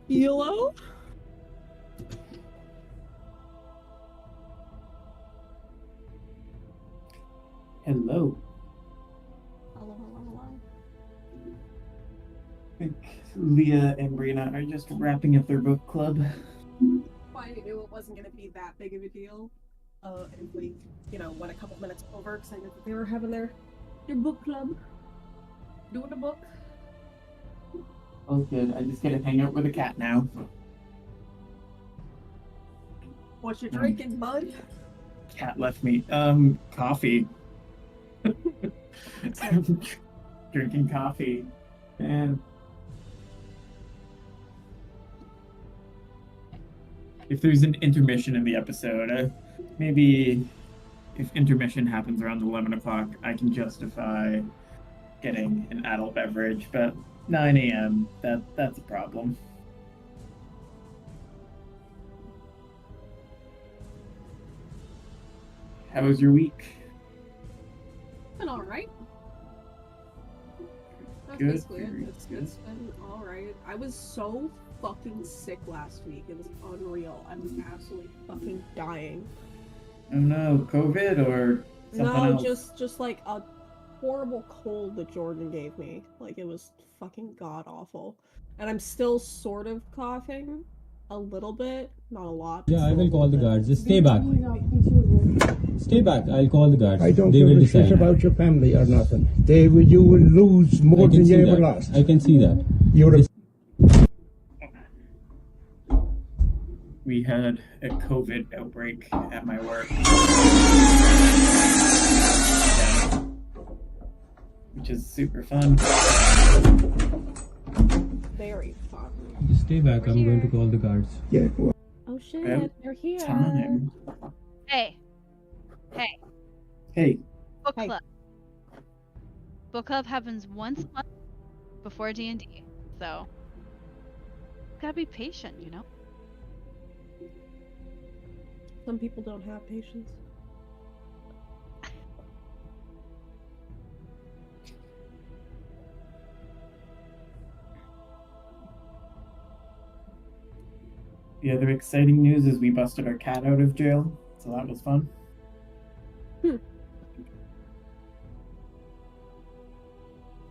Hello? Hello. Hello, hello, hello. I think Leah and Brianna are just wrapping up their book club. I knew it wasn't going to be that big of a deal. If we, went a couple minutes over because I knew that they were having their book club. Doing a book. Oh, good. I just get to hang out with a cat now. What you drinking, bud? Cat left me. Coffee. Drinking coffee. And if there's an intermission in the episode, maybe if intermission happens around 11 o'clock, I can justify getting an adult beverage, but 9 a.m., that's a problem. How was your week? Been alright. That's Good, basically it. very It's good. been alright. I was so fucking sick last week. It was unreal. I was absolutely fucking dying. Oh no, COVID or something No, else? just like a horrible cold that Jordan gave me. Like it was fucking god awful. And I'm still sort of coughing a little bit, not a lot. Yeah, I will call the guards. Just stay back. Stay back. I'll call the guards. I don't They give will a shit decide. about your family or nothing. You will lose more I can than see you ever that. lost. I can see that. You're a We had a COVID outbreak at my work. Which is super fun. Very fun. Just stay back. We're I'm going to here. call the guards. yeah. Well, Oh shit, About they're here. Time. Hey, Hey, book Hey. club. Book club happens once a month before D&D, so gotta be patient, you know. Some people don't have patience. the other exciting news is we busted our cat out of jail, so that was fun.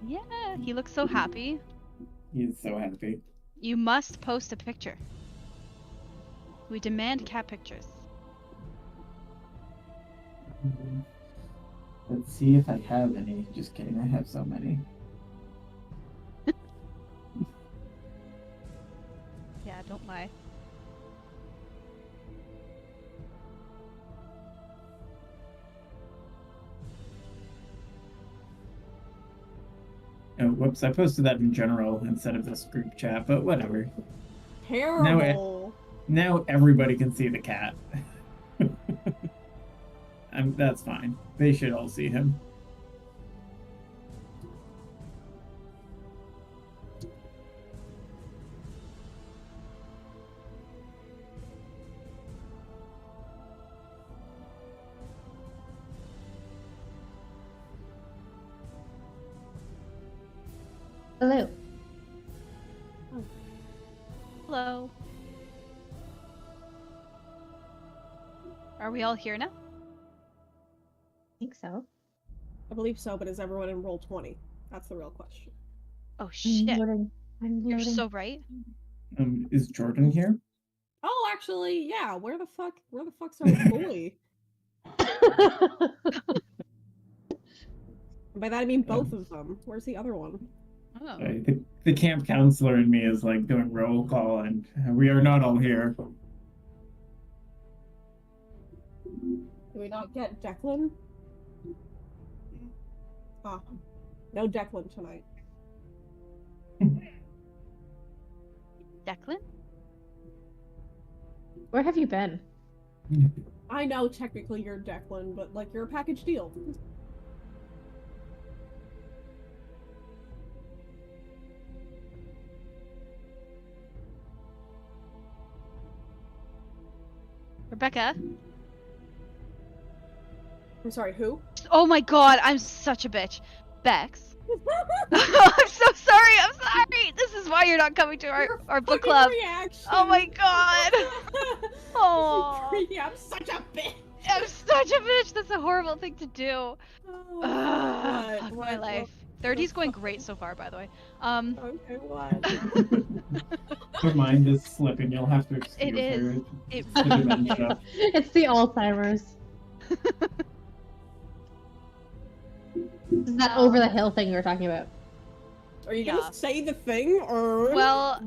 Yeah, he looks so happy. He's so happy. You must post a picture. We demand cat pictures. Let's see if I have any. Just kidding, I have so many. Yeah, don't lie. Oh, whoops, I posted that in general instead of this group chat, but whatever. Terrible. Now everybody can see the cat. That's fine. They should all see him. Hello. Hello. Are we all here now? I think so. I believe so, but is everyone in roll 20? That's the real question. Oh I'm shit, loading. I'm you're loading. so right. Is Jordan here? Oh, actually, yeah. Where the fuck's our boy? By that I mean both of them. Where's the other one? Oh, Sorry, the camp counselor in me is like doing roll call, and we are not all here. Do we not get Declan? Ah, no Declan tonight. Declan? Where have you been? I know technically you're Declan, but like you're a package deal. Rebecca? I'm sorry, who? Oh my god, I'm such a bitch. Bex, I'm so sorry. I'm sorry. This is why you're not coming to our book club. Reaction. Oh my god. Oh, I'm such a bitch. I'm such a bitch. That's a horrible thing to do. What? Fuck my life. 30's going great so far, by the way. Okay, what? Her mind is slipping. You'll have to excuse It is. her. It It's the dementia. It's the Alzheimer's. Is that over the hill thing you were talking about? Are you Yeah. gonna say the thing or? Well,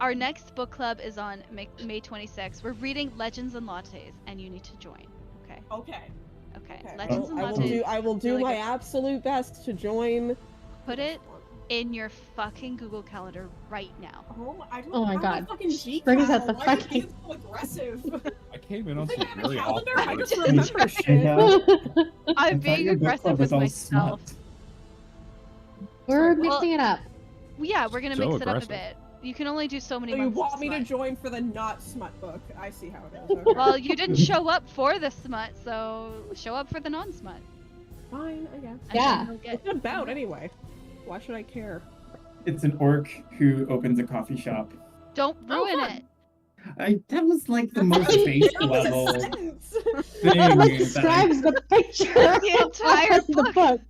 our next book club is on May 26th. We're reading Legends and Lattes, and you need to join. Okay. Okay. Okay. Okay. Legends and I will Lattes. do. I will do really my good. absolute best to join. Put it in your fucking Google Calendar right now. I don't Oh my have God. a fucking G Brings file. out the Why are you fucking- being so aggressive? I came in on Think some I have a really awful calendar? I words. just remember Hey, shit. guys, I I'm thought being your book aggressive club with was all myself. smut. We're Well- mixing it up. Yeah, we're gonna So mix it up a aggressive. bit. You can only do so many So you months. of want me to smut. join for the not smut book? I see how it is. Okay. Well, you didn't show up for the smut, so show up for the non-smut. Fine, I guess. And Yeah. then you'll get- What's it about anyway? Why should I care? It's an orc who opens a coffee shop. Don't ruin fun. it. That was like the most base That was a level sentence. thing. That that I- describes the picture. The entire of the book. book.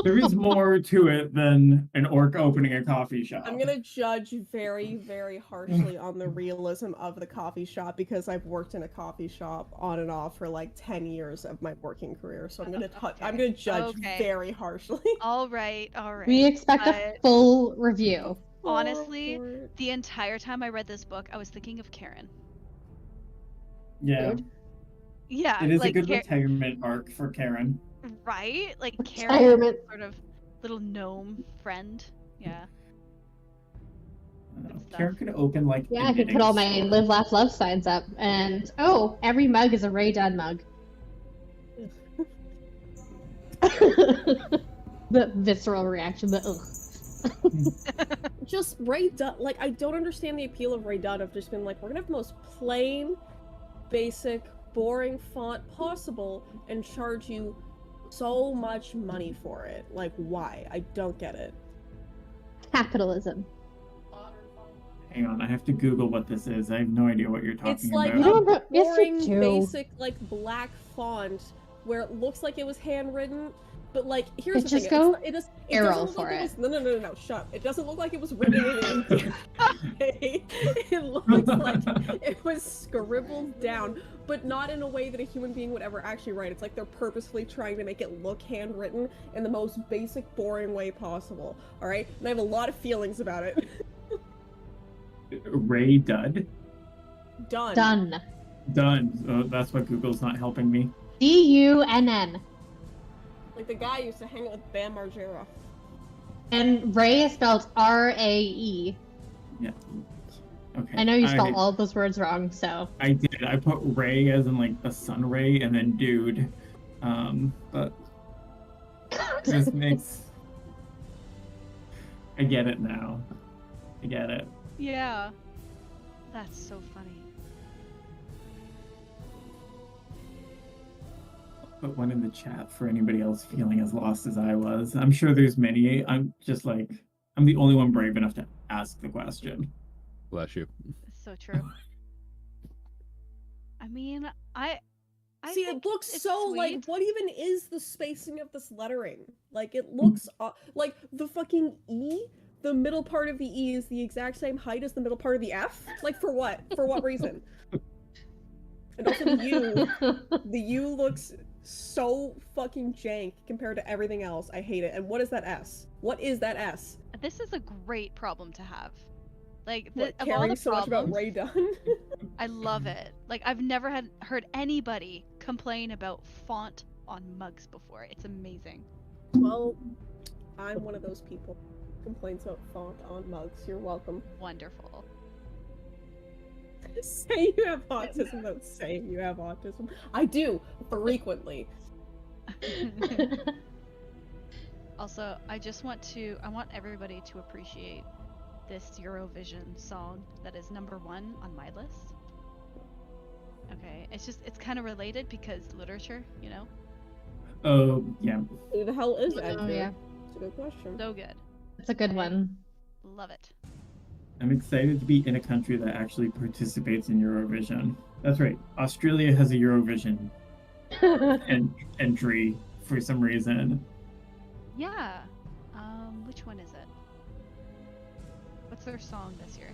There is more to it than an orc opening a coffee shop. I'm gonna judge very, very harshly on the realism of the coffee shop because I've worked in a coffee shop on and off for like 10 years of my working career. So I'm gonna I'm gonna judge Okay. very harshly. All right, all right. We expect a But full review. honestly, the entire time I read this book, I was thinking of Karen. Yeah, Rude. Yeah, it is like a good Kar- retirement arc for Karen. right? Like Karen, Retirement. sort of little gnome friend. Yeah. Good stuff. Karen could open like. Yeah, a I could knitting put all my store. live, laugh, love signs up, and oh, every mug is a Ray Dunn mug. The visceral reaction, the ugh. Just Ray Dunn, like I don't understand the appeal of Ray Dunn of just been like, we're gonna have the most plain, basic, boring font possible and charge you so much money for it. Like why? I don't get it. Capitalism. Hang on, I have to Google what this is. I have no idea what you're talking It's like You about. don't know- yes, you boring, do. basic, like black font where it looks like it was handwritten, but like here's But the just thing. go It doesn't Arrow look for like it. was, no, shut. It doesn't look like it was written in ink. It looks like it was scribbled down, but not in a way that a human being would ever actually write. It's like they're purposefully trying to make it look handwritten in the most basic, boring way possible. All right, and I have a lot of feelings about it. Ray Dud? Done. Done. Done. That's why Google's not helping me. D-U-N-N. Like the guy used to hang out with Bam Margera. And Ray is spelled R-A-E. Yeah. Okay. I know you spelled all of those words wrong, so. I did. I put Ray as in like the sun ray and then dude. But this makes. I get it now. I get it. Yeah. That's so funny. Put one in the chat for anybody else feeling as lost as I was. I'm sure there's many. I'm just like, I'm the only one brave enough to ask the question. Bless you. It's so true. I mean, I See, think it looks it's so like, sweet. what even is the spacing of this lettering? Like, it looks like the fucking E, the middle part of the E is the exact same height as the middle part of the F? Like, for what? For what reason? And also the U looks so fucking jank compared to everything else. I hate it. And what is that S? What is that S? This is a great problem to have. Like, What, of all caring the so much about problems, Ray Dunn? I love it. Like, I've never heard anybody complain about font on mugs before. It's amazing. Well, I'm one of those people. Complaints about font on mugs. You're welcome. Wonderful. Say you have autism without saying you have autism. I do, frequently. Also, I want everybody to appreciate this Eurovision song that is #1 on my list. Okay, it's kind of related because literature, you know? Oh, yeah. Who the hell is Oh, Edgar? yeah. a good question. So good. It's a good one. Love it. I'm excited to be in a country that actually participates in Eurovision. That's right. Australia has a Eurovision entry for some reason. Yeah. Which one is it? What's their song this year?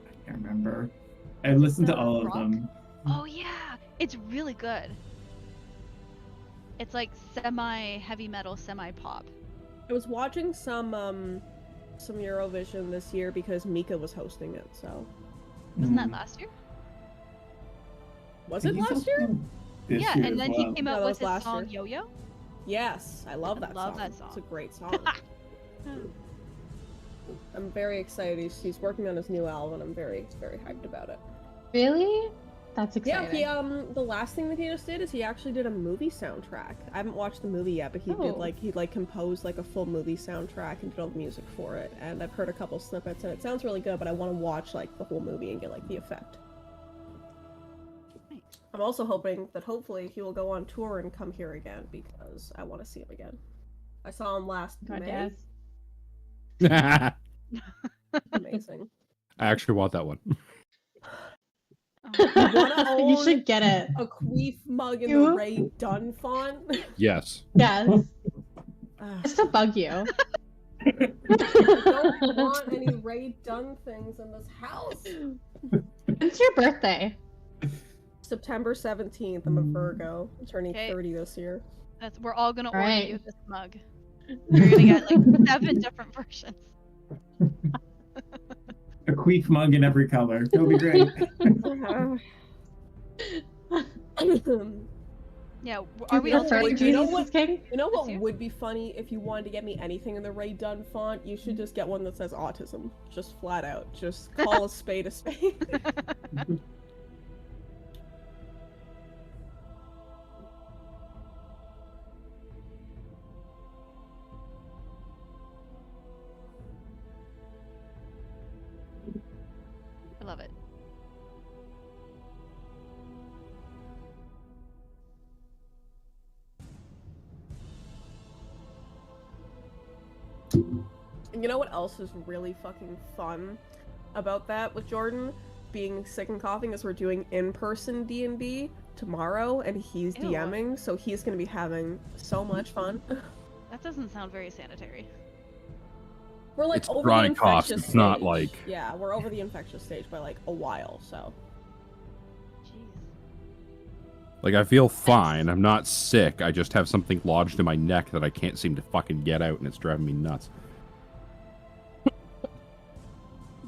I can't remember. I listened to the all of rock? them. Oh yeah, it's really good. It's like semi heavy metal, semi pop. I was watching some Eurovision this year because Mika was hosting it. So Wasn't that Mm. last year? was I it think he's last year? also this Yeah, year and as then well. he came No, out that with was his last song year. Yo-Yo. Yes, I love that love song. that It's song. a great song. I'm very excited. He's working on his new album. I'm very hyped about it. Really? That's Yeah, exciting. he the last thing that he just did is he actually did a movie soundtrack. I haven't watched the movie yet, but he did Oh. he composed like a full movie soundtrack and did all the music for it. And I've heard a couple snippets and it sounds really good, but I want to watch like the whole movie and get like the effect. Nice. I'm also hoping that hopefully he will go on tour and come here again because I want to see him again. I saw him last God, May. yes. I Amazing. actually want that one. Oh, wanna You own should get it. A queef mug in the You? Ray Dunn font. Yes. Yes. Ah. Just to bug you. I don't want any Ray Dunn things in this house. When's your birthday? September 17th, I'm a Virgo. I'm turning Okay. 30 this year. we're all gonna order Alright. you this mug. You're gonna get like 7 different versions. A queef mug in every color. It'll be great. Yeah, are we Feel all sorry going for to you know Jesus what- King? You know what This year? would be funny if you wanted to get me anything in the Ray Dunn font? You should just get one that says autism. Just flat out. Just call a spade a spade. I love it. And you know what else is really fucking fun about that with Jordan being sick and coughing is we're doing in-person D&D tomorrow and he's Ew. DMing, so he's gonna be having so much fun. That doesn't sound very sanitary. We're like It's over dry the and coughs, infectious it's not stage. like- Yeah, we're over the infectious stage by like a while, so Jeez. Like, I feel fine. I'm not sick. I just have something lodged in my neck that I can't seem to fucking get out, and it's driving me nuts.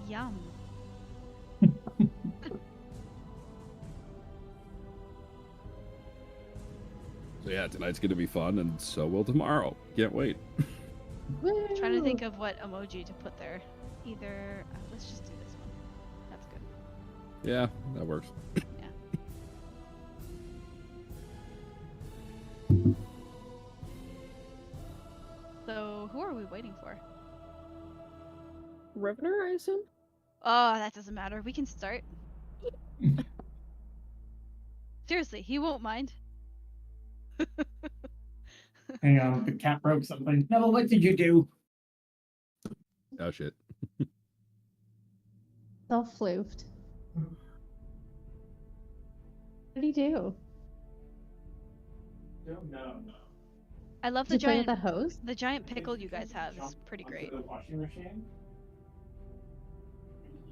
Yum. So yeah, tonight's gonna be fun, and so will tomorrow. Can't wait. I'm trying to think of what emoji to put there. Either let's just do this one. That's good. Yeah, that works. So who are we waiting for? Rivner, I assume? Oh, that doesn't matter. We can start. Seriously, he won't mind. Hang on, the cat broke something. No, what did you do? Oh shit. Self-floofed. What did he do? No. I love Did the you play with giant that hose? the giant pickle you guys have is pretty great. The washing machine.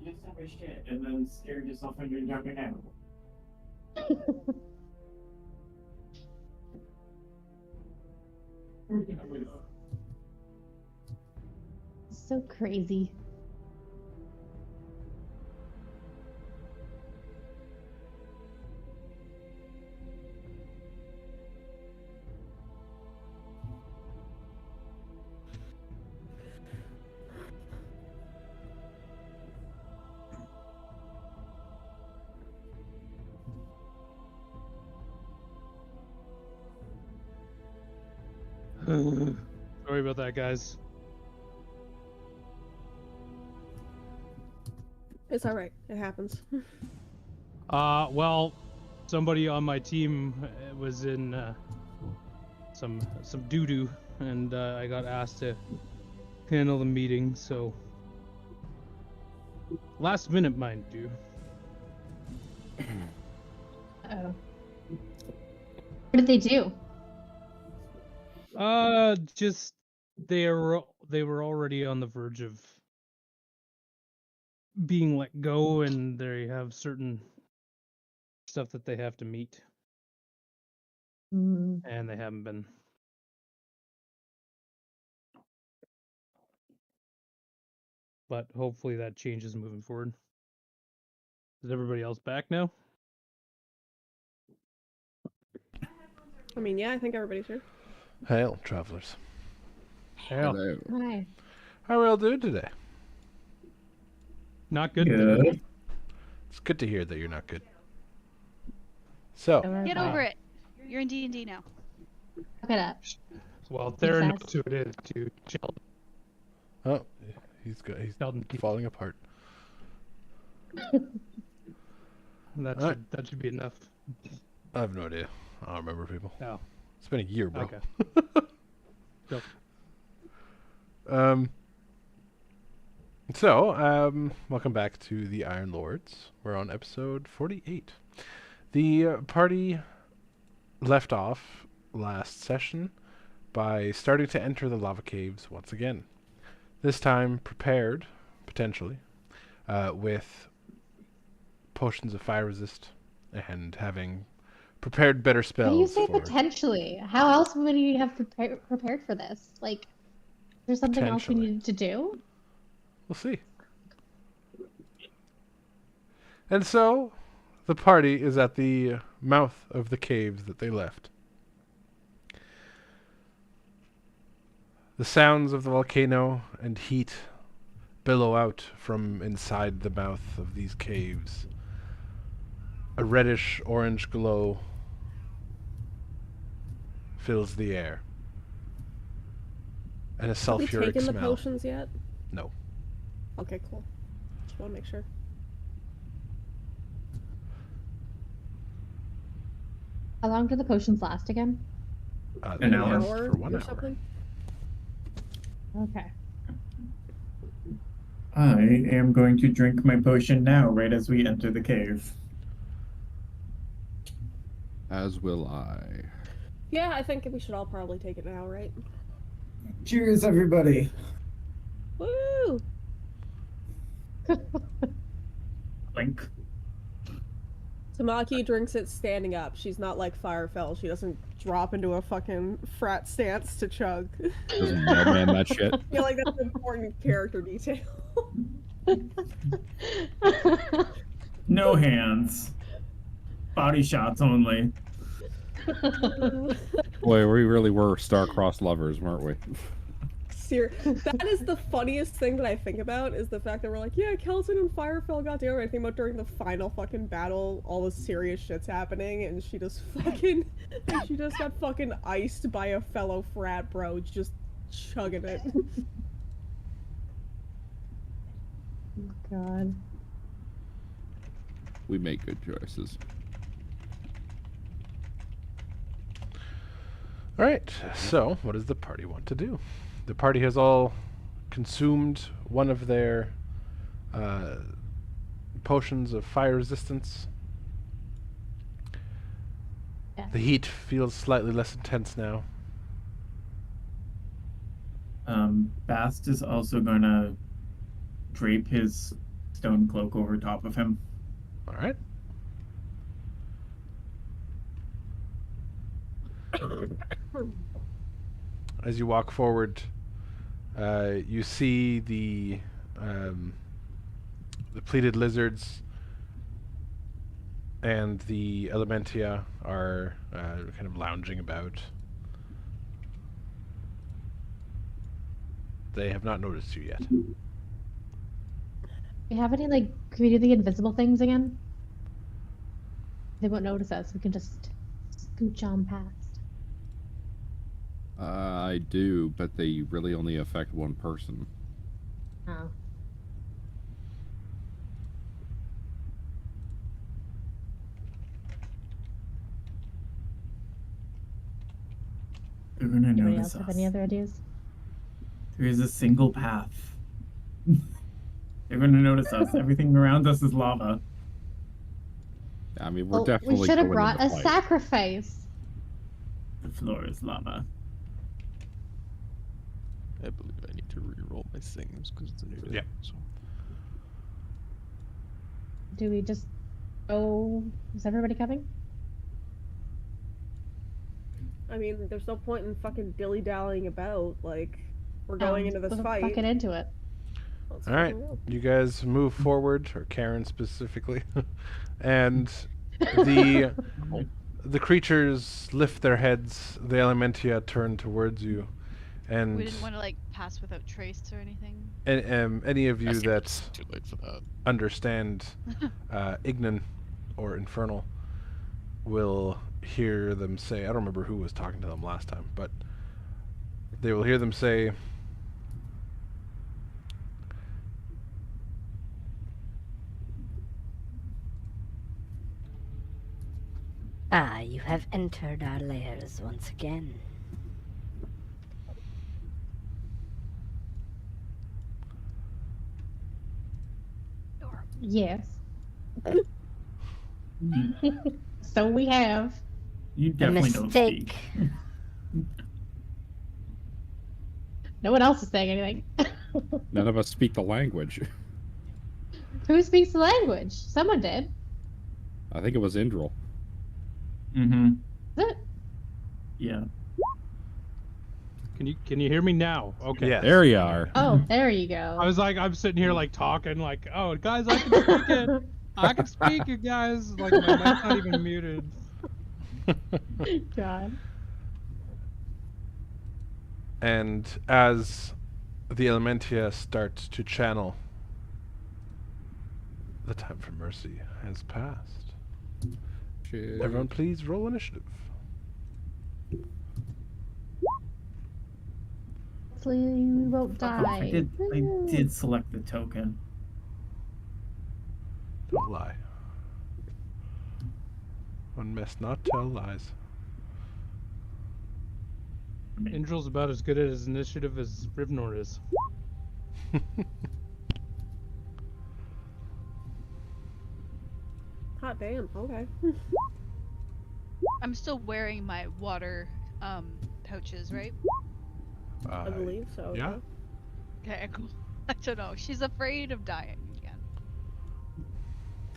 You just have a shit and then scared yourself when you're jumping out. So crazy. Sorry about that, guys. It's alright. It happens. Well, somebody on my team was in some doo doo, and I got asked to handle the meeting. So last minute, mind you. Oh. What did they do? Just they were already on the verge of being let go, and they have certain stuff that they have to meet, Hmm. and they haven't been. But hopefully that changes moving forward. Is everybody else back now? I mean, yeah, I think everybody's here. Hail, travelers. Hell, Hello. Hi. How are we all doing today? not good. Good. It's good to hear that you're not good. So, Get over it. You're in D&D now. Look it up. Well, Theron knows Success. who it is too. Sheldon. oh, he's Sheldon. falling apart. That Alright. should be enough. I have no idea. I don't remember people. Oh, It's been a year, bro. okay. Go. Welcome back to the Iron Lords. We're on episode 48. The party left off last session by starting to enter the lava caves once again. This time prepared, potentially, with potions of fire resist and having prepared better spells. How do you say for potentially? How else would you have prepared for this? Like, is there something else we Potentially. needed to do? We'll see. And so, the party is at the mouth of the caves that they left. The sounds of the volcano and heat billow out from inside the mouth of these caves. A reddish-orange glow fills the air. And a Have we sulfuric taken the smell. potions yet? No. Okay, cool. Just want to make sure. How long do the potions last again? They An last hour for 1 or hour. something? Okay. I am going to drink my potion now, right as we enter the cave. As will I. Yeah, I think we should all probably take it now, right? Cheers, everybody. Woo! Blink. Tamaki drinks it standing up. She's not like Firefell. She doesn't drop into a fucking frat stance to chug. Doesn't mailman that shit. I feel like that's an important character detail. No hands. Body shots only. Boy, we really were star-crossed lovers, weren't we? That is the funniest thing that I think about, is the fact that we're like, yeah, Kelton and Firefell got together. I think about during the final fucking battle, all the serious shit's happening, and she just got fucking iced by a fellow frat bro, just chugging it. God. We make good choices. Alright, so what does the party want to do? The party has all consumed one of their potions of fire resistance. Yeah. The heat feels slightly less intense now. Bast is also gonna drape his stone cloak over top of him. Alright. As you walk forward, you see the pleated lizards and the elementia are kind of lounging about. They have not noticed you yet. Do we have any, like, can we do the invisible things again? They won't notice us. We can just scooch on past. I do, but they really only affect one person. Oh. They're gonna Anybody notice else have us. any other ideas? There is a single path. They're gonna notice us. Everything around us is lava. I mean, we're Well, definitely we should have going brought into a fight. sacrifice. The floor is lava. I believe I need to re-roll my things because it's a new day. Yeah. So. Do we just go? Is everybody coming? I mean, there's no point in fucking dilly-dallying about. Like, we're going into this let's fight. Fucking into it. Let's All right, fucking go. you guys move forward, or Karen specifically, and the creatures lift their heads. The Elementia turn towards you, and We didn't want to like pass without trace or anything. any of you I think that it's too late for that. understand Ignan or Infernal will hear them say, I don't remember who was talking to them last time, but they will hear them say, Ah, you have entered our lairs once again. Yes. So we have. You A definitely don't mistake. speak. No one else is saying anything. None of us speak the language. Who speaks the language? Someone did. I think it was Indril. Mm-hmm. Is it? Yeah. Can you hear me now? Okay. yeah. There you are. Oh, there you go. I was like, I'm sitting here like talking, like, oh guys, I can speak it. I can speak it, guys. Like my mic's not even muted. God. And as the Elementia starts to channel, the time for mercy has passed. Shit. Everyone, please roll initiative. Hopefully we won't die. I did select the token. Don't lie. One must not tell lies. Indril's about as good at his initiative as Rivnor is. Hot damn. Okay. I'm still wearing my water pouches, right? I believe so. yeah. Okay, cool. I don't know. She's afraid of dying again.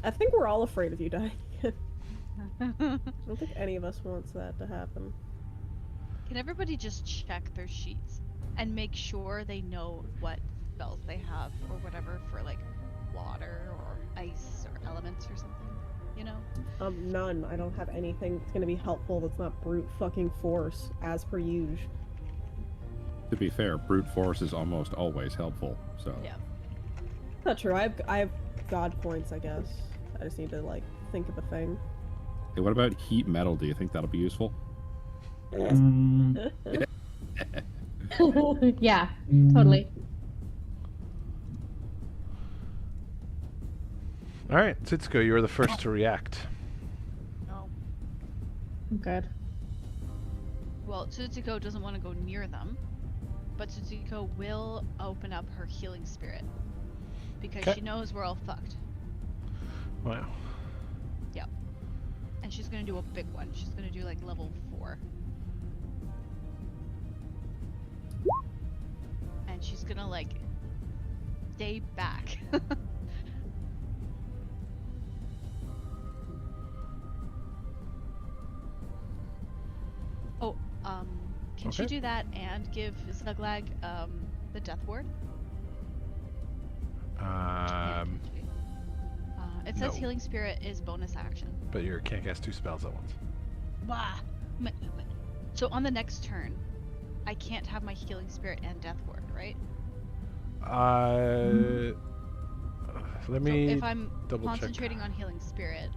I think we're all afraid of you dying. I don't think any of us wants that to happen. Can everybody just check their sheets and make sure they know what spells they have or whatever for like water or ice or elements or something? You know? None. I don't have anything that's gonna be helpful that's not brute fucking force, as per usual. To be fair, brute force is almost always helpful. So Yeah. Not true. I have god points, I guess. I just need to like think of a thing. Hey, what about heat metal? Do you think that'll be useful? Mm, Yeah, totally. All right, Tsuko, you are the first to react. No. I'm good. Well, Tsutsuko doesn't want to go near them, but Tsutsuko will open up her healing spirit because 'Kay. she knows we're all fucked. Wow. Yep. And she's gonna do a big one. She's gonna do like level 4. And she's gonna like stay back. Oh, can she Okay. do that and give Zuglag the death ward? It says no. healing spirit is bonus action. But you can't cast 2 spells at once. Wah. So on the next turn, I can't have my healing spirit and death ward, right? Let So me if I'm double check. concentrating on healing spirit,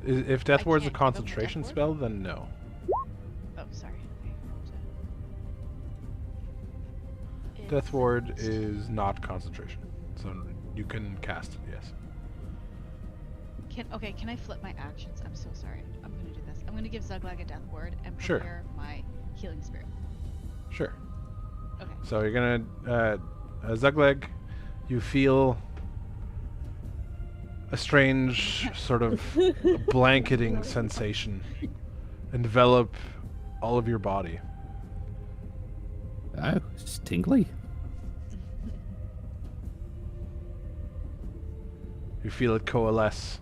If Death I Ward's a can't give him the concentration Death spell, then no. oh sorry. Okay. Death Ward is not concentration, so you can cast it. Yes. Can I flip my actions? I'm so sorry. I'm gonna do this. I'm gonna give Zuglag a death ward and Sure. prepare my healing spirit. Sure. Okay. So you're gonna Zugleg, you feel a strange sort of blanketing sensation envelop all of your body. Oh, it's tingly. You feel it coalesce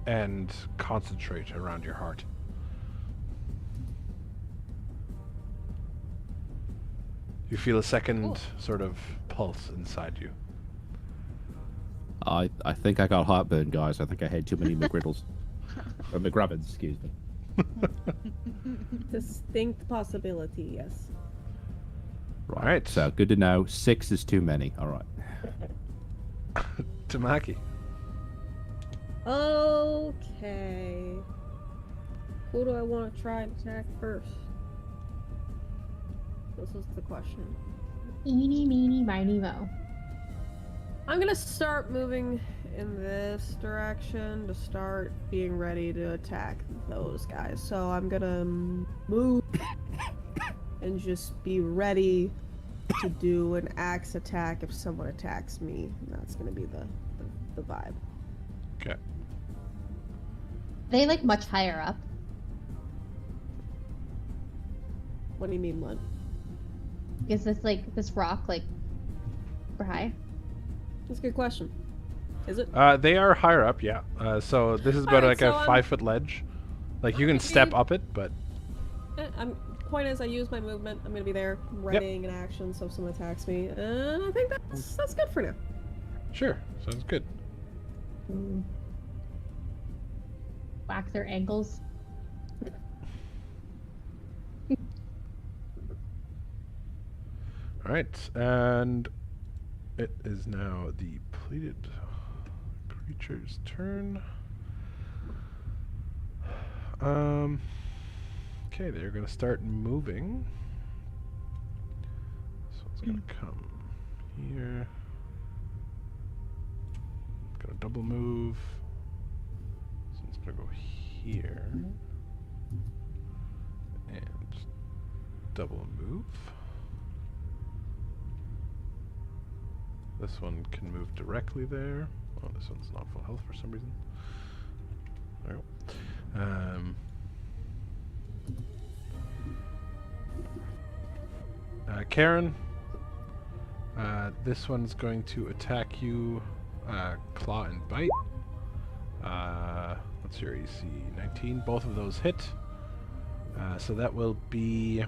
and concentrate around your heart. You feel a second sort of pulse inside you. I think I got heartburn, guys. I think I had too many McGriddles. Or McGrubbins, excuse me. Distinct possibility, yes. Right. So good to know. 6 is too many. All right. Tamaki. Okay. Who do I want to try and attack first? This is the question. Eeny, meeny, miny, mo. I'm gonna start moving in this direction to start being ready to attack those guys. So I'm gonna move and just be ready to do an axe attack if someone attacks me. And that's gonna be the vibe. Okay. They like much higher up. What do you mean, what? Is this like this rock like super high? That's a good question. Is it? They are higher up, yeah. So this is about Alright, like so a I'm- 5-foot ledge. Like you can step up it, but Point is, I use my movement. I'm gonna be there, readying an action. So if someone attacks me, and I think that's good for now. sure, sounds good. Whack their ankles. All right, and it is now the pleated creature's turn. Okay, they're gonna start moving. So it's gonna come here. Gonna double move. So it's gonna go here. And double move. This one can move directly there. Oh, this one's not full health for some reason. There we go. Karen, this one's going to attack you, claw and bite. What's your AC? 19. Both of those hit. So that will be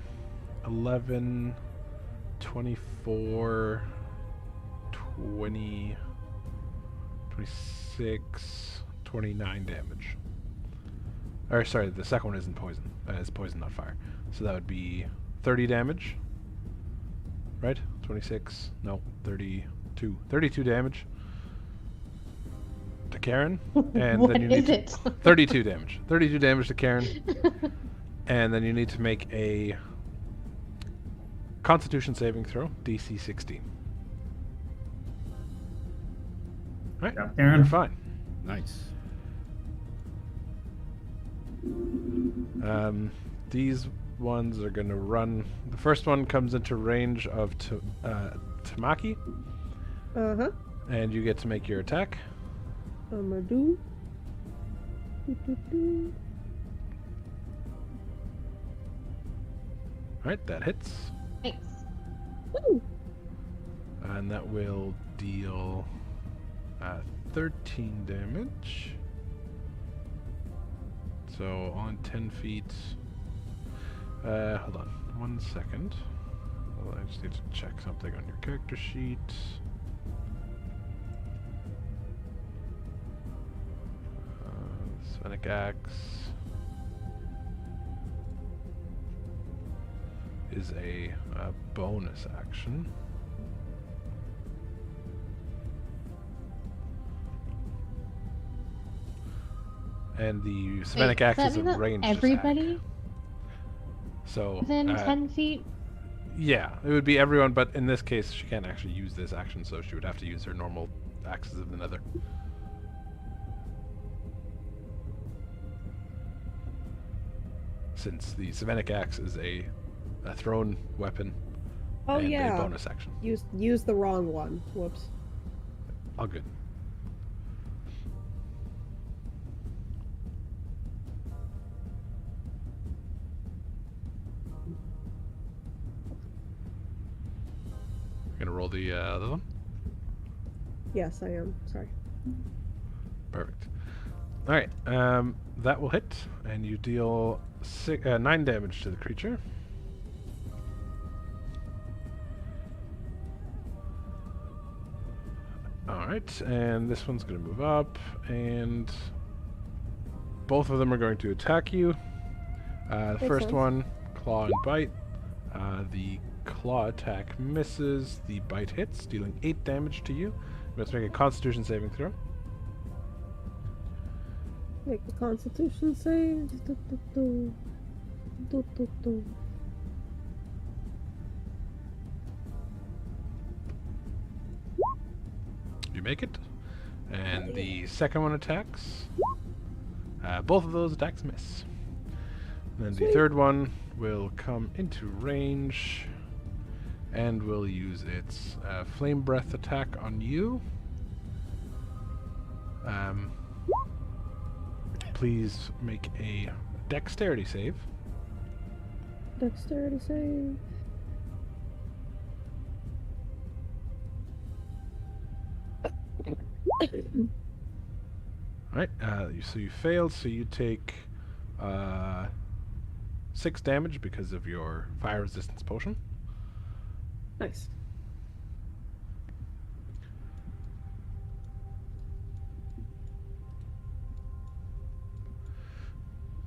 11, 24, 20, 26, 29 damage. Or sorry, the second one isn't poison. It's poison, not fire. So that would be 30 damage. Right? 26. No, 32. 32 damage to Karen. And What then you is need it? 32 damage. 32 damage to Karen. And then you need to make a Constitution saving throw, DC 16. Right? Yeah, Karen. You're fine. Nice. These ones are going to run. The first one comes into range of Tamaki, and you get to make your attack. I'm gonna do. Alright, that hits. Nice. Woo! And that will deal 13 damage. So on 10 feet. Hold on 1 second. Well, I just need to check something on your character sheet. Sonic Axe is a bonus action. And the Semitic Wait, Axe does is that a mean that ranged everybody attack. So within 10 feet? yeah, it would be everyone, but in this case, she can't actually use this action, so she would have to use her normal axes of the Nether. Since the Semitic Axe is a a thrown weapon, Oh and yeah. a bonus action. Use the wrong one. Whoops. All good. We're gonna roll the other one. Yes, I am. Sorry. Perfect. All right. That will hit, and you deal 9 damage to the creature. All right, and this one's going to move up, and both of them are going to attack you. The first sense. one, claw and bite. The claw attack misses. The bite hits, dealing 8 damage to you. Let's make a Constitution saving throw. Make the Constitution save. You make it. And the second one attacks. Both of those attacks miss. And then the third one will come into range and will use its flame breath attack on you. Please make a dexterity save. Dexterity save. Alright, so you failed, so you take 6 damage because of your fire resistance potion. Nice.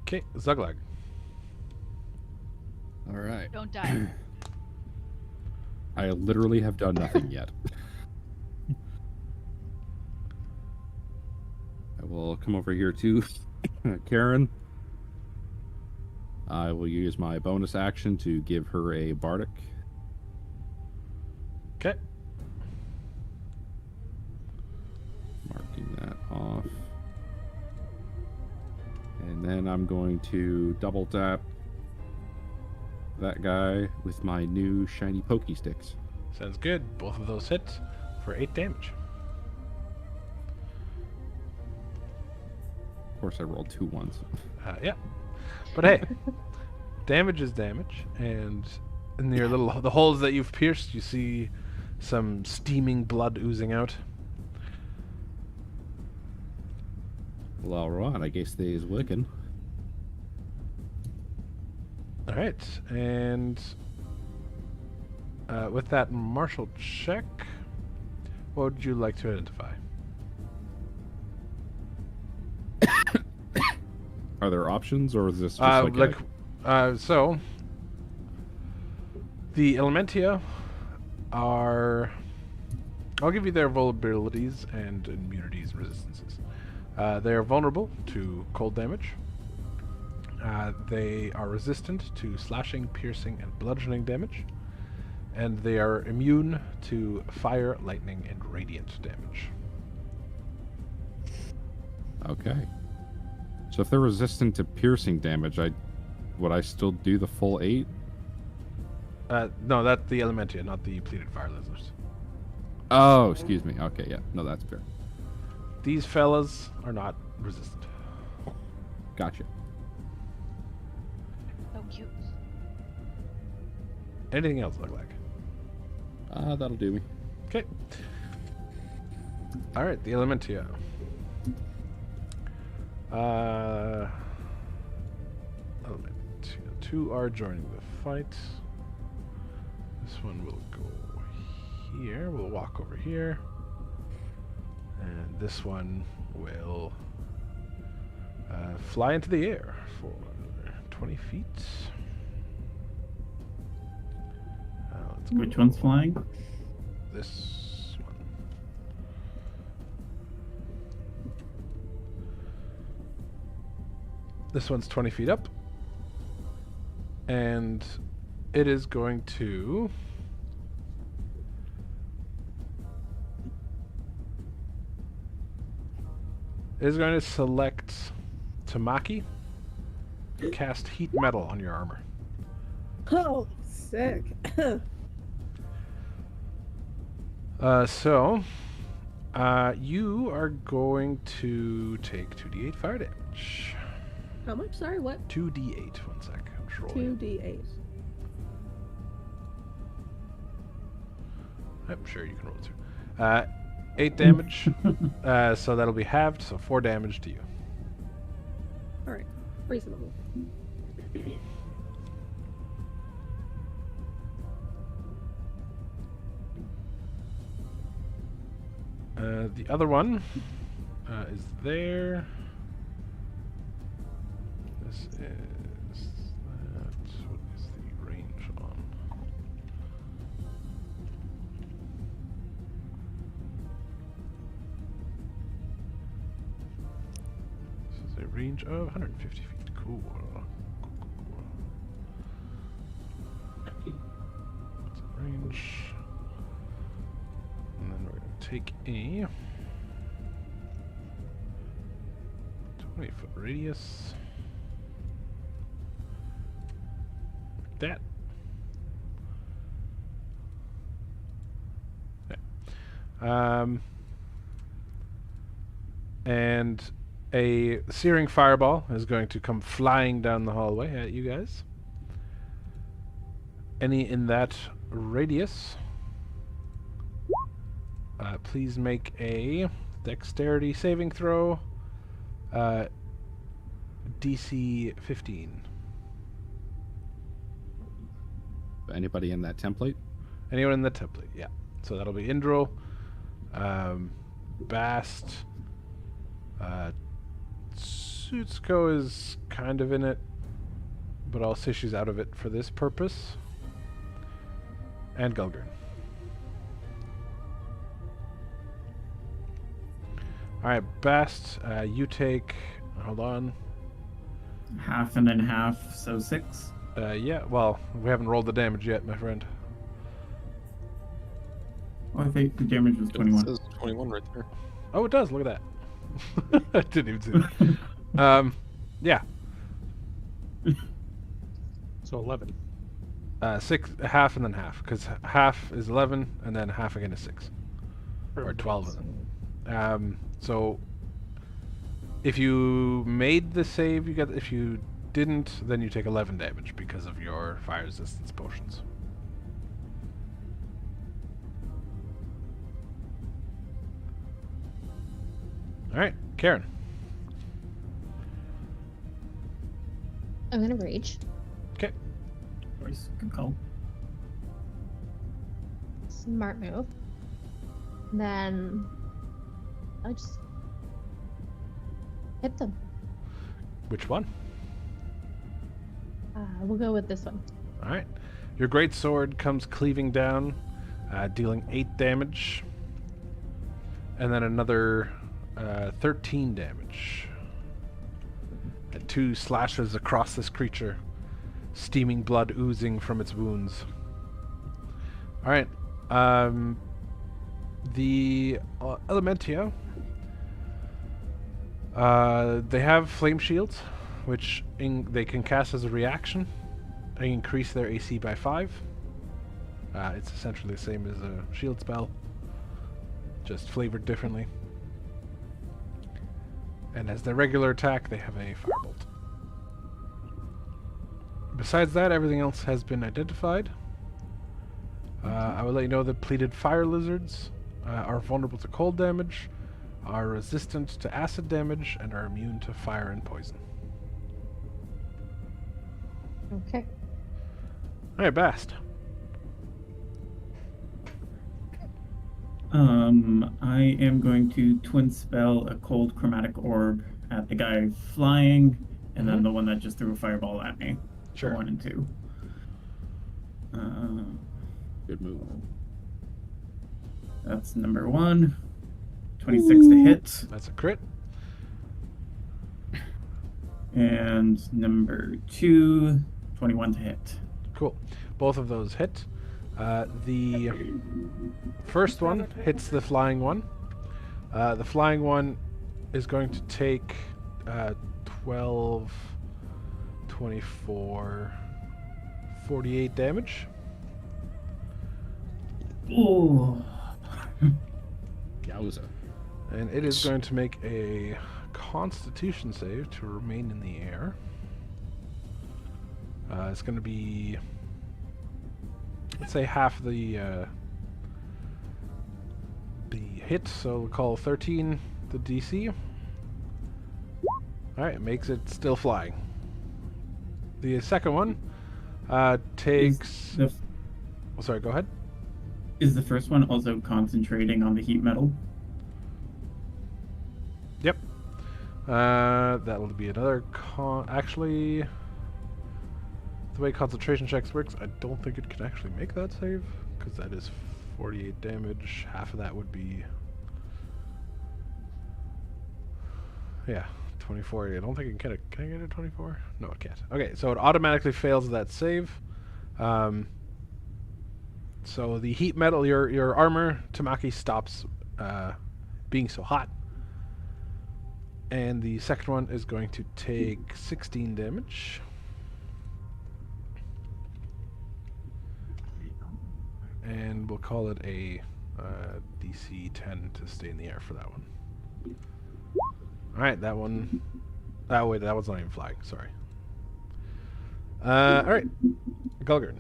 Okay, Zuglag. All right. Don't die. I literally have done nothing yet. I will come over here to Karen. I will use my bonus action to give her a bardic. Okay. Marking that off. And then I'm going to double tap that guy with my new shiny pokey sticks. Sounds good. Both of those hit for 8 damage. Of course, I rolled 2 ones. Yeah. But hey, damage is damage, and in your the holes that you've pierced, you see some steaming blood oozing out. Well, alright, I guess there's working. Alright, and with that martial check, what would you like to identify? Are there options, or is this just so the Elementia are... I'll give you their vulnerabilities and immunities and resistances. They are vulnerable to cold damage. They are resistant to slashing, piercing, and bludgeoning damage. And they are immune to fire, lightning, and radiant damage. Okay. So if they're resistant to piercing damage, would I still do the full 8? No, that's the Elementia, not the pleated fire lizards. Oh, excuse me. Okay, yeah. No, that's fair. These fellas are not resistant. Gotcha. So cute. Anything else look like? That'll do me. Okay. Alright, the Elementia. Elementia. 2 are joining the fight. This one will go here. We'll walk over here. And this one will fly into the air for 20 feet. Which one's flying? This one. This one's 20 feet up. And it is going to... It is going to select Tamaki, cast heat metal on your armor. Holy Sick. You are going to take 2d8 fire damage. How much? Sorry, what? 2d8. 1 sec. I'm just rolling. 2d8. I'm sure you can roll it too. 8 damage. So that'll be halved, so 4 damage to you. Alright. Reasonable. The other one is there. This is that. What is the range on? This is a range of 150 feet. Cool. That's a range. And then we're going to take a 20-foot radius. Like that. Okay. And a searing fireball is going to come flying down the hallway at you guys. Any in that radius, please make a dexterity saving throw. DC 15. Anybody in that template? Anyone in the template, yeah. So that'll be Indril, Bast, Sutsuko is kind of in it, but I'll say she's out of it for this purpose. And Gulgrin. Alright, Bast, you take... Hold on. Half and then half, so 6. Yeah, well, we haven't rolled the damage yet, my friend. Well, I think the damage was 21. It says 21 right there. Oh, it does. Look at that. I didn't even see that. Yeah. So 11. 6, half, and then half. Because half is 11, and then half again is 6. Or 12 of them. So, if you made the save, you get. If you didn't, then you take 11 damage because of your fire resistance potions. Alright, Karen. I'm gonna rage. Okay. Nice. Good call. Smart move. Then I just hit them. Which one? We'll go with this one. Alright. Your great sword comes cleaving down, dealing 8 damage. And then another 13 damage. And 2 slashes across this creature, steaming blood oozing from its wounds. Alright. The Elementia, they have flame shields, which they can cast as a reaction and increase their AC by 5. It's essentially the same as a shield spell, just flavored differently. And as their regular attack, they have a firebolt. Besides that, everything else has been identified. I will let you know that pleated fire lizards are vulnerable to cold damage, are resistant to acid damage, and are immune to fire and poison. Okay. Alright, Bast. I am going to twin spell a cold chromatic orb at the guy flying, and then the one that just threw a fireball at me. Sure. 1 and 2. Good move. That's number 1. 26 to hit. That's a crit. And number 2, 21 to hit. Cool. Both of those hit. The first one hits the flying one. The flying one is going to take 12, 24, 48 damage. Oh. Yowza. And it is going to make a Constitution save to remain in the air. It's going to be, let's say, half the hit, so we'll call 13 the DC. Alright, it makes it still flying. The second one takes... Oh, sorry, go ahead. Is the first one also concentrating on the heat metal? Yep. That will be another actually, the way concentration checks works, I don't think it can actually make that save, because that is 48 damage. Half of that would be... yeah, 24. I don't think it can. Can I get a 24? No, it can't. Okay, so it automatically fails that save. So the heat metal, your armor, Tamaki, stops being so hot. And the second one is going to take 16 damage. And we'll call it a DC 10 to stay in the air for that one. Alright, that one... oh, wait, that one's not even flying. Sorry. Alright. Gulgard.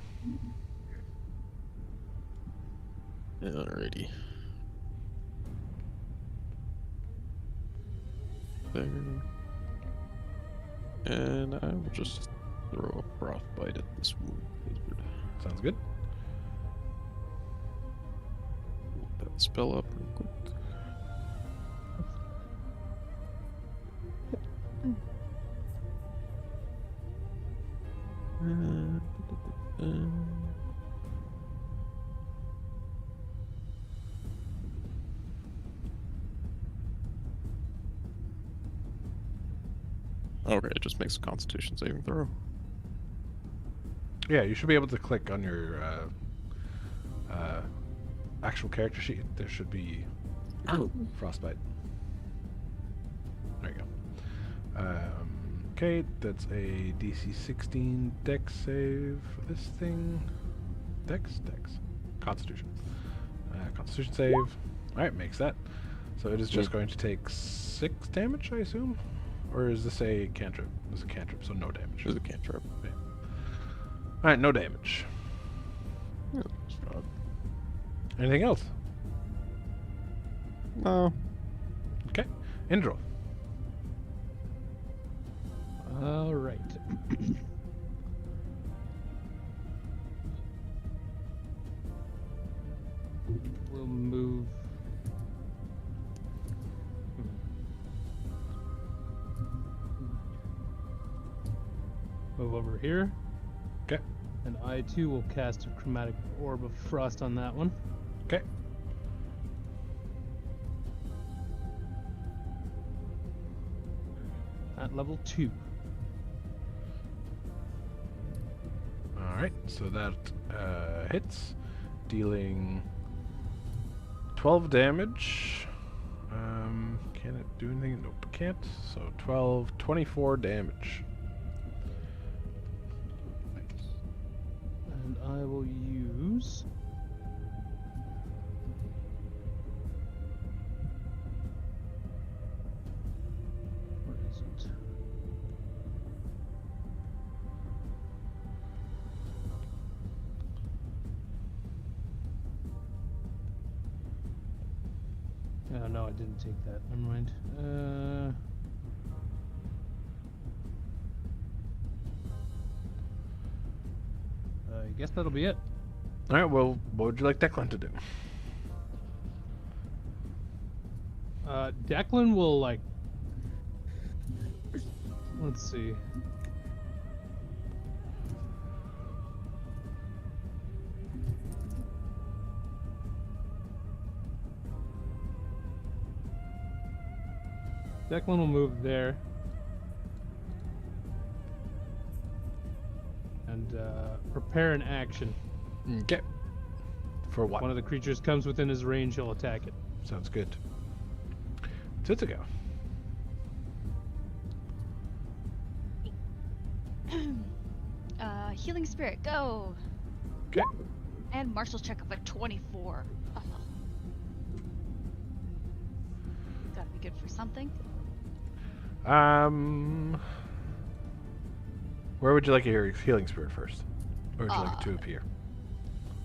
Alrighty. There. And I will just throw a frostbite at this wound lizard. Sounds good. Put that spell up real quick. Okay, it just makes a Constitution saving throw. Yeah, you should be able to click on your actual character sheet. There should be frostbite. There you go. Okay, that's a DC 16 Dex save for this thing. Dex? Constitution. Constitution save. Alright, makes that. So it is just going to take 6 damage, I assume? Or is this a cantrip? This is a cantrip, so no damage. It's a cantrip. Yeah. Alright, no damage. Yeah, that's odd. Anything else? No. Okay. Indro. Alright. We'll move. Move over here. Okay. And I too will cast a chromatic orb of frost on that one. Okay. At level 2. Alright, so that hits, dealing 12 damage. Can it do anything? Nope, it can't. So 12, 24 damage. And I will use... where is it? Oh, no, I didn't take that. Never mind. I guess that'll be it. Alright, well, what would you like Declan to do? Declan will, like... let's see. Declan will move there. And prepare an action. Okay. For what? One of the creatures comes within his range, he'll attack it. Sounds good. Tsutugo. Healing Spirit, go! Okay. And Marshall's check of a 24. Oh. Gotta be good for something. Where would you like your healing spirit first? Or would you like it to appear?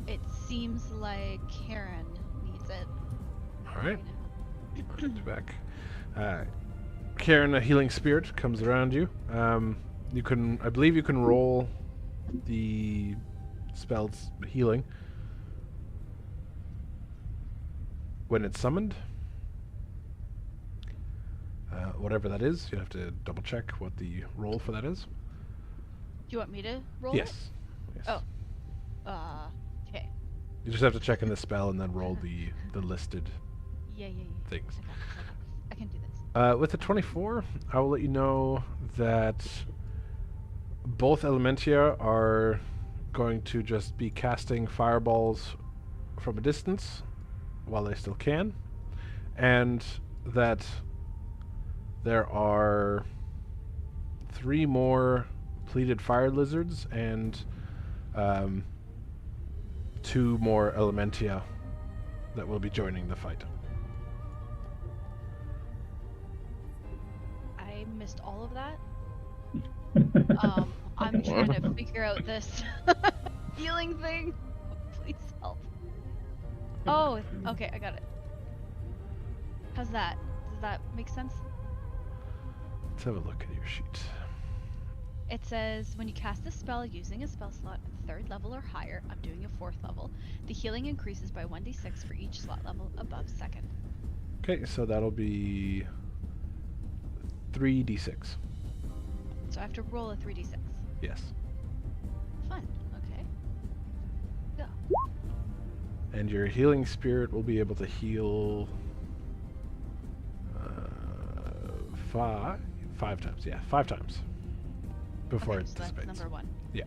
It seems like Karen needs it. Alright. Back. Karen, a healing spirit comes around you. You can, I believe you can roll the spell's healing when it's summoned. Whatever that is, you have to double check what the roll for that is. Do you want me to roll Yes. it? Yes. Oh. Okay. You just have to check in the spell and then roll the listed Yeah. things. I can do this. With the 24, I will let you know that both Elementia are going to just be casting fireballs from a distance while they still can, and that there are 3 more pleated fire lizards and 2 more Elementia that will be joining the fight. I missed all of that. I'm trying to figure out this healing thing. Please help. Oh, okay, I got it. How's that? Does that make sense? Let's have a look at your sheet. It says, when you cast a spell using a spell slot at 3rd level or higher, I'm doing a 4th level, the healing increases by 1d6 for each slot level above 2nd. Okay, so that'll be 3d6. So I have to roll a 3d6. Yes. Fun. Okay. Go. And your healing spirit will be able to heal 5 times. Yeah, 5 times before Okay, it so that's dissipates. number 1. Yeah.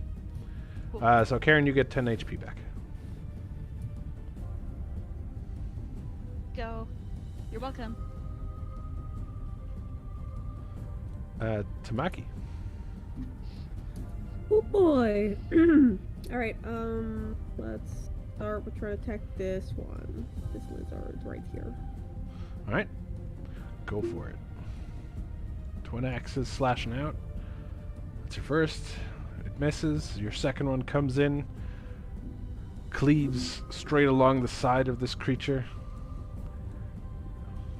Cool. So Karen, you get 10 HP back. Go. You're welcome. Tamaki. Oh boy. All right. Let's start with trying to attack this one. This lizard's right here. All right. Go for it. Twin axes slashing out. That's your first. It misses. Your second one comes in, cleaves straight along the side of this creature,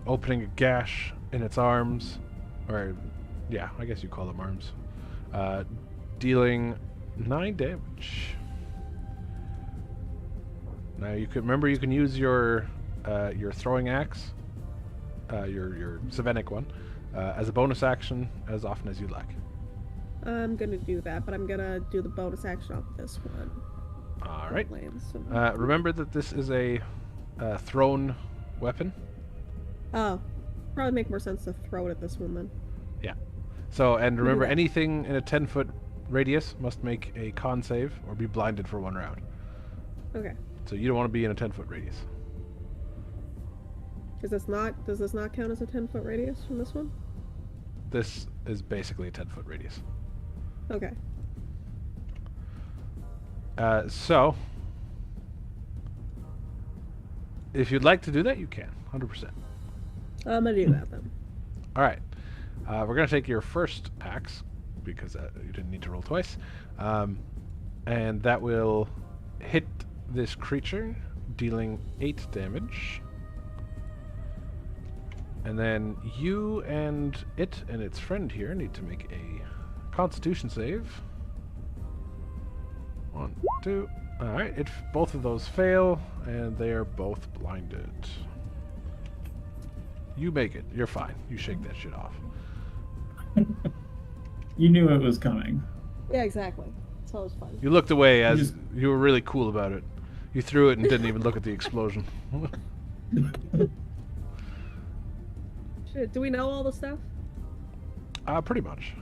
opening a gash in its arms, or yeah, I guess you call them arms, dealing 9 damage. Now you can remember you can use your throwing axe, your Savenic one, as a bonus action as often as you like. I'm gonna do that, but I'm gonna do the bonus action on this one. All right. Lands, so- Remember that this is a thrown weapon. Oh, probably make more sense to throw it at this one then. Yeah. So, and do remember, that. anything in a 10-foot radius must make a con save or be blinded for 1 round. Okay. So you don't want to be in a 10-foot radius. Does this not count as a 10-foot radius from this one? This is basically a 10-foot radius. Okay. So, if you'd like to do that, you can, 100%. I'm gonna do that then. All right. We're going to take your first axe, because you didn't need to roll twice. And that will hit this creature, dealing 8 damage. And then you and it and its friend here need to make a Constitution save. 1, 2. Alright, both of those fail, and they are both blinded. You make it. You're fine. You shake that shit off. You knew it was coming. Yeah, exactly. So it was fun. You looked away as just- you were really cool about it. You threw it and didn't even look at the explosion. Shit, do we know all the stuff? Pretty much.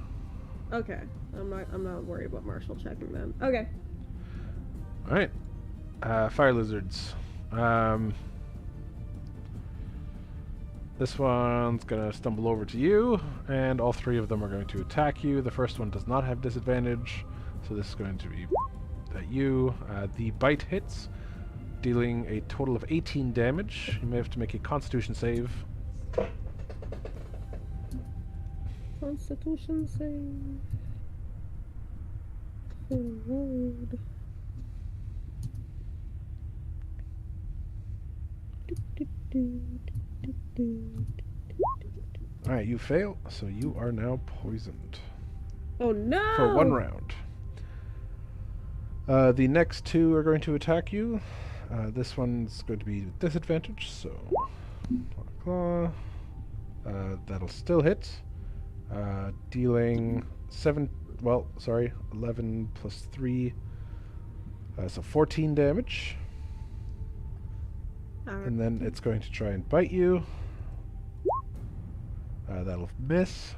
Okay. I'm not worried about Marshall checking then. Okay. Alright. Fire lizards. This one's gonna stumble over to you, and all 3 of them are going to attack you. The first one does not have disadvantage, so this is going to be at you. The bite hits dealing a total of 18 damage. You may have to make a Constitution save. Constitution save. Forward. Alright, you fail, so you are now poisoned. Oh no! For 1 round. The next 2 are going to attack you. This one's going to be disadvantage, so claw. That'll still hit. Dealing 11 plus 3. So 14 damage. And then it's going to try and bite you. That'll miss.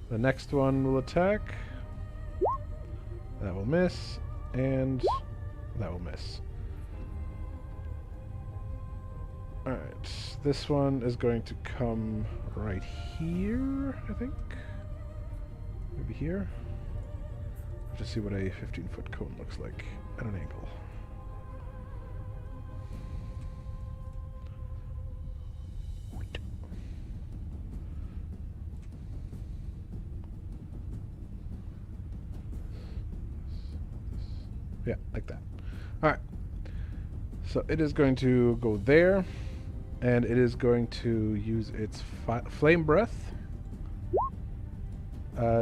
The next one will attack. That will miss. And that will miss. Alright, this one is going to come right here, I think. Maybe here. Have to see what a 15-foot cone looks like at an angle. Yeah, like that. Alright. So it is going to go there, and it is going to use its flame breath.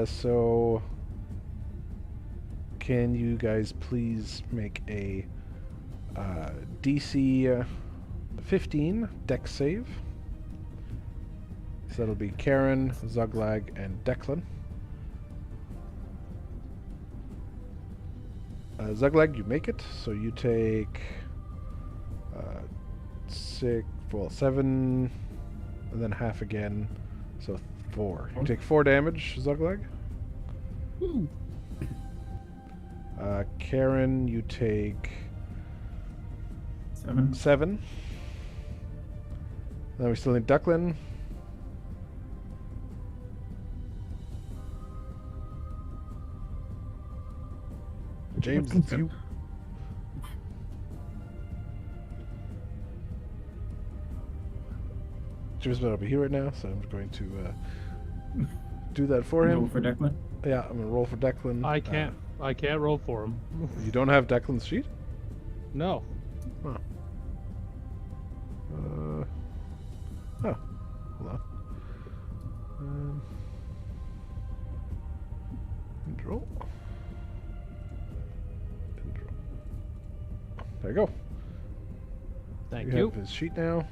So can you guys please make a DC 15 dex save? So that'll be Karen, Zuglag, and Declan. Zuglag, you make it, so you take 7, and then half again, so 4. You take 4 damage, Zuglag. Karen, you take 7. Then we still need Declan. James, it's you. James might not be here right now, so I'm going to do that for him. Roll for Declan? Yeah, I'm gonna roll for Declan. I can't roll for him. You don't have Declan's sheet? No. Huh. Oh, hold on. Control. There you go. Thank You you. have his sheet now.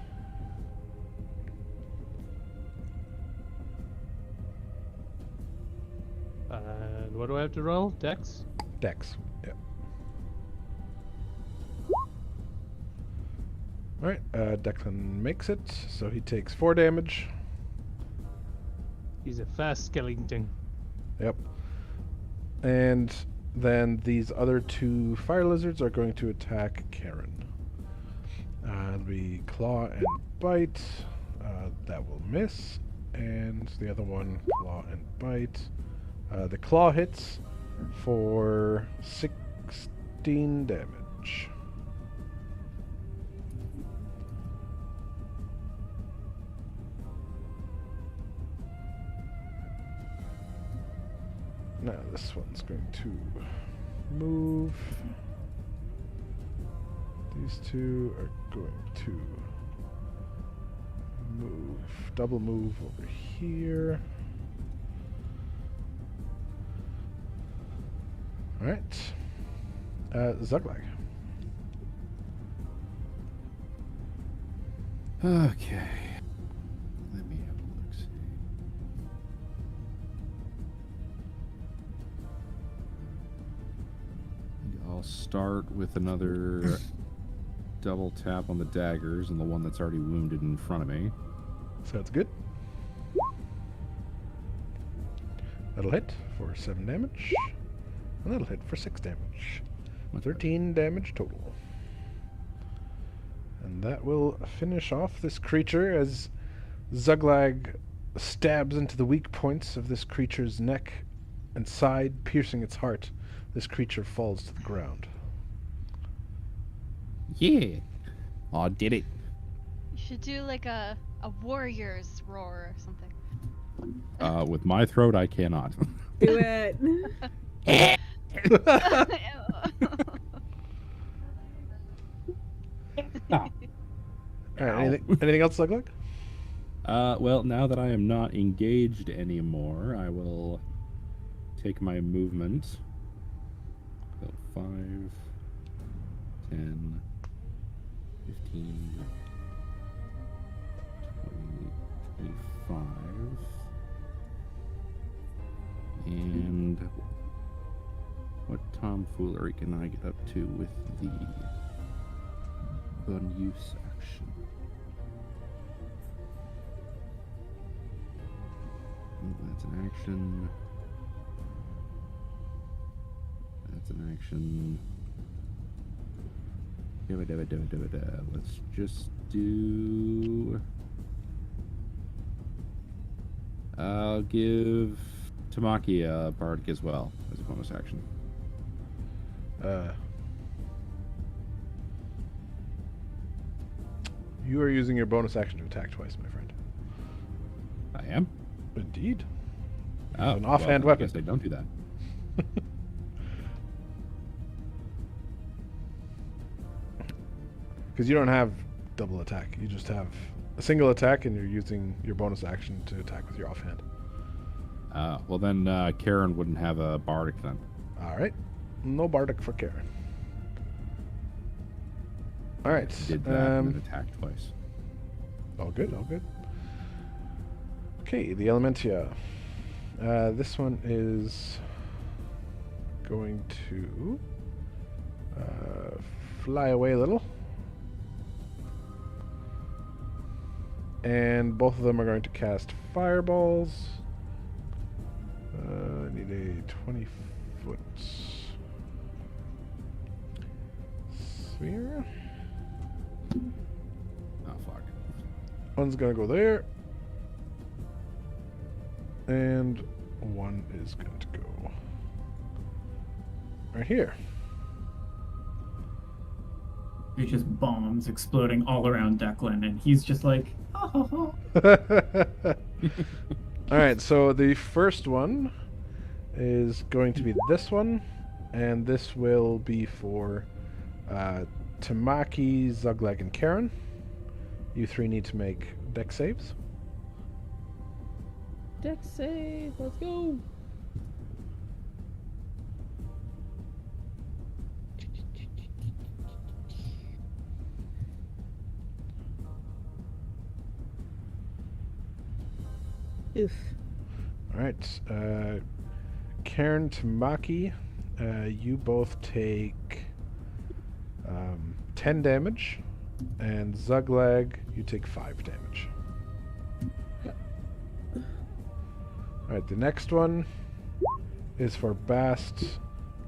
And what do I have to roll? Dex? Dex. Yeah. Alright, Declan makes it, so he takes 4 damage. He's a fast skeleton. Yep. And then these other 2 fire lizards are going to attack Karen. It'll be claw and bite. That will miss. And the other one, claw and bite. The claw hits for 16 damage. Now this one's going to move. These 2 are going to move, double move over here. Alright. Zuglag. Okay. Let me have a look. See. I'll start with another double tap on the daggers and the one that's already wounded in front of me. Sounds good. That'll hit for 7 damage. And that'll hit for 6 damage. 13 damage total. And that will finish off this creature as Zuglag stabs into the weak points of this creature's neck and side, piercing its heart. This creature falls to the ground. Yeah, I did it. You should do like a warrior's roar or something. With my throat, I cannot. Do it. All right. Anything else, Zuglag? Well, now that I am not engaged anymore, I will take my movement. So 5, 10, 15, 20, 25. And what tomfoolery can I get up to with the unuse action? That's an action. That's an action. Let's just do... I'll give Tamaki a bardic as well as a bonus action. You are using your bonus action to attack twice, my friend. I am? Indeed. Oh, An offhand well, weapon. I guess I don't do that. Because you don't have double attack. You just have a single attack, and you're using your bonus action to attack with your offhand. Well then, Karen wouldn't have a bardic then. All right. No bardic for Karen. All right. Did that and then attack twice. All good, all good. Okay, the Elementia. This one is going to fly away a little. And both of them are going to cast fireballs. I need a 20-foot sphere. Oh, fuck. One's gonna go there. And one is going to go right here. There's just bombs exploding all around Declan, and he's just like, oh. Alright, so the first one is going to be this one, and this will be for Tamaki, Zuglag, and Karen. You three need to make dex saves. Dex save, let's go. Oof. Alright, Karen, Tamaki, you both take 10 damage, and Zuglag, you take 5 damage. Alright, the next one is for Bast,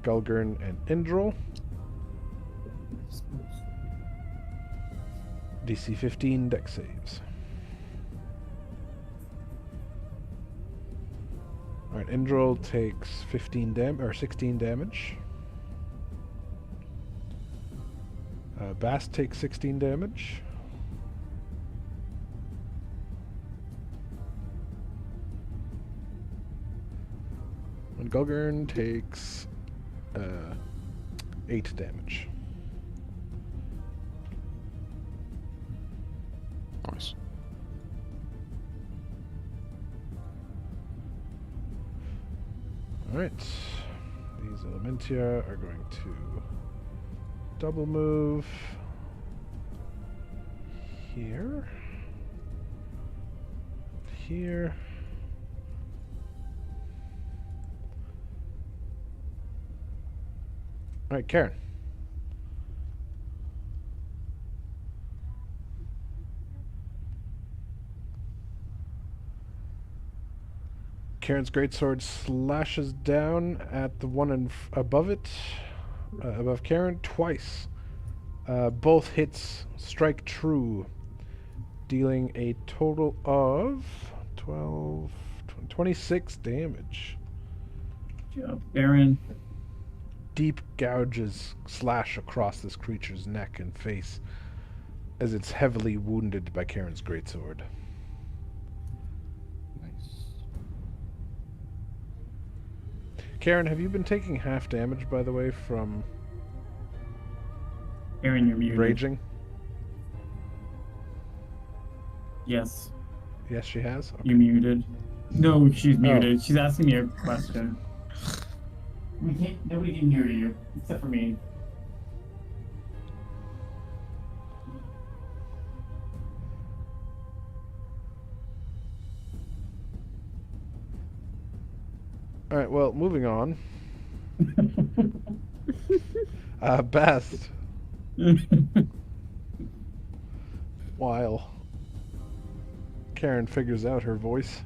Gulgurn, and Indril. DC 15 dex saves. Alright, Indril takes 16 damage. Bast takes 16 damage. And Gulgurn takes 8 damage. Nice. Alright. These Elementia are going to double move here. Here. Alright, Karen. Karen's greatsword slashes down at the one above it, above Karen, twice. Both hits strike true, dealing a total of 26 damage. Good job, Aaron. Deep gouges slash across this creature's neck and face. as it's heavily wounded by Karen's greatsword. Nice. Karen, have you been taking half damage, by the way, from Aaron, you're muted. raging? Yes, Yes, she has. Okay. you muted. No, she's muted. She's asking me a question. Nobody can hear you except for me. All right. Well, moving on. Best. While Karen figures out her voice.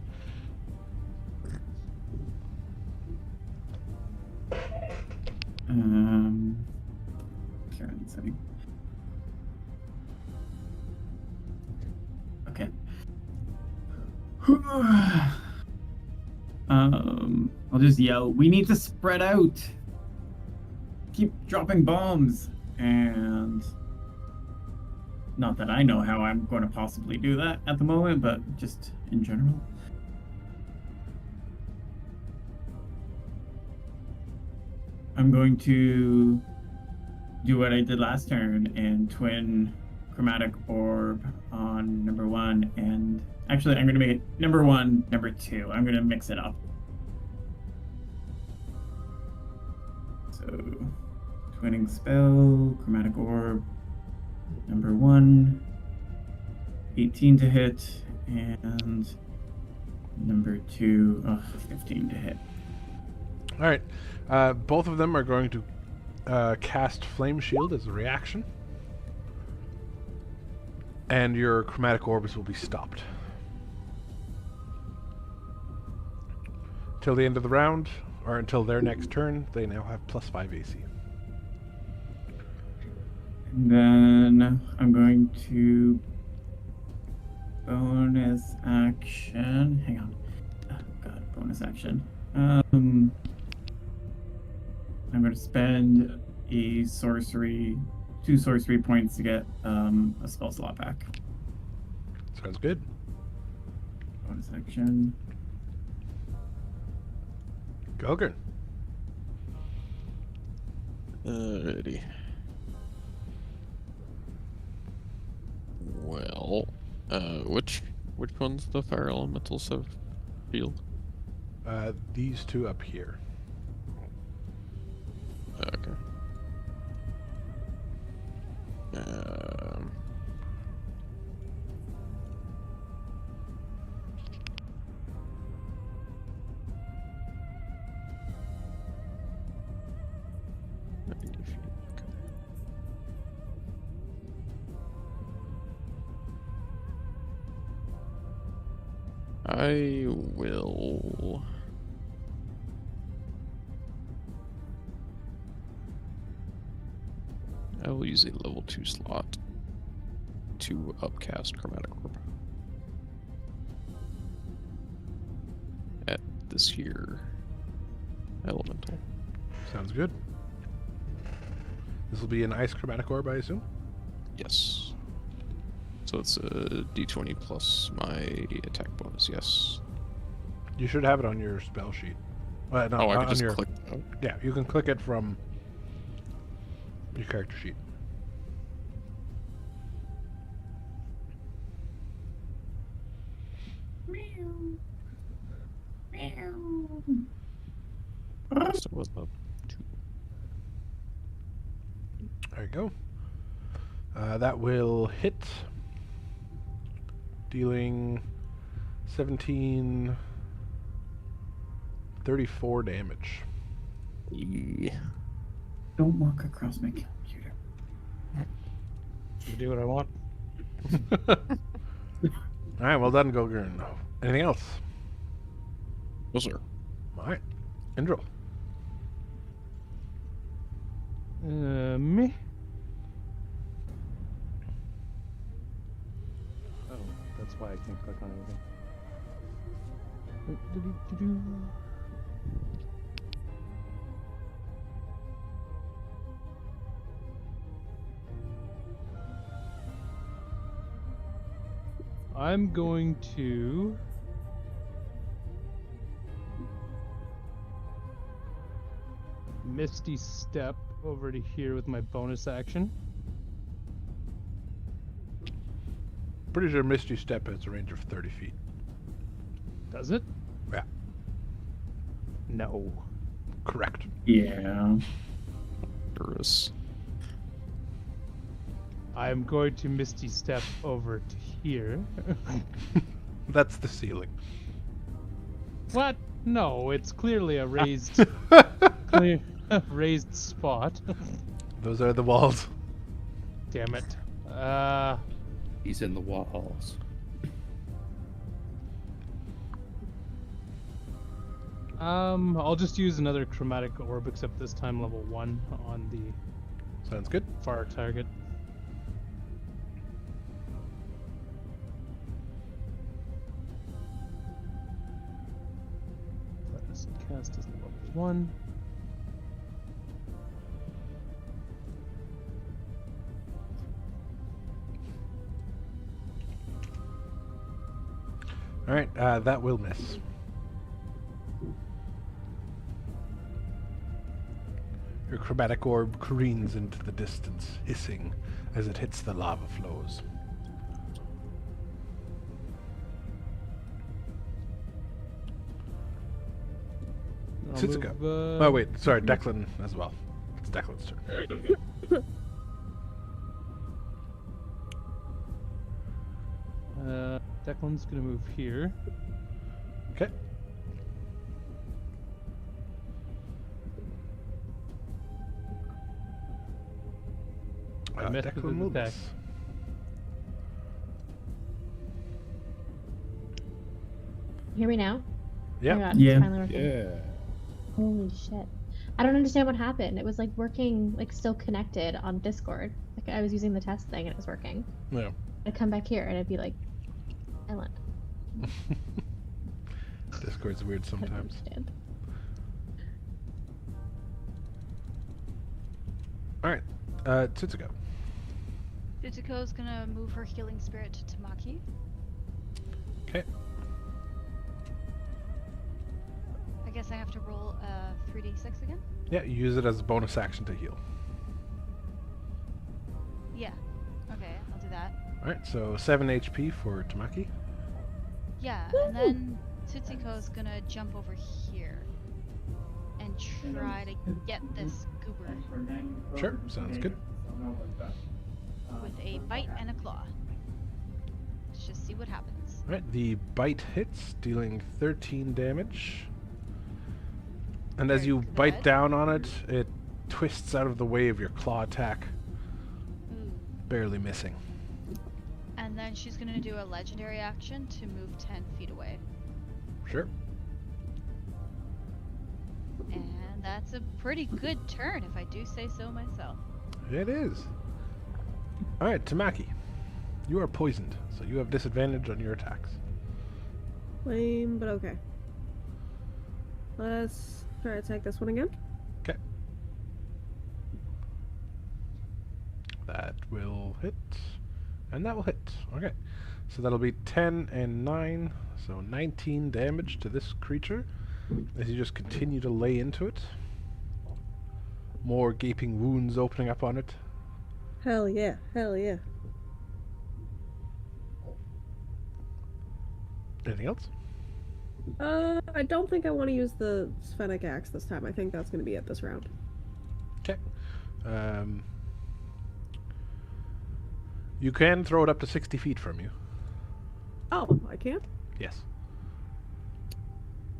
Karen's setting. Okay. I'll just yell, we need to spread out. Keep dropping bombs. And not that I know how I'm going to possibly do that at the moment, but just in general. I'm going to do what I did last turn and twin chromatic orb on number 1, and actually I'm going to make it number 1, number 2. I'm going to mix it up. So twinning spell, chromatic orb, number 1, 18 to hit, and number 2, 15 to hit. All right. Both of them are going to cast Flame Shield as a reaction. And your chromatic orbs will be stopped. Till the end of the round, or until their next turn, they now have +5 AC. And then I'm going to bonus action. Hang on. Oh, God, bonus action. I'm going to spend a sorcery, 2 sorcery points to get a spell slot back. Sounds good. Bonus action. Gogren. Alrighty. Well, which one's the fire elementals have shield? These two up here. Okay. I will. I will use a level 2 slot to upcast Chromatic Orb at this here elemental. Sounds good. This will be an ice chromatic orb, I assume? Yes. So it's a d20 plus my attack bonus, yes. You should have it on your spell sheet. No, Oh, I on can just your, click. Oh. Yeah, you can click it from your character sheet. So it was up 2. There you go. That will hit, dealing 34 damage. Yeah. Don't walk across my computer. You do what I want. Alright, well done, Gogern. Anything else? No, sir. Alright. Indra. Me? Oh, that's why I can't click on anything. I'm going to Misty Step over to here with my bonus action. Pretty sure Misty Step has a range of 30 feet. Does it? Yeah. No. Correct. Yeah. Gross. I'm going to Misty Step over to here. That's the ceiling. What? No, it's clearly a raised, raised spot. Those are the walls. Damn it. He's in the walls. I'll just use another chromatic orb, except this time level 1 on the Sounds good. far target. Let us cast as level 1. Alright, that will miss. Your chromatic orb careens into the distance, hissing as it hits the lava flows. I'll Tsuzuka. move, Oh wait, sorry, Declan as well. It's Declan's turn. Declan's gonna move here. Okay. I missed with Declan his will attack. miss. Hear me now? Yep. Oh my God, Yeah. it's finally working. Yeah. Holy shit. I don't understand what happened. It was like working, like still connected on Discord. Like I was using the test thing and it was working. Yeah. I'd come back here and it'd be like silent. Discord's weird I don't sometimes. understand. Alright, Tsuzuka. Tsuzuko's gonna move her healing spirit to Tamaki. Okay. I guess I have to roll 3d6 again? Yeah, you use it as a bonus action to heal. Yeah. Okay, I'll do that. Alright, so 7 HP for Tamaki. Yeah, and then Tsuzuko's gonna jump over here and try to get this goober Sure, sounds good. with a bite and a claw. Let's just see what happens. Alright, the bite hits, dealing 13 damage. And as Very you bite good. down on it, it twists out of the way of your claw attack, Ooh. barely missing. And then she's gonna do a legendary action to move 10 feet away. Sure. And that's a pretty good turn, if I do say so myself. It is. Alright, Tamaki. You are poisoned, so you have disadvantage on your attacks. Lame, but okay. Let's try to attack this one again. Okay. That will hit. And that will hit. Okay. So that'll be 10 and 9. So 19 damage to this creature as you just continue to lay into it. More gaping wounds opening up on it. Hell yeah, hell yeah. Anything else? I don't think I want to use the Sphenic Axe this time. I think that's going to be it this round. Okay. You can throw it up to 60 feet from you. Oh, I can't? Yes.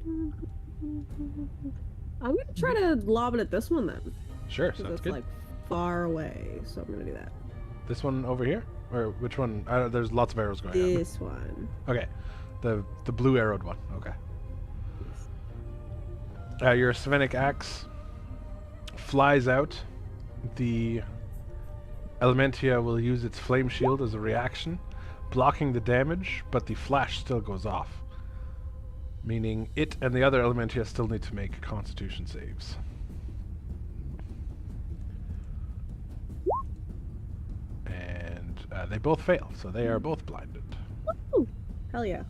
I'm going to try to lob it at this one then. Sure, Because sounds it's good. like far away, so I'm going to do that. This one over here? Or which one? There's lots of arrows going on. This one. Okay. The blue arrowed one. Okay. Your Sphenic Axe flies out. The Elementia will use its Flame Shield as a reaction, blocking the damage, but the flash still goes off. Meaning it and the other Elementia still need to make Constitution saves. And they both fail, so they are both blinded. Woo! Hell yeah.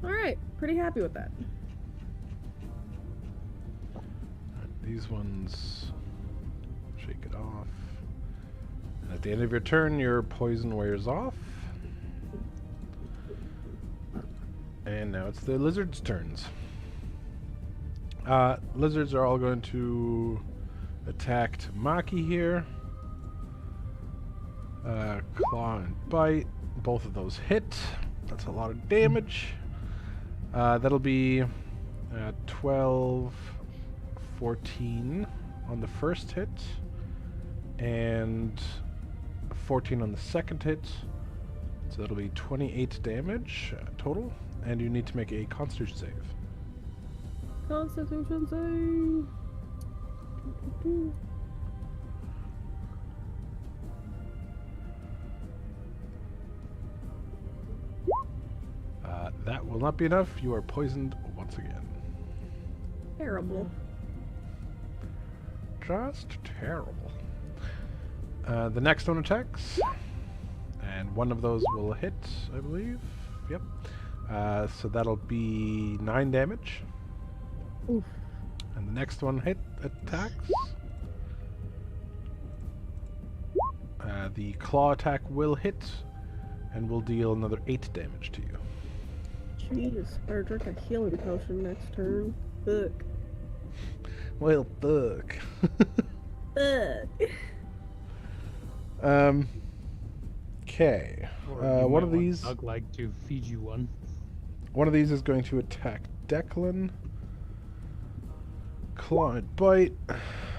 Alright, pretty happy with that. These ones, shake it off. And at the end of your turn, your poison wears off. And now it's the lizards' turns. Lizards are all going to attack Tamaki here. Claw and bite. Both of those hit. That's a lot of damage. That'll be 12, 14 on the first hit, and 14 on the second hit. So that'll be 28 damage total, and you need to make a Constitution save. Constitution save. That will not be enough. You are poisoned once again. Terrible. Just terrible. The next one attacks, and one of those will hit, I believe. Yep. So that'll be 9 damage. Oof. And the next one attacks. The claw attack will hit, and will deal another 8 damage to you. Jeez, better drink a healing potion next turn. Fuck. Well, fuck. Fuck. Okay. One of these. I'd like to feed you one. One of these is going to attack Declan. Claw and bite.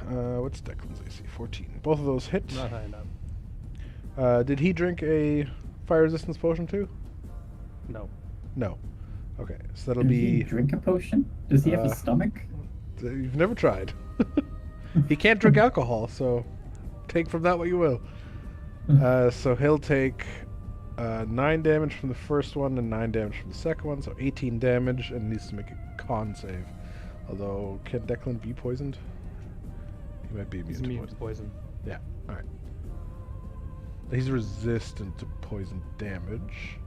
What's Declan's AC? 14. Both of those hit. Not high enough. Did he drink a fire resistance potion too? No. No. Okay, so that'll Does be. he drink a potion? Does he have a stomach? You've never tried. He can't drink alcohol, so take from that what you will. So he'll take 9 damage from the first one and 9 damage from the second one, so 18 damage, and needs to make a con save. Although, can Declan be poisoned? He might be He's immune immune to to poison. poison. Yeah, alright. He's resistant to poison damage.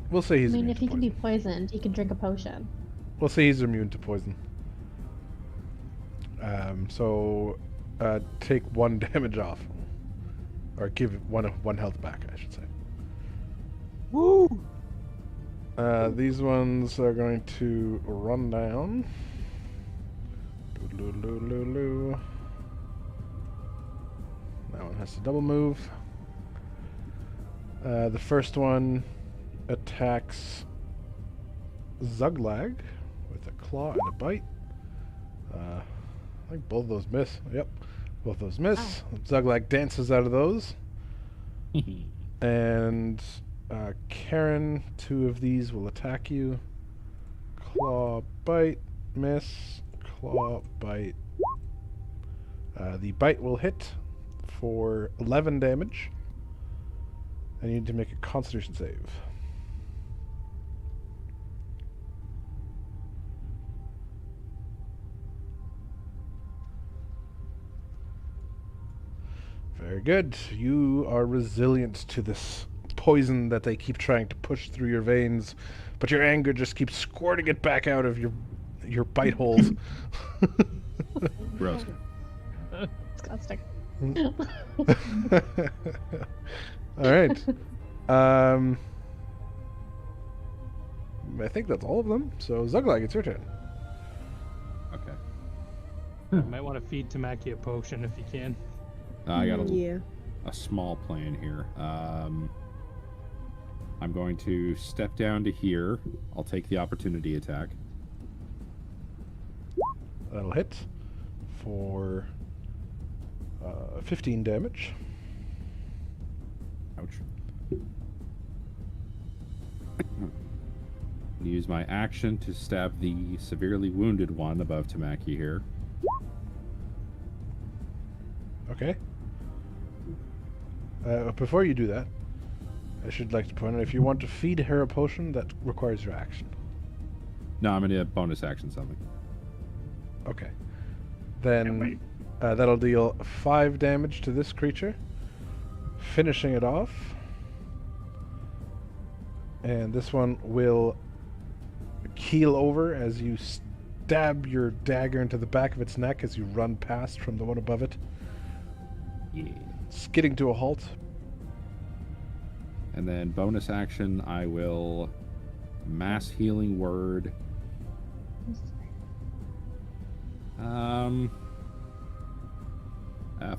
We'll say he's I mean, immune if to he can poison. be poisoned, he can drink a potion. We'll say he's immune to poison. So take 1 damage off, or give one health back, I should say. Woo! These ones are going to run down. Doo-doo-doo-doo-doo. That one has to double move. The first one attacks Zuglag with a claw and a bite. I think both of those miss. Yep, both of those miss. Zuglag dances out of those. And Karen, 2 of these will attack you. Claw, bite, miss. Claw, bite. The bite will hit for 11 damage. And you need to make a Constitution save. Very good. You are resilient to this poison that they keep trying to push through your veins, but your anger just keeps squirting it back out of your bite holes. Gross. Disgusting. All right. I think that's all of them. So Zuglag, it's your turn. Okay. You might want to feed Tamaki a potion if you can. I got Yeah. a small plan here. I'm going to step down to here. I'll take the opportunity attack. That'll hit for 15 damage. Ouch. Use my action to stab the severely wounded one above Tamaki here. Okay. Before you do that, I should like to point out, if you want to feed her a potion, that requires your action. No, I'm gonna bonus action something. Okay. Then that'll deal 5 damage to this creature, finishing it off. And this one will keel over as you stab your dagger into the back of its neck as you run past from the one above it. Yeah. Skidding to a halt. And then bonus action, I will mass healing word.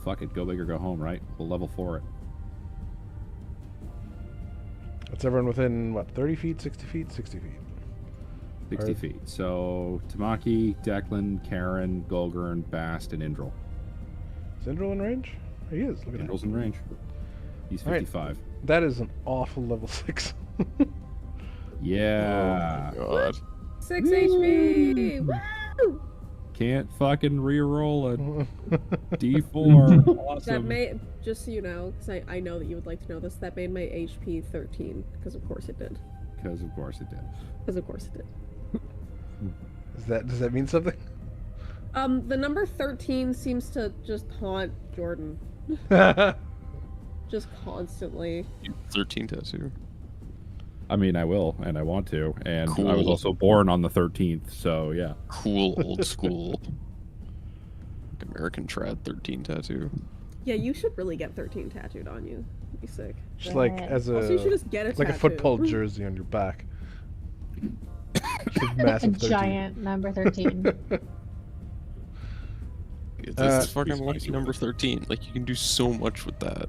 Fuck it, go big or go home, right? We'll level 4 it. That's everyone within, what, 30 feet, 60 feet? 60 feet. 60 feet. So, Tamaki, Declan, Karen, Golgurn, Bast, and Indral. Is Indral in range? He is. Look at that. Indral's in range. He's All right. 55. That is an awful level 6. Yeah. Oh my god. 6 HP! Woo! Can't fucking reroll a D4. That Awesome. made, just so you know, because I know that you would like to know this, that made my HP 13, because of course it did. Because of course it did. Because of course it did. Does that mean something? The number 13 seems to just haunt Jordan. Just constantly. 13 tattoo. I mean, I will, and I want to, and I was Cool. also born on the 13th, so yeah. Cool old school. American trad 13 tattoo. Yeah, you should really get 13 tattooed on you. It'd be sick. Just like as a Also, you should just get a like a tattoo. football jersey on your back. Big A massive 13. giant number 13. It's fucking lucky number 13. Like, you can do so much with that.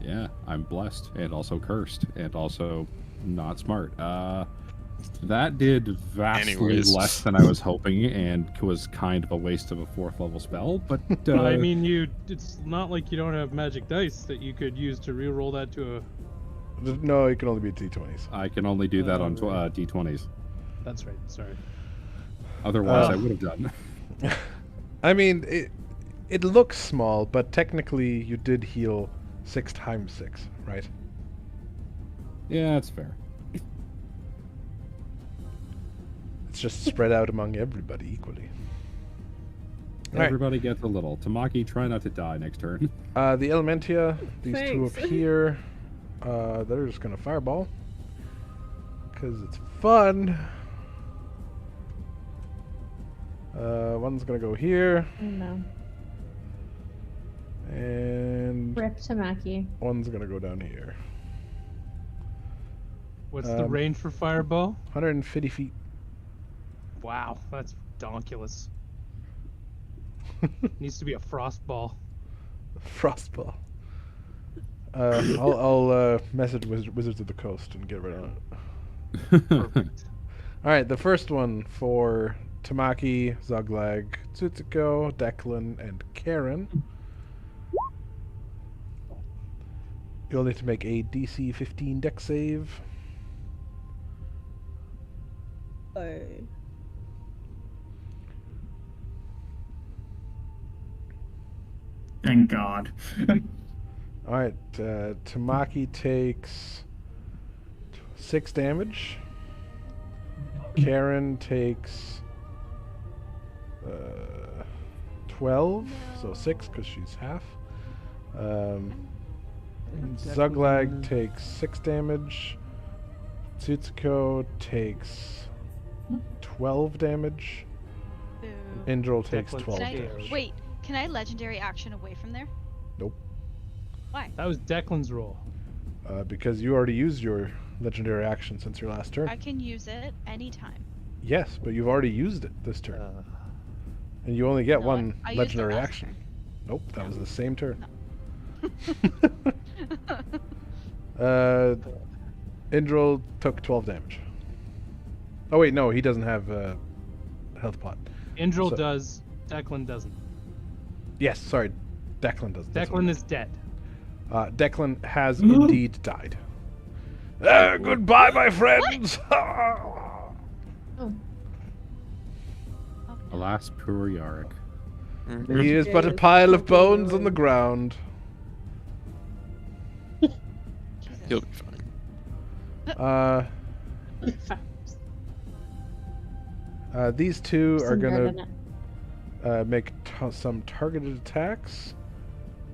Yeah, I'm blessed, and also cursed, and also not smart. That did vastly Anyways. less than I was hoping, and was kind of a waste of a 4th level spell, but I mean, it's not like you don't have magic dice that you could use to reroll that to a... No, it can only be D20s. I can only do that on right. D20s. That's right, sorry. Otherwise, I would have done. I mean, it looks small, but technically you did heal 6 times 6, right? Yeah, that's fair. It's just spread out among everybody equally. All right. Everybody gets a little. Tamaki, try not to die next turn. The Elementia, these two up Thanks. here, they're just gonna fireball. Because it's fun. One's gonna go here, Oh no. and Rip Tamaki. one's gonna go down here. What's the range for fireball? 150 feet. Wow, that's donkulous. Needs to be a frost ball. Frostball. I'll message Wizards of the Coast and get rid of it. Perfect. All right, the first one for Tamaki, Zoglag, Tsutsuko, Declan, and Karen. You'll need to make a DC 15 dex save. Thank God. All right, Tamaki takes 6 damage. Karen takes 12, so 6 because she's half. Zuglag takes 6 damage. Tsutsuko takes 12 damage. Boo. Indral takes Declan 12 Can I, damage. wait, can I legendary action away from there? Nope. Why? That was Declan's roll. Because you already used your legendary action since your last turn. I can use it anytime. Yes, but you've already used it this turn. And you only get No, one I used it legendary last action. Nope, that was the same turn. Indral took 12 damage. Oh wait, no, he doesn't have a health pot. Indral So- does, Declan doesn't. Yes, sorry, Declan doesn't. that's what Declan I is dead. meant. Declan has indeed died. Goodbye, my friends! Oh, Alas, poor Yarick. He is but a pile of bones on the ground. He'll be fine. These two are some gonna dirt in it. make some targeted attacks.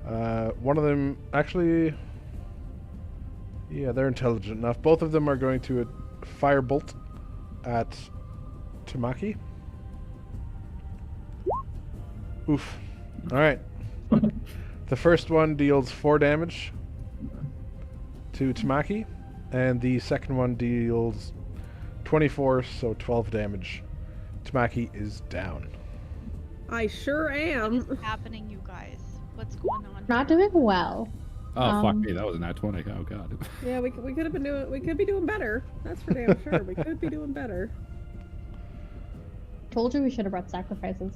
One of them actually, yeah, they're intelligent enough. Both of them are going to firebolt at Tamaki. Oof. All right. The first one deals 4 damage to Tamaki, and the second one deals 24, so 12 damage. Tamaki is down. I sure am. What's happening, you guys? What's going on? Not doing well. Oh fuck me, that was a nat 20. Oh god. Yeah, we could have been doing. We could be doing better. That's for damn sure. We could be doing better. Told you we should have brought sacrifices.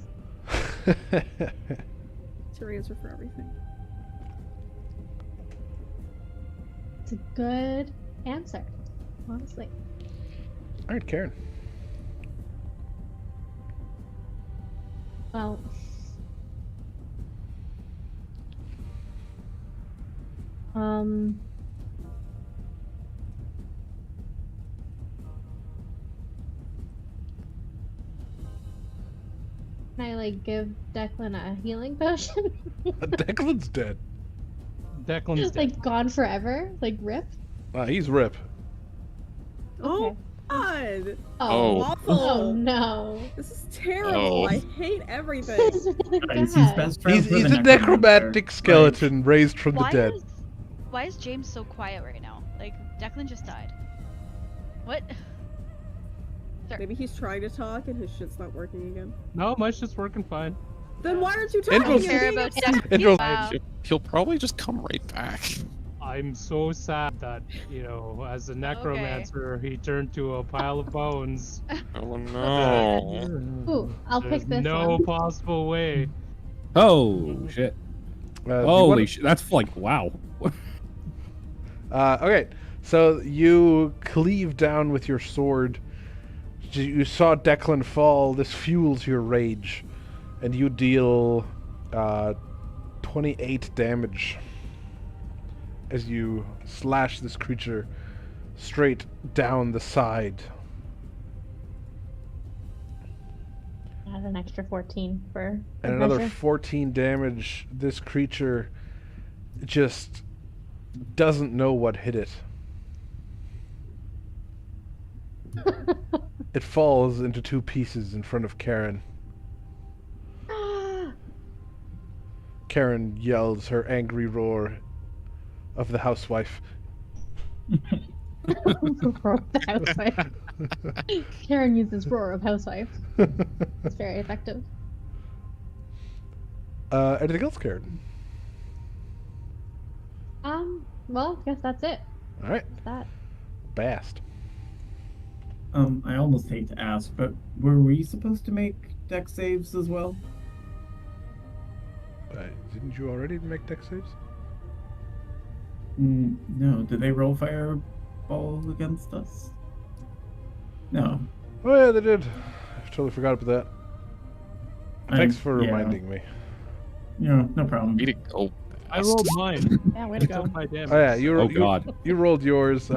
It's your answer for everything. It's a good answer, honestly. All right, Karen. Well, can I like give Declan a healing potion? Declan's dead. Declan's dead. Like gone forever? Like rip? He's rip. Oh God! Oh. Awful! Oh no! This is terrible. Oh. I hate everything. This is really Guys, bad. he's best friends He's with a necromantic skeleton raised from the Why dead. why is James so quiet right now? Like Declan just died. What? Maybe he's trying to talk and his shit's not working again. No, my shit's working fine. Then why aren't you talking? Indrel's- You're being About upset. Indrel's- Wow. He'll probably just come right back. I'm so sad that, you know, as a necromancer, he turned to a pile of bones. Oh no. Ooh, I'll There's pick this no one. possible way. Oh shit. Do you Holy wanna- shit. That's like wow. Okay, so you cleave down with your sword. You saw Declan fall. This fuels your rage, and you deal 28 damage as you slash this creature straight down the side. Add an extra 14 for And good another measure. 14 damage. This creature just doesn't know what hit it. It falls into 2 pieces in front of Karen. Karen yells her angry roar of the housewife. Roar of the housewife. Karen uses roar of housewife. It's very effective. Anything else, Karen? Well, I guess that's it. All right. That's that. Bast. I almost hate to ask, but were we supposed to make deck saves as well? Didn't you already make deck saves? No. Did they roll fireball against us? No. Oh yeah, they did. I totally forgot about that. Thanks for yeah. reminding me. Yeah, no problem. Way to go. I rolled mine. Yeah, way to go. My damage. Oh yeah, you, Oh, God. you rolled yours.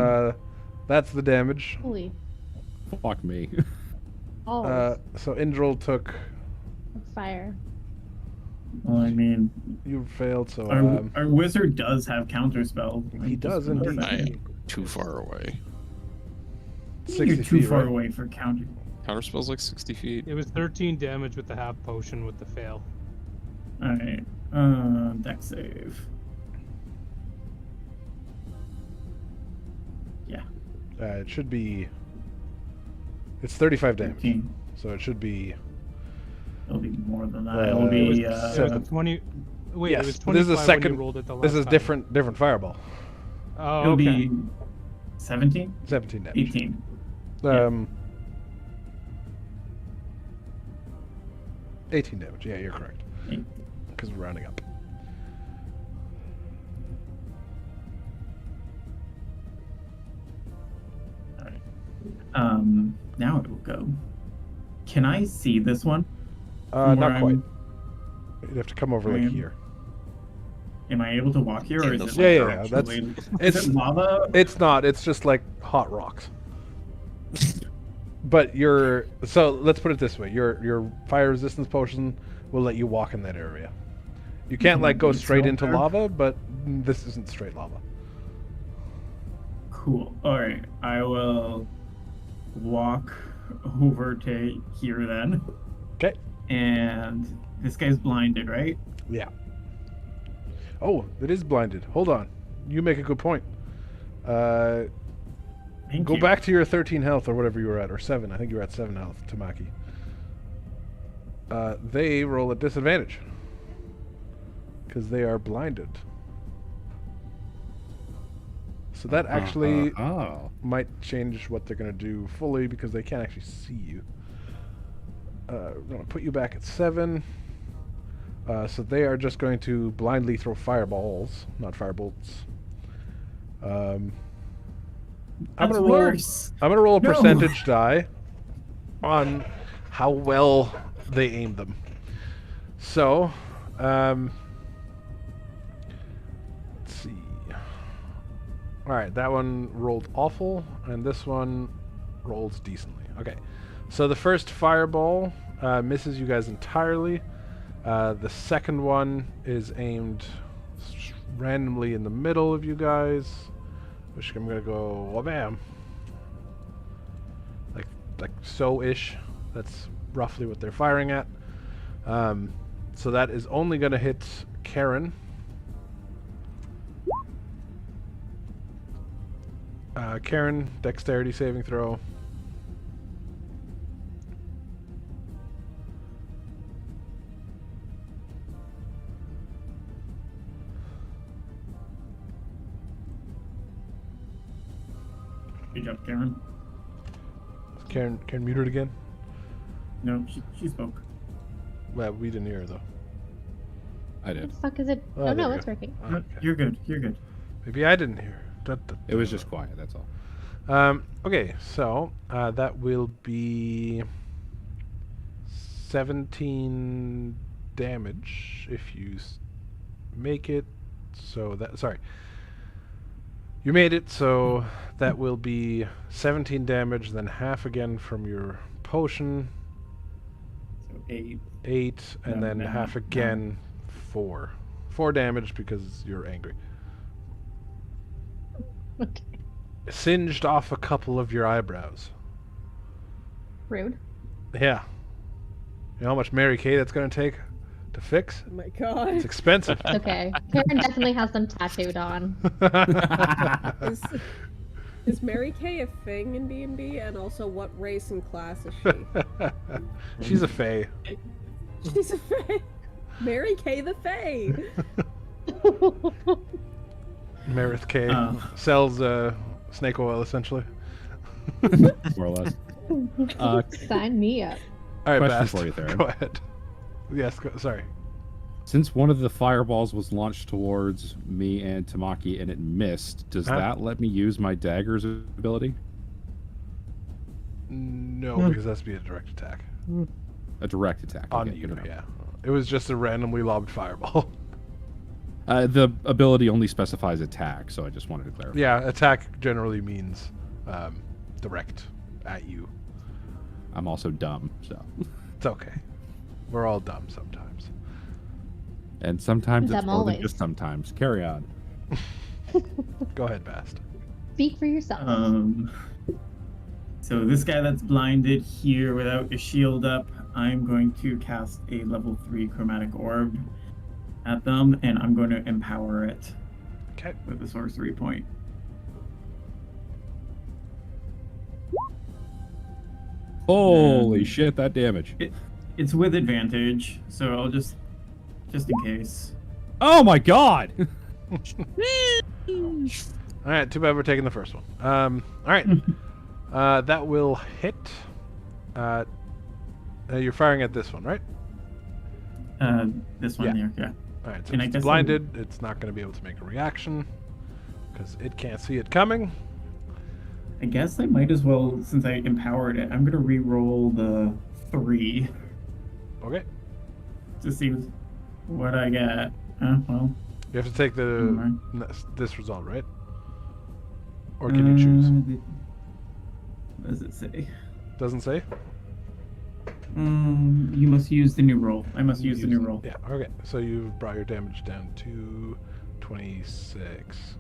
That's the damage. Holy. Fuck me. Oh, So Indrel took. fire. Well, I mean, You failed, so our wizard does have counterspell. he does indeed. I am too far away. 60 You're too feet, far right? away for counter. Counterspell's like 60 feet. It was 13 damage with the half potion with the fail. Alright. Deck save. Yeah. It should be. It's 35 damage, 13. so it should be. It'll be more than that. Uh, It'll it be was It was 7. 20. Wait, Yes, it was this 25 is a when second. you rolled it the last This is time. different fireball. Oh, it'll okay. be 17? 17 damage. 18. Yeah. 18 damage. Yeah, you're correct. Because we're rounding up. Now it will go. Can I see this one? Not Where quite. I'm- You'd have to come over like I'm- here. Am I able to walk here, or is it? Yeah, like yeah, yeah. That's actually- it's is it lava? It's not. It's just like hot rocks. But so let's put it this way: your fire resistance potion will let you walk in that area. You can't like go It's straight not into there. lava, but this isn't straight lava. Cool. All right, I will walk over to here then. Okay. And this guy's blinded, right? Yeah. Oh, it is blinded. Hold on. You make a good point. Thank Go you. back to your 13 health or whatever you were at, or 7. I think you were at 7 health, Tamaki. They roll at disadvantage. Because they are blinded. So that actually might change what they're going to do fully because they can't actually see you. We're going to put you back at 7. So they are just going to blindly throw fireballs, not firebolts. I'm That's gonna worse. I'm gonna roll a No. percentage die on how well they aim them. So, let's see. All right, that one rolled awful, and this one rolls decently. Okay, so the first fireball misses you guys entirely. The second one is aimed randomly in the middle of you guys, which I'm gonna go wha-bam, like so-ish. That's roughly what they're firing at. So that is only gonna hit Karen. Karen, dexterity saving throw. Good job, Karen. Karen muted again? No, she spoke. Well, we didn't hear her though. I What did. the fuck is it? Oh, Oh, there no, we it's go. working. Oh, okay. You're good. You're good. Maybe I didn't hear. It was just quiet, that's all. Okay, so that will be 17 damage if you make it. So that, sorry, you made it. So that will be 17 damage, then half again from your potion. So 8. 8, and No, then no, half no. again. 4 damage because you're angry. Okay. Singed off a couple of your eyebrows. Rude. Yeah. You know how much Mary Kay that's going to take to fix? Oh my god. It's expensive. It's okay. Karen definitely has them tattooed on. Is Mary Kay a thing in D&D? And also, what race and class is she? She's a fae. She's a fae. Mary Kay the Fae. Marith Kay sells snake oil, essentially. More or less. Sign me up. All right, Question Bast, for you, Theron. go ahead. Yes, sorry. Since one of the fireballs was launched towards me and Tamaki and it missed, does Huh? that let me use my dagger's ability? No, because that's be a direct attack. A direct attack. On okay, you, good enough. yeah. It was just a randomly lobbed fireball. The ability only specifies attack, so I just wanted to clarify. Yeah, attack generally means direct at you. I'm also dumb, so. It's okay. We're all dumb sometimes. And sometimes it's Dumb more than always. just sometimes. Carry on. Go ahead, Bast. Speak for yourself. So this guy that's blinded here without a shield up, I'm going to cast a level 3 chromatic orb at them, and I'm going to empower it with a sorcery point. Holy shit, that damage. It's with advantage, so I'll just in case. Oh my god! All right, too bad we're taking the first one. All right, that will hit. You're firing at this one, right? This one here, yeah. All right, so And I it's guess blinded. It's not going to be able to make a reaction because it can't see it coming. I guess I might as well, since I empowered it, I'm gonna re-roll the 3 Okay. to see what I get. Well, You have to take the this result, right? Or can you choose? What does it say? Doesn't say. You must use the new roll. I must use the new roll. Yeah, okay. So you've brought your damage down to 26.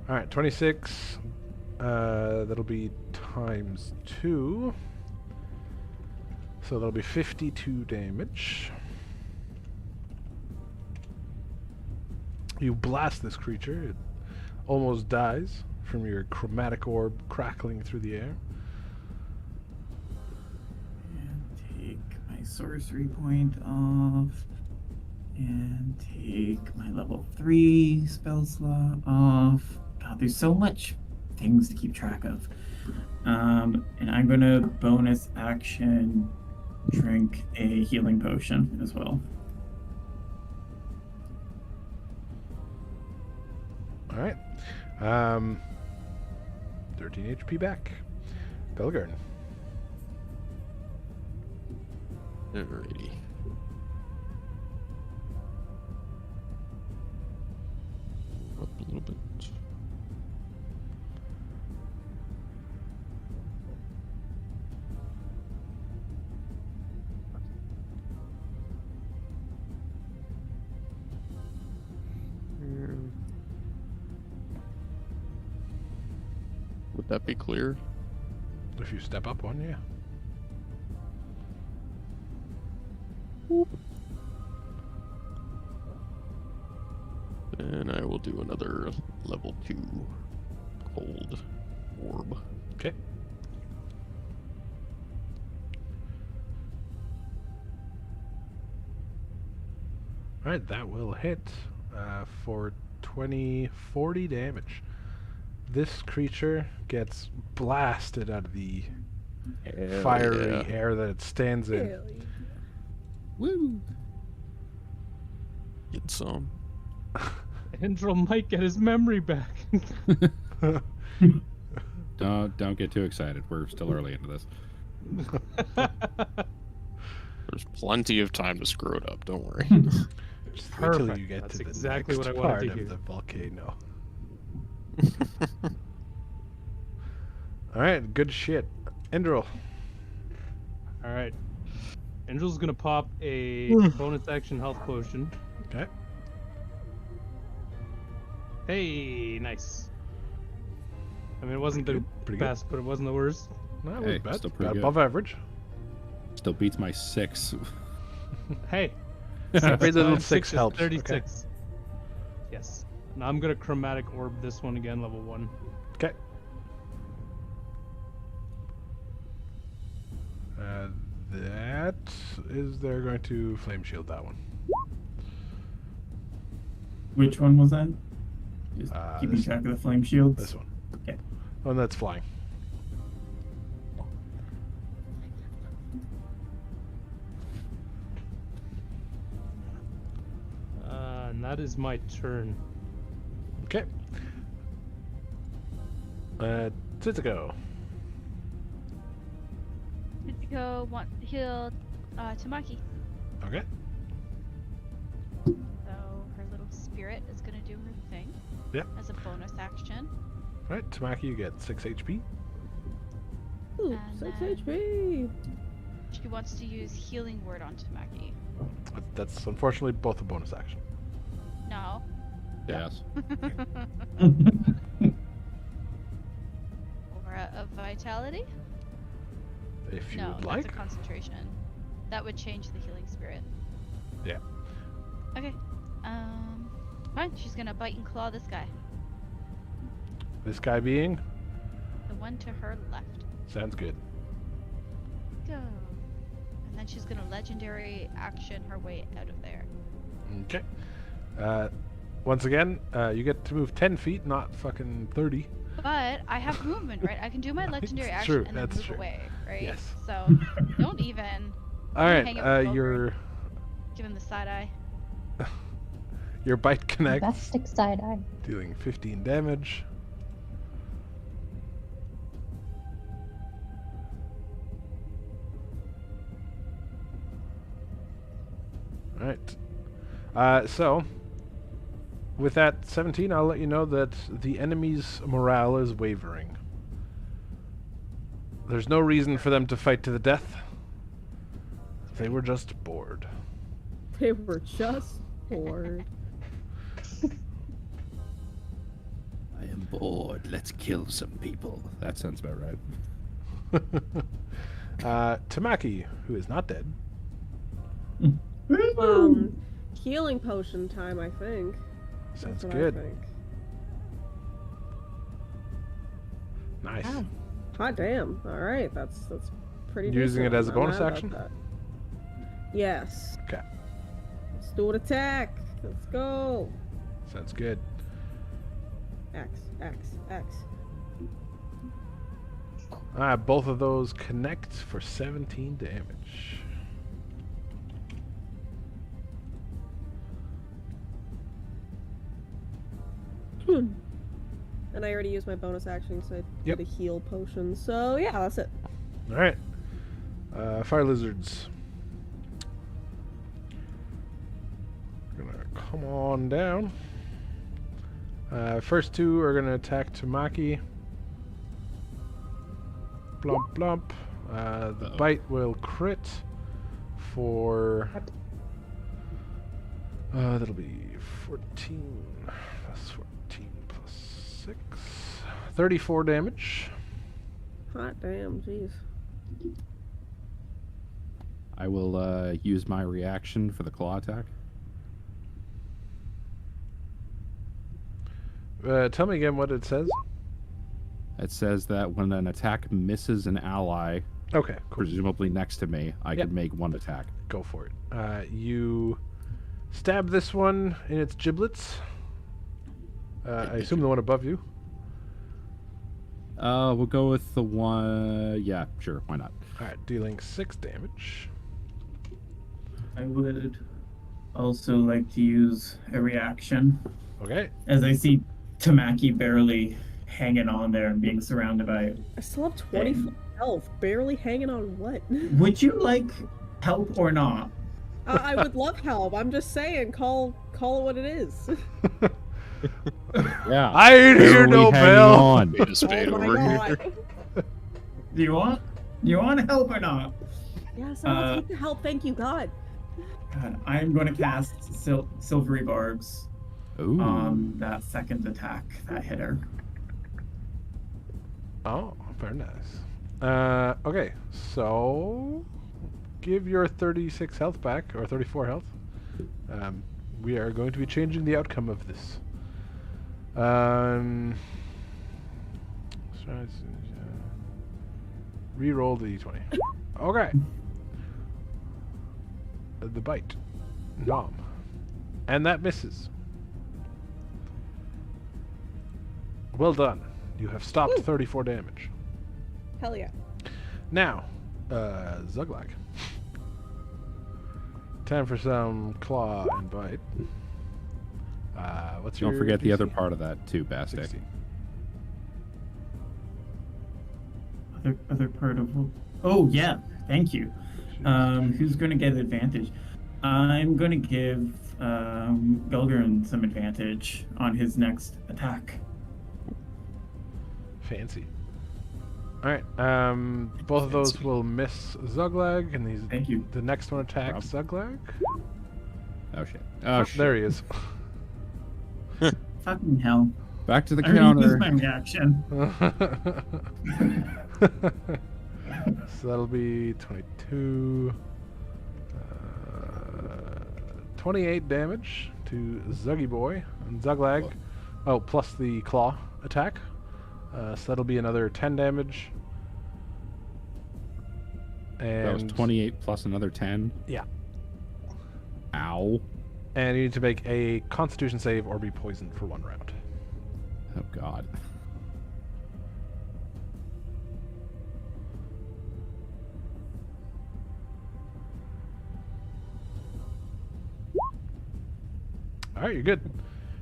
Alright, 26. That'll be times 2. So that'll be 52 damage. You blast this creature. It almost dies from your chromatic orb crackling through the air. And take my sorcery point off. And take my level 3 spell slot off. God, there's so much things to keep track of. And I'm gonna bonus action drink a healing potion as well. Alright. 13 HP back. Belgern. Alrighty. Up a little bit. Would that be clear? If you step up one, yeah. Then I will do another level 2 cold orb. Okay. Alright, that will hit for 40 damage. This creature gets blasted out of the fiery air that it stands in. Woo! Get some. Endril might get his memory back. Don't get too excited. We're still early into this. There's plenty of time to screw it up. Don't worry. Just wait till Perfect. you get That's to the exactly next what I wanted part to of hear. the volcano. Alright, good shit. Endril. Alright. Endril's gonna pop a bonus action health potion. Okay. Hey, nice. I mean, it wasn't the Pretty good. best, but it wasn't the worst. No, it Hey, wasn't bad. still pretty good. Above average. Still beats my 6. Hey. Every little times 6 is helps. 36. Yes. Now I'm gonna chromatic orb this one again, level 1. Okay. That is, they're going to flame shield that one. Which one was that? Just keeping This- track of the flame shields. This one. Okay. One that's flying. And that is my turn. Okay. Tsuzuko. Go want heal Tamaki. Okay. So her little spirit is gonna do her thing. Yep. As a bonus action. Alright, Tamaki, you get 6 HP. Ooh, And 6 then- HP. She wants to use healing word on Tamaki. But that's unfortunately both a bonus action. No. Yes. Aura of vitality? If you No, would that's like. a concentration. That would change the healing spirit. Yeah. Okay. Fine. She's gonna bite and claw this guy. This guy being? The one to her left. Sounds good. Go. And then she's gonna legendary action her way out of there. Okay. Once again, you get to move 10 feet, not fucking 30. But I have movement, right? I can do my legendary It's action true, and then that's move true. away, right? Yes. So don't even. Alright, hang out with Bulgari. Give him the side eye. your bite connects, Best side eye. dealing 15 damage. Alright. So, with that 17, I'll let you know that the enemy's morale is wavering. There's no reason for them to fight to the death. They were just bored. They were just bored. I am bored. Let's kill some people. That sounds about right. Tamaki, who is not dead. Healing potion time, I think. Sounds That's what good. I think. Nice. Wow. Hot damn. Alright, that's pretty Using decent. it as a I'm bonus mad about action? that. Yes. Okay. Let's do an attack. Let's go. Sounds good. X. Both of those connect for 17 damage. And I already used my bonus action, so I Yep. did a heal potion. So yeah, that's it. Alright. Fire lizards. Gonna come on down. First two are gonna attack Tamaki. Blump blump. The bite will crit for that'll be 14 plus 14 plus 6. 34 damage. Hot damn, jeez. I will use my reaction for the claw attack. Tell me again what it says. It says that when an attack misses an ally, Okay, cool. presumably next to me, I Yep. can make one attack. Go for it. You stab this one in its giblets. I assume the one above you. We'll go with the one. Yeah, sure. Why not? Alright, dealing 6 damage. I would also like to use a reaction Okay. as I see Tamaki barely hanging on there and being surrounded by. I still have 20 health. Barely hanging on what? Would you like help or not? I would love help. I'm just saying, call it what it is. Yeah. I ain't hear Barely no hanging bell. on. Made a spade Oh my over here. god. Do you want help or not? Yes, I will take the help. Thank you, God. God, I am going to cast Silvery Barbs Ooh. on that second attack that hit her. Oh, very nice. Okay, so give your 36 health back, or 34 health. We are going to be changing the outcome of this. Reroll the d20. Okay. The bite. Nom. And that misses. Well done. You have stopped 34 damage. Hell yeah. Now, Zuglag. Time for some claw and bite. What's your Don't forget the other DC? part of that too, Bastic. 16. Other part of. Oh yeah, thank you. Who's going to get advantage? I'm going to give Gulgrin some advantage on his next attack. Fancy. Alright, both of those will miss Zuglag, and these. Thank you. The next one attacks Zuglag. Oh shit. Oh shit. There he is. Fucking hell. Back to the I already used counter. my reaction. So that'll be 22. 28 damage to Zuggy Boy and Zuglag. Oh, plus the claw attack. So that'll be another 10 damage. And That was 28 plus another 10. Yeah. Ow. And you need to make a Constitution save or be poisoned for 1 round. Oh god. Alright, you're good.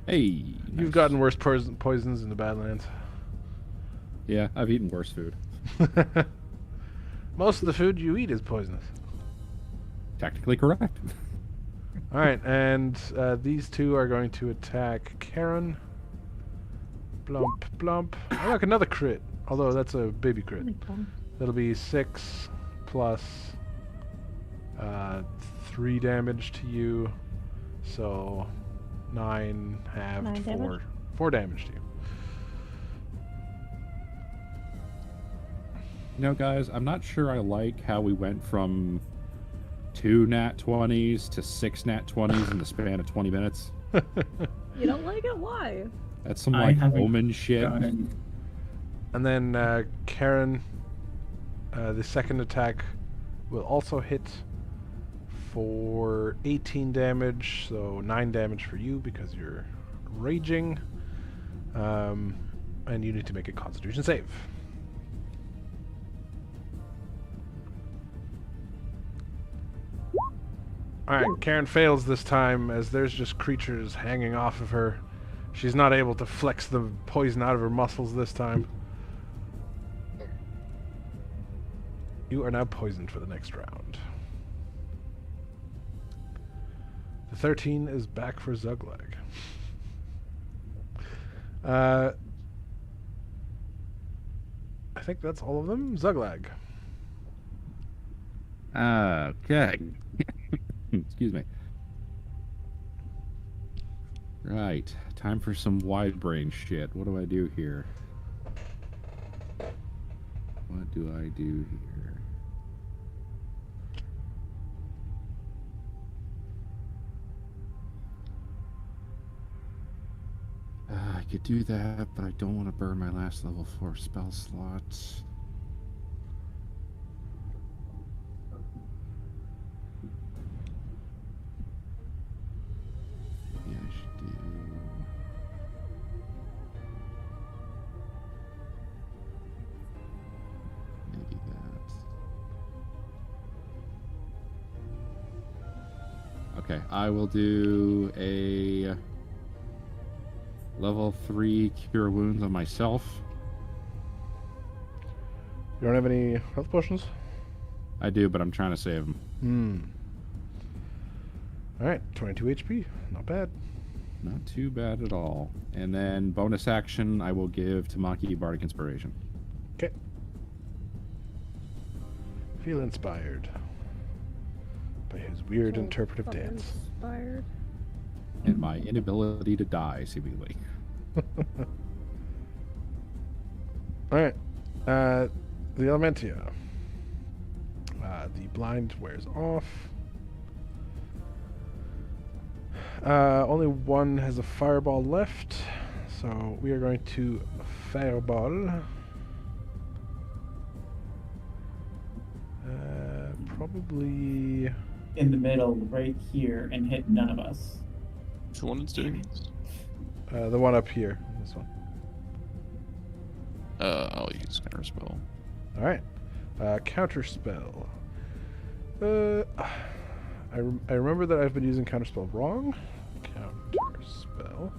Hey. You've nice. gotten worse poisons in the Badlands. Yeah, I've eaten worse food. Most of the food you eat is poisonous. Technically correct. Alright, and these two are going to attack Karen. Blump, blump. Oh, look, another crit. Although that's a baby crit. That'll be 6 plus 3 damage to you. So 9 halved, 9 damage? 4 damage to you. You know, guys, I'm not sure I like how we went from 2 nat 20s to 6 nat 20s in the span of 20 minutes. You don't like it? Why? That's some I like haven't omen shit. gotten- And then Karen, the second attack will also hit for 18 damage, so 9 damage for you because you're raging. And you need to make a Constitution save. Alright, Karen fails this time as there's just creatures hanging off of her. She's not able to flex the poison out of her muscles this time. You are now poisoned for the next round. The 13 is back for Zuglag. I think that's all of them. Zuglag. Okay. Excuse me. Right. Time for some wide brain shit. What do I do here? What do I do here? I could do that, but I don't want to burn my last level 4 spell slots. Maybe I should do... maybe that. Okay, I will do a level 3 cure wounds on myself. You don't have any health potions? I do, but I'm trying to save them. Alright, 22 HP. Not bad. Not too bad at all. And then bonus action, I will give Tamaki Bardic Inspiration. Okay. Feel inspired by his weird interpretive dance. Inspired. And my inability to die, seemingly. Alright. The Elementia. The blind wears off. Only one has a fireball left, so we are going to fireball. Probably in the middle, right here, and hit none of us. Which one is doing this? the one up here. This one. I'll use counterspell. All right. Counterspell. I remember that I've been using counterspell wrong. Counterspell.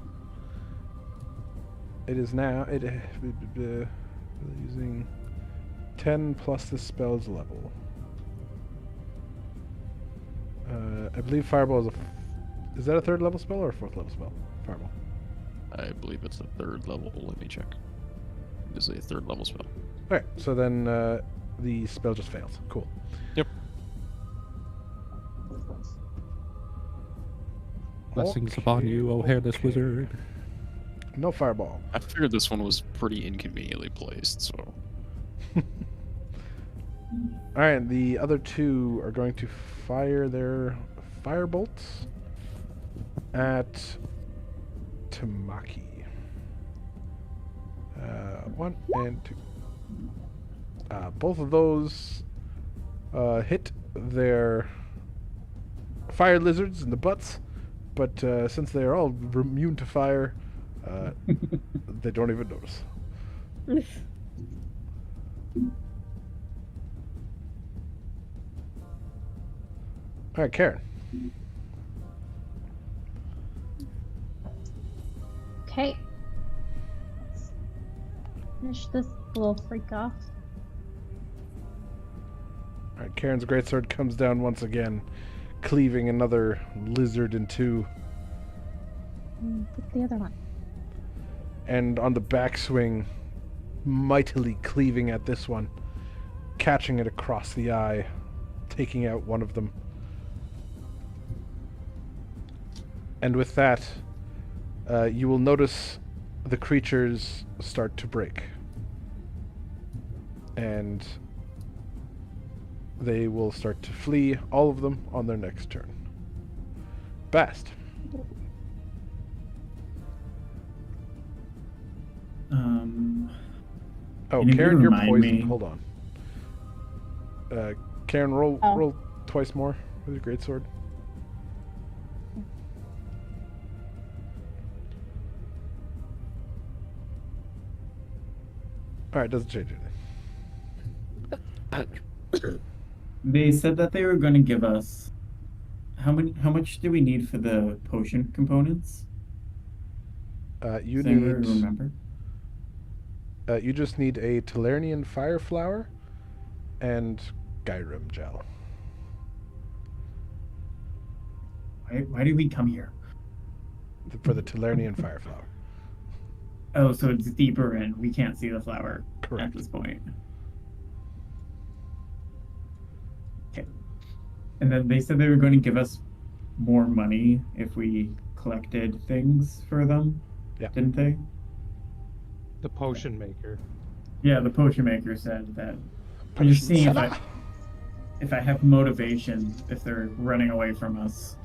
It is now using 10 plus this spell's level. I believe Fireball is is that a 3rd level spell or a 4th level spell? Fireball. I believe it's a 3rd level. Let me check. It is a 3rd level spell. Alright, so then the spell just fails. Cool. Yep. Blessings upon you, O hairless wizard. No fireball. I figured this one was pretty inconveniently placed, so. Alright, the other two are going to fire their firebolts at Tamaki. 1 and 2. Both of those hit their fire lizards in the butts, but since they are all immune to fire, they don't even notice. Alright, Karen. Okay. Let's finish this little freak off. Alright, Karen's greatsword comes down once again, cleaving another lizard in two. Pick the other one. And on the backswing, mightily cleaving at this one, catching it across the eye, taking out one of them. And with that, you will notice the creatures start to break. And they will start to flee, all of them, on their next turn. Bast. Oh, Can you Karen, you're remind poisoned. me- Hold on. Karen, roll Oh. roll twice more with your greatsword. Alright, doesn't change anything. They said that they were going to give us how much do we need for the potion components? You Does anyone need. remember? You just need a Talernian fire flower and Gyrum gel. Why did we come here? For the Talernian fire flower. Oh, so it's deeper in. We can't see the flower at Correct. this point. Okay. And then they said they were going to give us more money if we collected things for them. Yeah. Didn't they? The potion maker. Yeah, the potion maker said that. I'm just seeing if I have motivation if they're running away from us.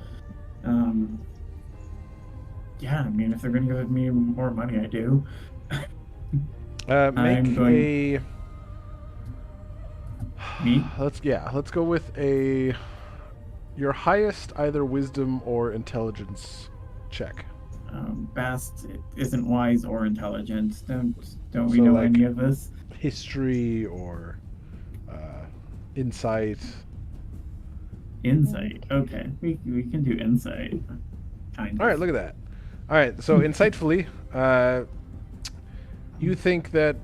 Yeah, I mean, if they're going to give me more money, I do. Make I'm going- a. Me? Let's go with a. Your highest either wisdom or intelligence check. Bast isn't wise or intelligent. Don't we So, know like- any of this? History or insight. Insight. Okay, we can do insight. Kind of. All right, look at that. All right, so insightfully, you think that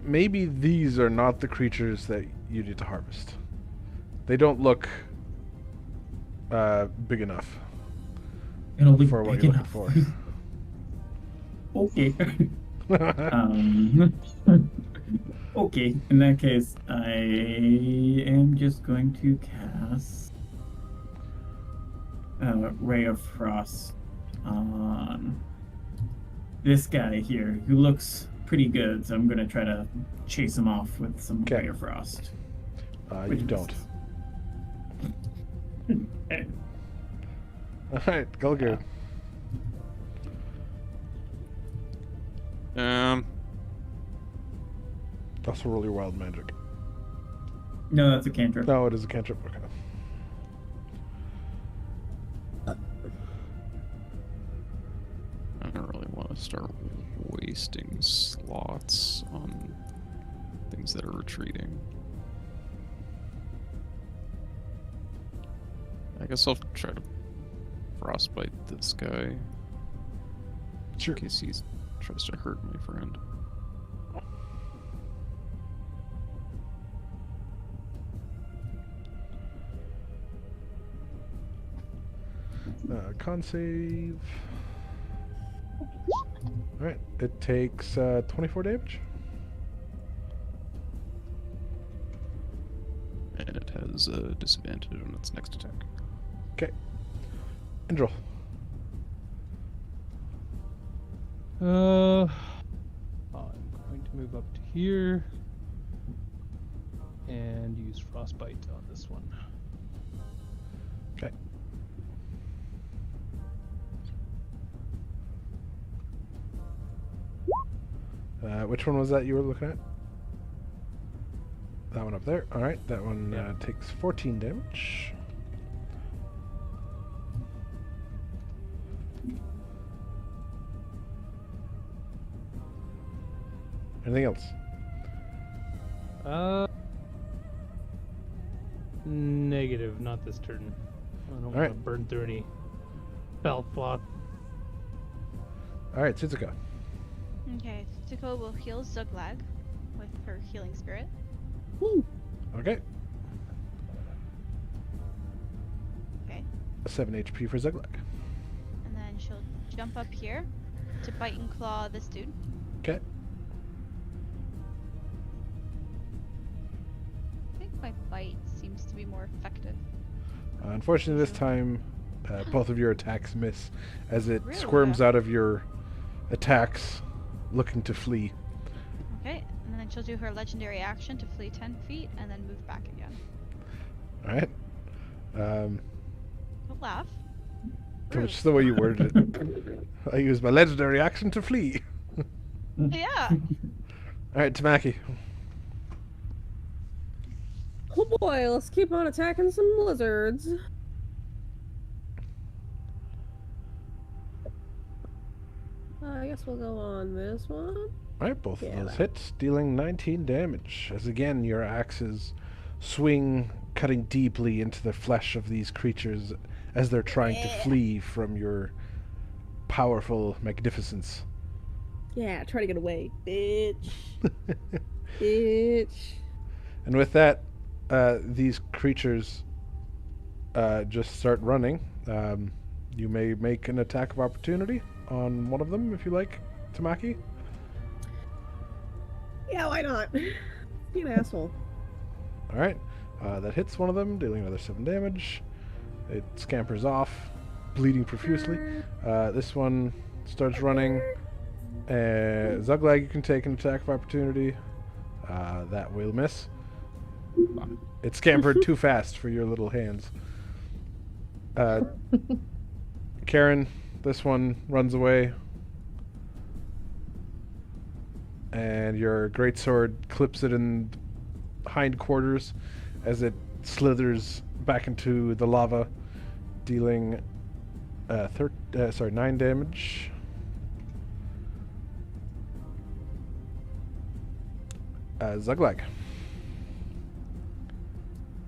maybe these are not the creatures that you need to harvest. They don't look big enough It'll be for what big you're enough. looking Okay. for. Okay. In that case, I am just going to cast Ray of Frost on this guy here, who looks pretty good. So I'm gonna try to chase him off with some Okay. Ray of Frost. You don't. Okay. All right, go good. Also roll your wild magic. No, that's a cantrip. No, it is a cantrip. Okay. I don't really want to start wasting slots on things that are retreating. I guess I'll try to frostbite this guy. Sure. In case he tries to hurt my friend. Con save. Alright, it takes 24 damage. And it has a disadvantage on its next attack. Okay. Indril. I'm going to move up to here and use frostbite on this one. Okay. Which one was that you were looking at? That one up there. Alright, that one Yeah. takes 14 damage. Anything else? Negative, not this turn. I don't want Alright. to burn through any spell slot. Alright, Suzuka. Okay, Tuko will heal Zuglag with her healing spirit. Okay. Okay. 7 HP for Zuglag. And then she'll jump up here to bite and claw this dude. Okay. I think my bite seems to be more effective. Unfortunately, this time Both of your attacks miss as it Really? squirms out of your attacks, looking to flee. Okay, and then she'll do her legendary action to flee 10 feet and then move back again. All right. Don't laugh. Which is the way you worded it. I use my legendary action to flee. Yeah. All right, Tamaki. Oh boy, let's keep on attacking some lizards. I guess we'll go on this one. All right, both Yeah. of those hits, dealing 19 damage. As again, your axes swing, cutting deeply into the flesh of these creatures as they're trying to flee from your powerful magnificence. Yeah, try to get away, bitch. Bitch. And with that, these creatures just start running. You may make an attack of opportunity on one of them if you like, Tamaki. Yeah, why not? Be an asshole. All right, that hits one of them, dealing another 7 damage. It scampers off, bleeding profusely. This one starts running. Zuglag, you can take an attack of opportunity. That will miss. It scampered too fast for your little hands. Karen, this one runs away. And your greatsword clips it in hindquarters as it slithers back into the lava, dealing 9 damage. Zuglag.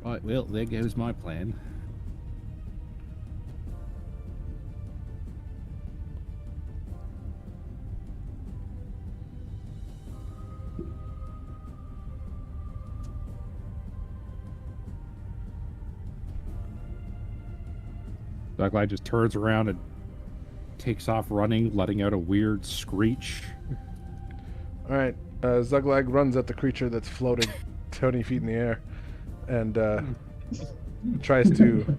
Right, well, there goes my plan. Zuglag just turns around and takes off running, letting out a weird screech. Alright, Zuglag runs at the creature that's floating 20 feet in the air and tries to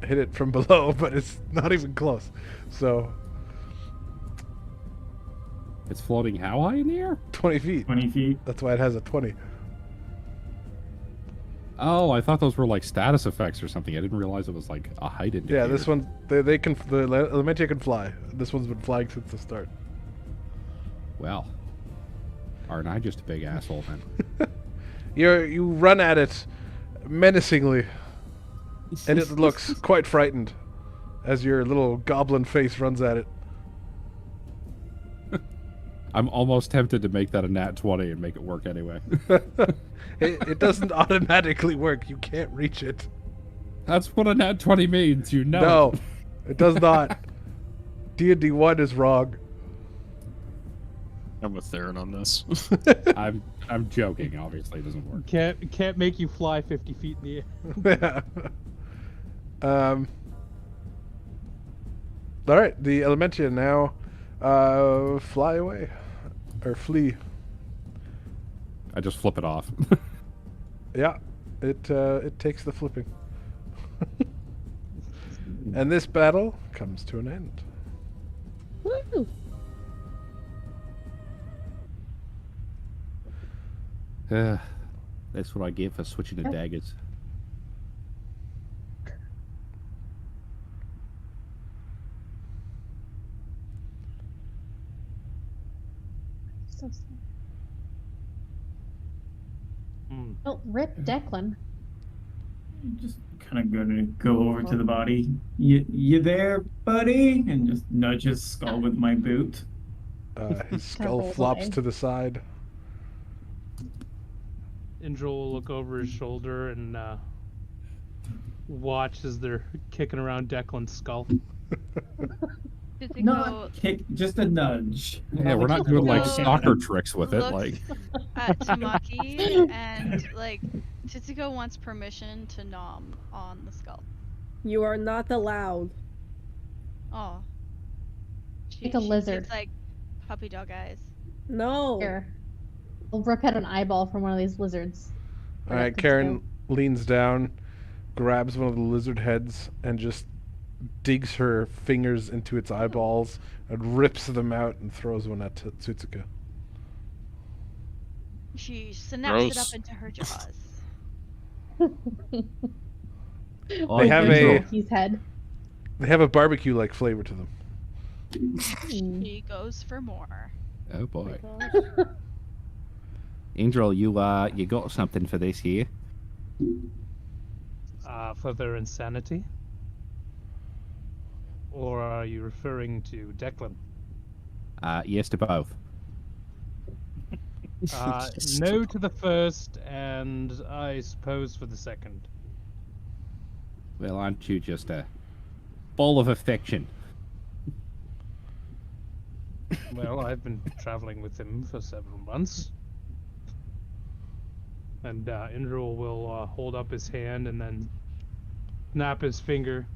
hit it from below, but it's not even close. So It's floating how high in the air? 20 feet. 20 feet. That's why it has a 20. Oh, I thought those were like status effects or something. I didn't realize it was like a height indicator. Yeah, this one, they can, the Elementia can fly. This one's been flying since the start. Well, aren't I just a big asshole then? You run at it menacingly, and it looks quite frightened as your little goblin face runs at it. I'm almost tempted to make that a nat 20 and make it work anyway. It doesn't automatically work. You can't reach it. That's what a nat 20 means, you know. No, it does not. D&D 1 is wrong. I'm with Theron on this. I'm joking. Obviously, it doesn't work. Can't make you fly 50 feet in the air. All right, the Elementia now fly away or flee. I just flip it off. Yeah, it takes the flipping. And this battle comes to an end. Woo! That's what I get for switching to daggers. So sad. Hmm. Oh, rip Declan. Just kind of gonna go over to the body. You there, buddy? And just nudge his skull with my boot. His skull rolls flops away. to the side. Indra will look over his shoulder and watch as they're kicking around Declan's skull. Does it Not go kick, just a nudge. Yeah, we're not doing like Well, soccer tricks with it. looks Like, at Tamaki and like Tsuko wants permission to nom on the skull. You are not allowed. Oh. Like a lizard. It's like puppy dog eyes. No. Here. We'll rip out an eyeball from one of these lizards. All right, Karen leans down, grabs one of the lizard heads, and just digs her fingers into its eyeballs and rips them out and throws one at Tsutsuka. She snaps it Gross. up into her jaws. They have a His head. they have a barbecue-like flavor to them. She goes for more. Oh boy. Angel, you got something for this here? For their insanity? Or are you referring to Declan? Yes to both. No to the first, and I suppose for the second. Well, aren't you just a ball of affection? Well, I've been traveling with him for several months. And Indril will hold up his hand and then snap his finger.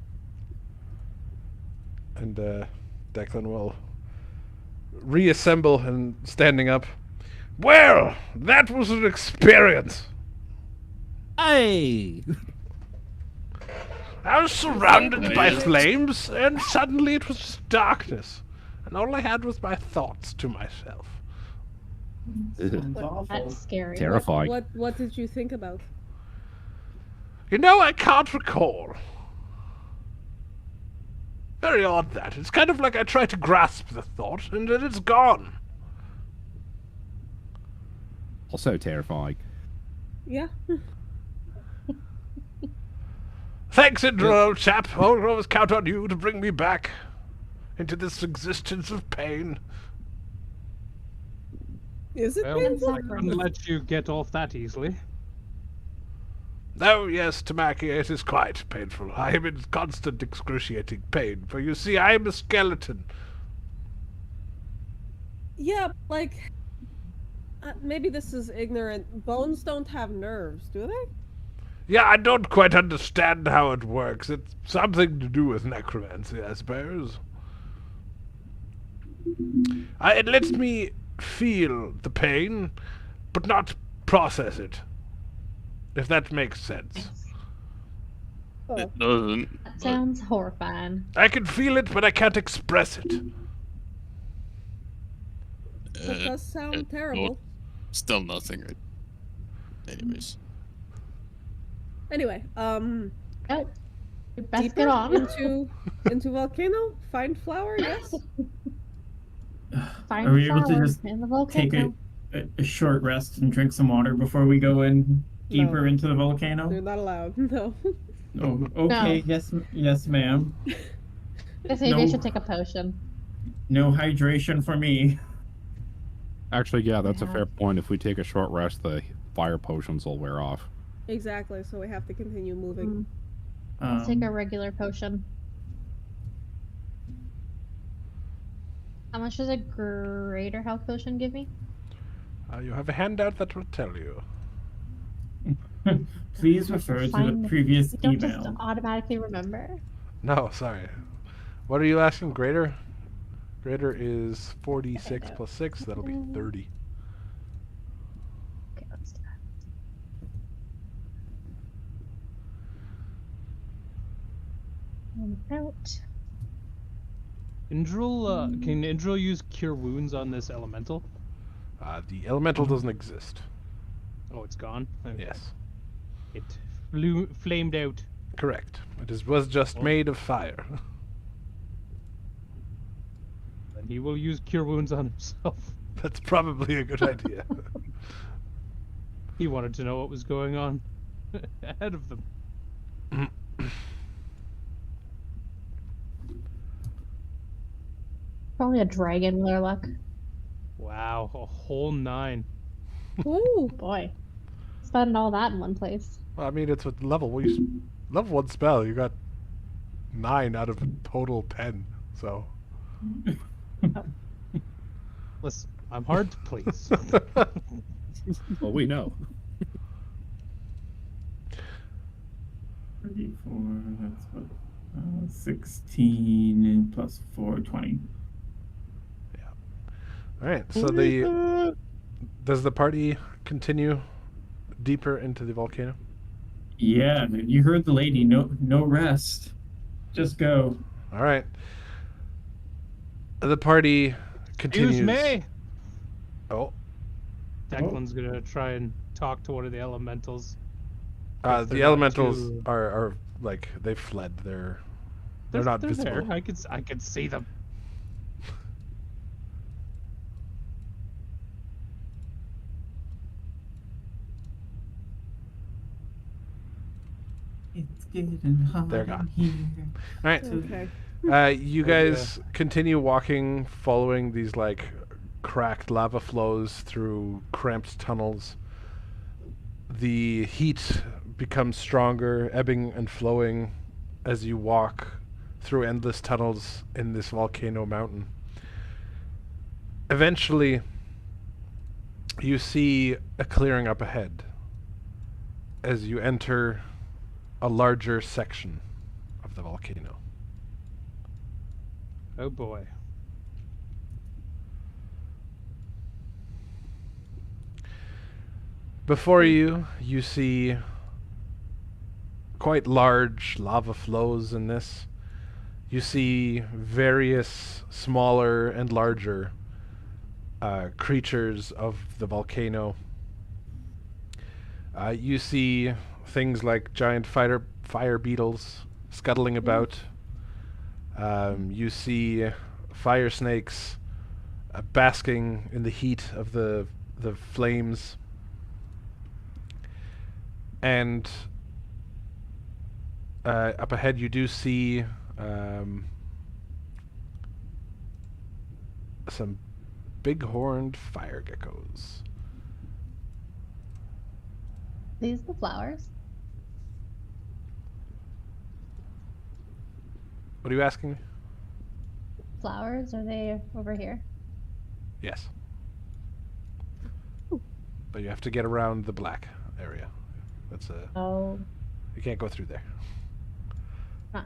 And Declan will reassemble and standing up. Well, that was an experience. Hey! I was surrounded by flames, and suddenly it was darkness. And all I had was my thoughts to myself. That's scary. Terrifying. What did you think about? You know, I can't recall. Very odd that. It's kind of like I try to grasp the thought, and then it's gone. Also terrifying. Yeah. Thanks, Indra, old chap. I'll always count on you to bring me back into this existence of pain. Is it Well, painful? I couldn't let you get off that easily. Oh, yes, Tamaki, it is quite painful. I am in constant excruciating pain, for you see, I am a skeleton. Yeah, like maybe this is ignorant. Bones don't have nerves, do they? Yeah, I don't quite understand how it works. It's something to do with necromancy, I suppose. It lets me feel the pain, but not process it. If that makes sense. It doesn't. That but sounds horrifying. I can feel it, but I can't express it. That does sound terrible. Still nothing. Anyways. Anyway, Oh, best deeper get on. into volcano. Find flower. Yes. Find Are we able to flower just in the take volcano. a short rest and drink some water before we go in deeper No. into the volcano? They're not allowed. No. Oh, okay. Yes, ma'am. Guess maybe I No. should take a potion. No hydration for me. Actually, yeah, that's a Yeah. fair point. If we take a short rest, the fire potions will wear off. Exactly. So we have to continue moving. Let's take a regular potion. How much does a greater health potion give me? You have a handout that will tell you. Please refer to Fine. the previous You don't email. just automatically remember. No, sorry. What are you asking? Greater? Greater is 46 plus 6. That'll be 30. Okay, let's do that. Out. Indril, can Indril use Cure Wounds on this elemental? The elemental doesn't exist. Oh, it's gone? Okay. Yes. It flamed out. Correct. Was just made of fire. Then he will use Cure Wounds on himself. That's probably a good idea. He wanted to know what was going on ahead of them. Probably a dragon with our luck. Wow, a whole 9. Ooh, boy. Spend all that in one place. Well, I mean, it's with level 1 spell. You got 9 out of a total 10. So. Listen, I'm hard to please. Well, we know. 34, that's what? 16 plus 4, 20. All right. So does the party continue deeper into the volcano? Yeah, you heard the lady. No rest. Just go. All right. The party continues. Excuse me. Oh, Declan's gonna try and talk to one of the elementals. If the they're not elementals too- are like they've fled. They're not they're visible. there. I could see them. It's getting hot They're gone. here. All right. Okay. You guys continue walking, following these like cracked lava flows through cramped tunnels. The heat becomes stronger, ebbing and flowing as you walk through endless tunnels in this volcano mountain. Eventually, you see a clearing up ahead as you enter a larger section of the volcano. Oh boy. Before you see quite large lava flows in this. You see various smaller and larger creatures of the volcano. You see things like giant fire beetles scuttling about. You see fire snakes basking in the heat of the flames. And up ahead you do see some big-horned fire geckos. These the flowers? What are you asking me? Flowers? Are they over here? Yes. But you have to get around the black area. That's a... Oh. You can't go through there. Huh.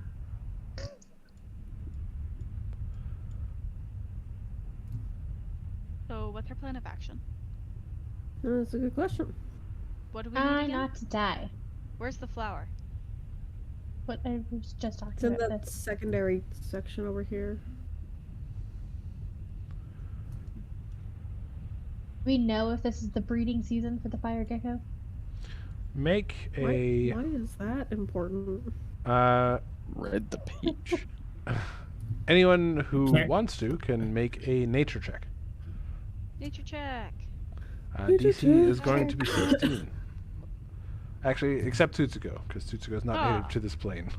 So, what's our plan of action? That's a good question. What do we need Try again? not to die. Where's the flower? What I was just talking It's in about. that this. secondary section over here. We know if this is the breeding season for the fire gecko. Make Why a... is that important? Read the page. Anyone who Okay. wants to can make a nature check. Nature check. Nature DC is check. going to be 16. Actually, except Tutsuko, because Tutsuko is not Ah. native to this plane.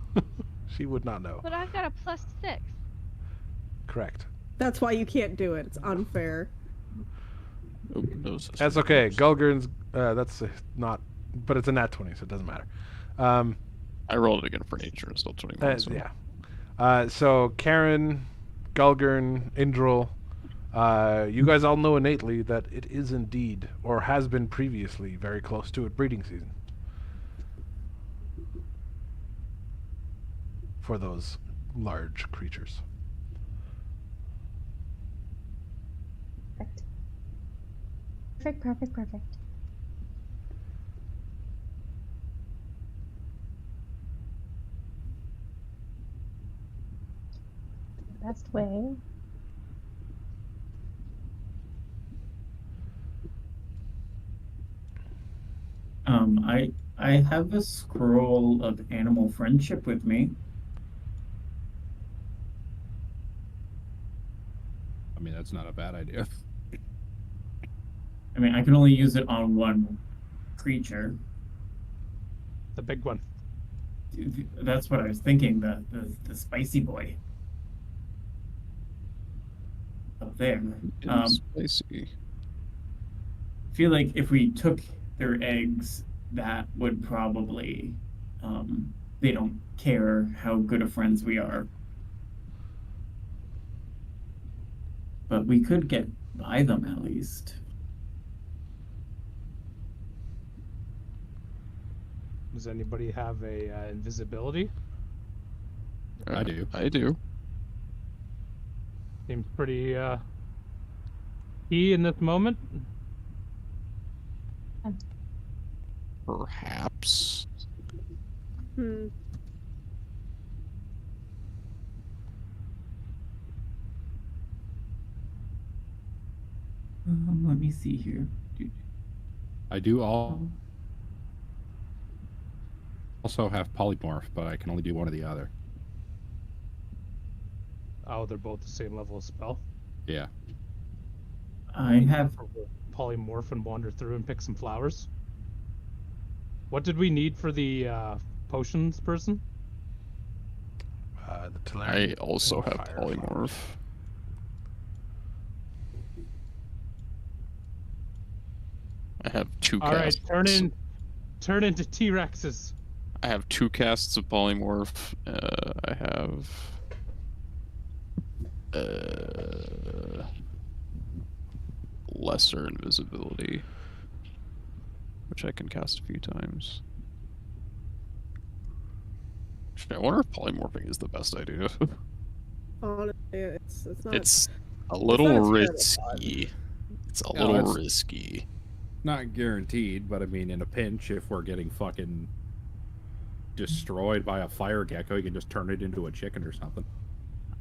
She would not know. But I've got a +6. Correct. That's why you can't do it. It's unfair. Oh, those That's okay. Gulgurn's, that's not, but it's a nat 20, so it doesn't matter. I rolled it again for nature and still 21. So. Yeah. So Karen, Gulgurn, Indril, you guys all know innately that it is indeed, or has been previously, very close to it breeding season. For those large creatures. Perfect. The best way. I have a scroll of animal friendship with me. I mean, that's not a bad idea. I mean, I can only use it on one creature. The big one. That's what I was thinking. The spicy boy up there. Spicy. I feel like if we took their eggs, that would probably they don't care how good of friends we are. But we could get by them at least. Does anybody have a invisibility? I do. I do. Seems pretty key in this moment. Perhaps. me see here. I do also have polymorph, but I can only do one or the other. Oh, they're both the same level of spell. Yeah. I have Polymorph and wander through and pick some flowers. What did we need for the potions person? The I Talarian also and have fire polymorph. I have 2 All right, casts. turn into T-Rexes. I have 2 casts of polymorph. I have lesser invisibility, which I can cast a few times. Actually, I wonder if polymorphing is the best idea. Honestly, it's not. It's a little not a terrible risky. It's a No, little it's risky. Not guaranteed, but I mean, in a pinch, if we're getting fucking destroyed by a fire gecko, you can just turn it into a chicken or something.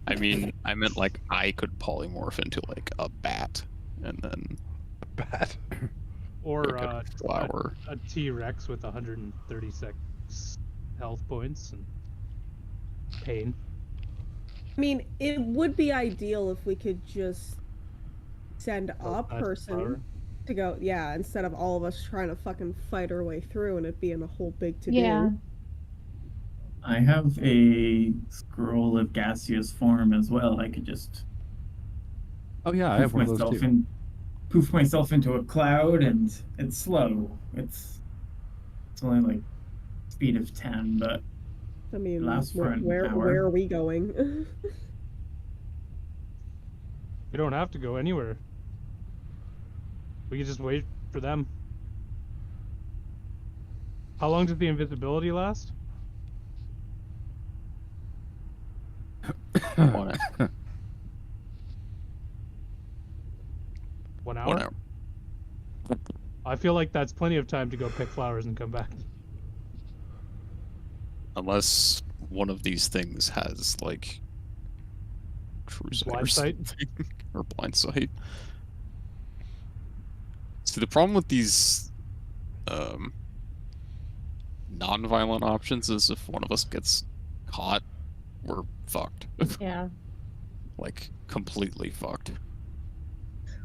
I mean, I meant like I could polymorph into like a bat, and then bat, Or like a flower. a T-Rex with 136 health points and pain. I mean, it would be ideal if we could just send a person to go, yeah, instead of all of us trying to fucking fight our way through and it being a whole big to-do. Yeah. I have a scroll of gaseous form as well. I could just Oh yeah, I have one of those too. poof myself into a cloud, and it's slow. It's only like speed of 10, but I mean, it lasts for an where hour. are we going? We don't have to go anywhere. We can just wait for them. How long does the invisibility last? 1 hour. 1 hour? 1 hour. I feel like that's plenty of time to go pick flowers and come back. Unless one of these things has like true sight or Blind sight? something, or blind sight. See, the problem with these non-violent options is if one of us gets caught, we're fucked. Yeah. Like completely fucked.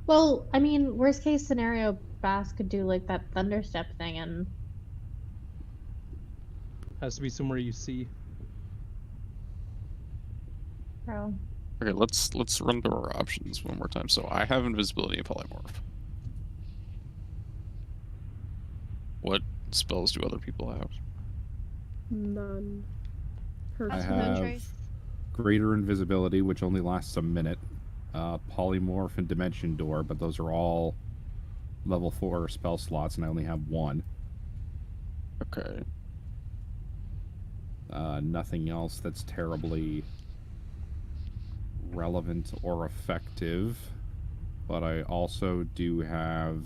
Well, I mean, worst case scenario, Bass could do like that thunderstep thing and Has to be somewhere you see. throw. Okay, let's run through our options one more time. So I have invisibility and polymorph. What spells do other people have? None. I Personally. have greater invisibility, which only lasts a minute. Polymorph and dimension door, but those are all level 4 spell slots, and I only have 1. Okay. Nothing else that's terribly relevant or effective, but I also do have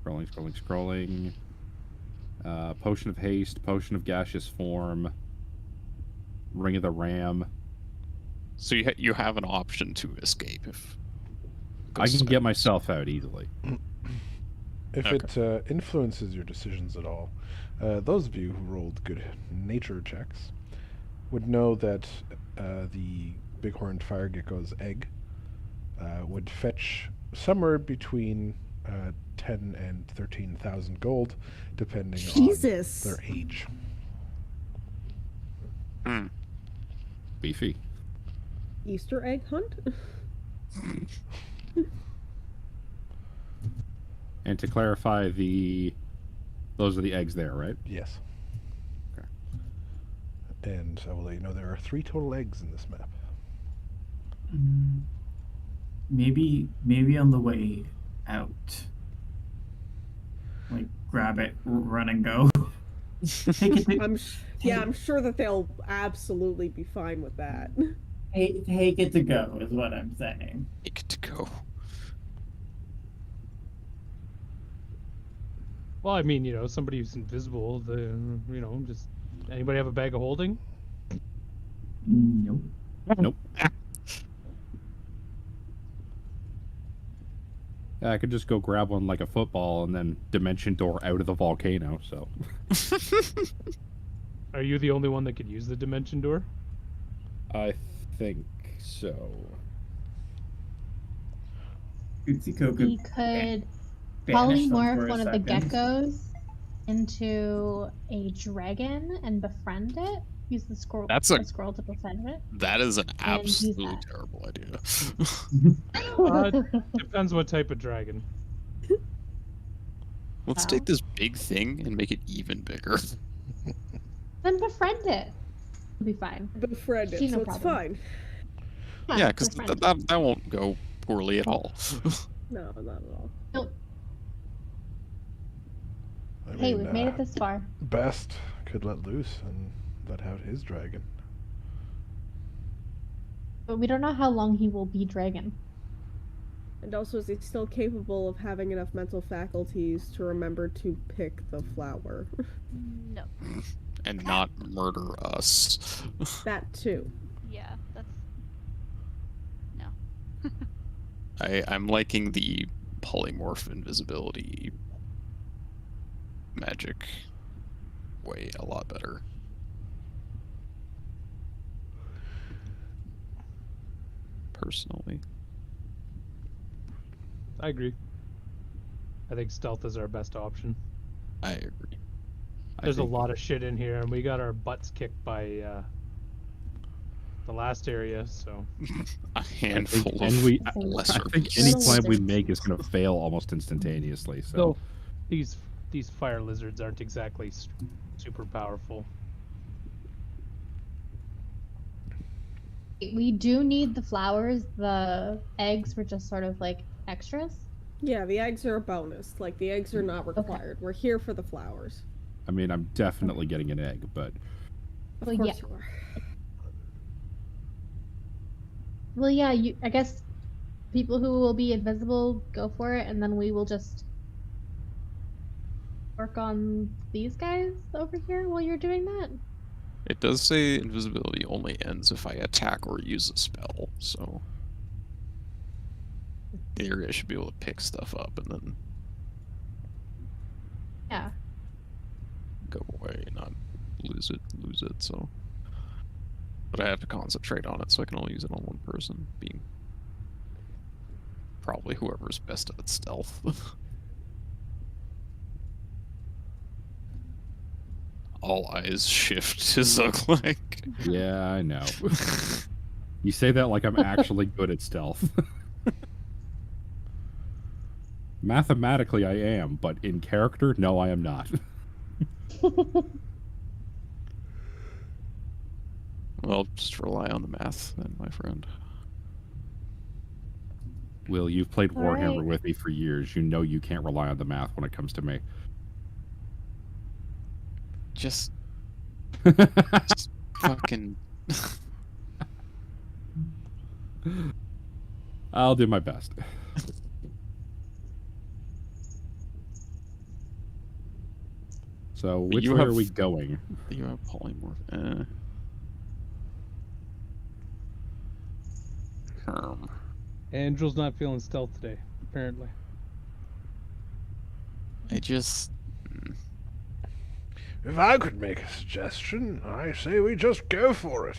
scrolling. Potion of haste, potion of gaseous form, ring of the ram. So you have an option to escape if I can get myself out easily. If it influences your decisions at all, those of you who rolled good nature checks would know that the bighorned fire gecko's egg would fetch somewhere between 10 and 13,000 gold, depending Jesus. on their age. Beefy. Easter egg hunt? And to clarify, those are the eggs there, right? Yes. Okay. And I will let you know there are 3 total eggs in this map. Maybe on the way out. Like, grab it, run and go. Take it to, I'm sure that they'll absolutely be fine with that. take it to go, is what I'm saying. Take it to go. Well, I mean, somebody who's invisible, just anybody have a bag of holding? Nope. Nope. Yeah, I could just go grab one like a football and then dimension door out of the volcano, so. Are you the only one that could use the dimension door? I think so. Utsuko We could could banish them for polymorph a one of the second. geckos into a dragon and befriend it. Use the scroll. That's the a- scroll to befriend it. That is an And use absolutely that. terrible idea. Depends what type of dragon. Let's take this big thing and make it even bigger. Then befriend it. It'll be fine. Befriend it, See, no so it's problem. fine. Yeah, because befriend it. that won't go poorly at all. No, not at all. Nope. I Hey, mean, we've made it this far. Best could let loose and let out his dragon. But we don't know how long he will be dragon. And also, is he still capable of having enough mental faculties to remember to pick the flower? No. And not murder us. That too. Yeah, that's no. I'm liking the polymorph invisibility magic way a lot better. Personally. I agree. I think stealth is our best option. I agree. There's a lot of shit in here, and we got our butts kicked by the last area, so. A handful and of we, lesser I think beasts. any plan we make is going to fail almost instantaneously. So, So, these fire lizards aren't exactly super powerful. We do need the flowers. The eggs were just sort of like extras. Yeah, the eggs are a bonus. Like, the eggs are not required. We're here for the flowers. I mean, I'm definitely getting an egg, but Of Well, course yeah. you are. Well, yeah, I guess people who will be invisible go for it, and then we will just work on these guys over here while you're doing that. It does say invisibility only ends if I attack or use a spell, so in theory I should be able to pick stuff up and then Yeah. go away and not lose it, so. But I have to concentrate on it, so I can only use it on one person, being probably whoever's best at stealth. All eyes shift to Zuglek. yeah, I know. You say that like I'm actually good at stealth. Mathematically, I am, but in character, no, I am not. Well, just rely on the math then, my friend. Will, you've played All Warhammer right. with me for years. You know you can't rely on the math when it comes to me. Just fucking. I'll do my best. So, which you way have- are we going? You have polymorph. Angel's not feeling stealth today, apparently. I just. If I could make a suggestion, I say we just go for it.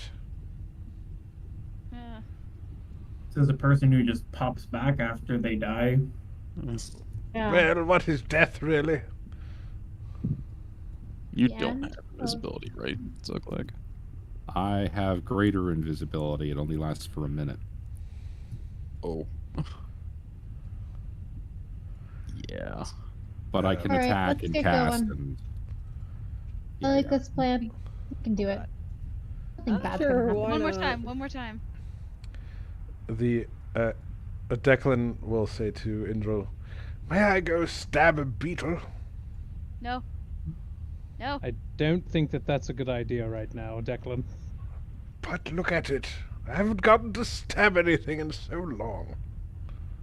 Yeah. So as a person who just pops back after they die. Yeah. Well, what is death, really? You Yeah, don't have well- invisibility, right, Zuglek? I have greater invisibility. It only lasts for a minute. Oh. Yeah. But I can Alright, attack let's and get cast going. and I like this plan. We can do it. Nothing bad's gonna Sure, happen. why One more not? time. One more time. The Declan will say to Indril, "May I go stab a beetle?" No. No. I don't think that that's a good idea right now, Declan. But look at it. I haven't gotten to stab anything in so long.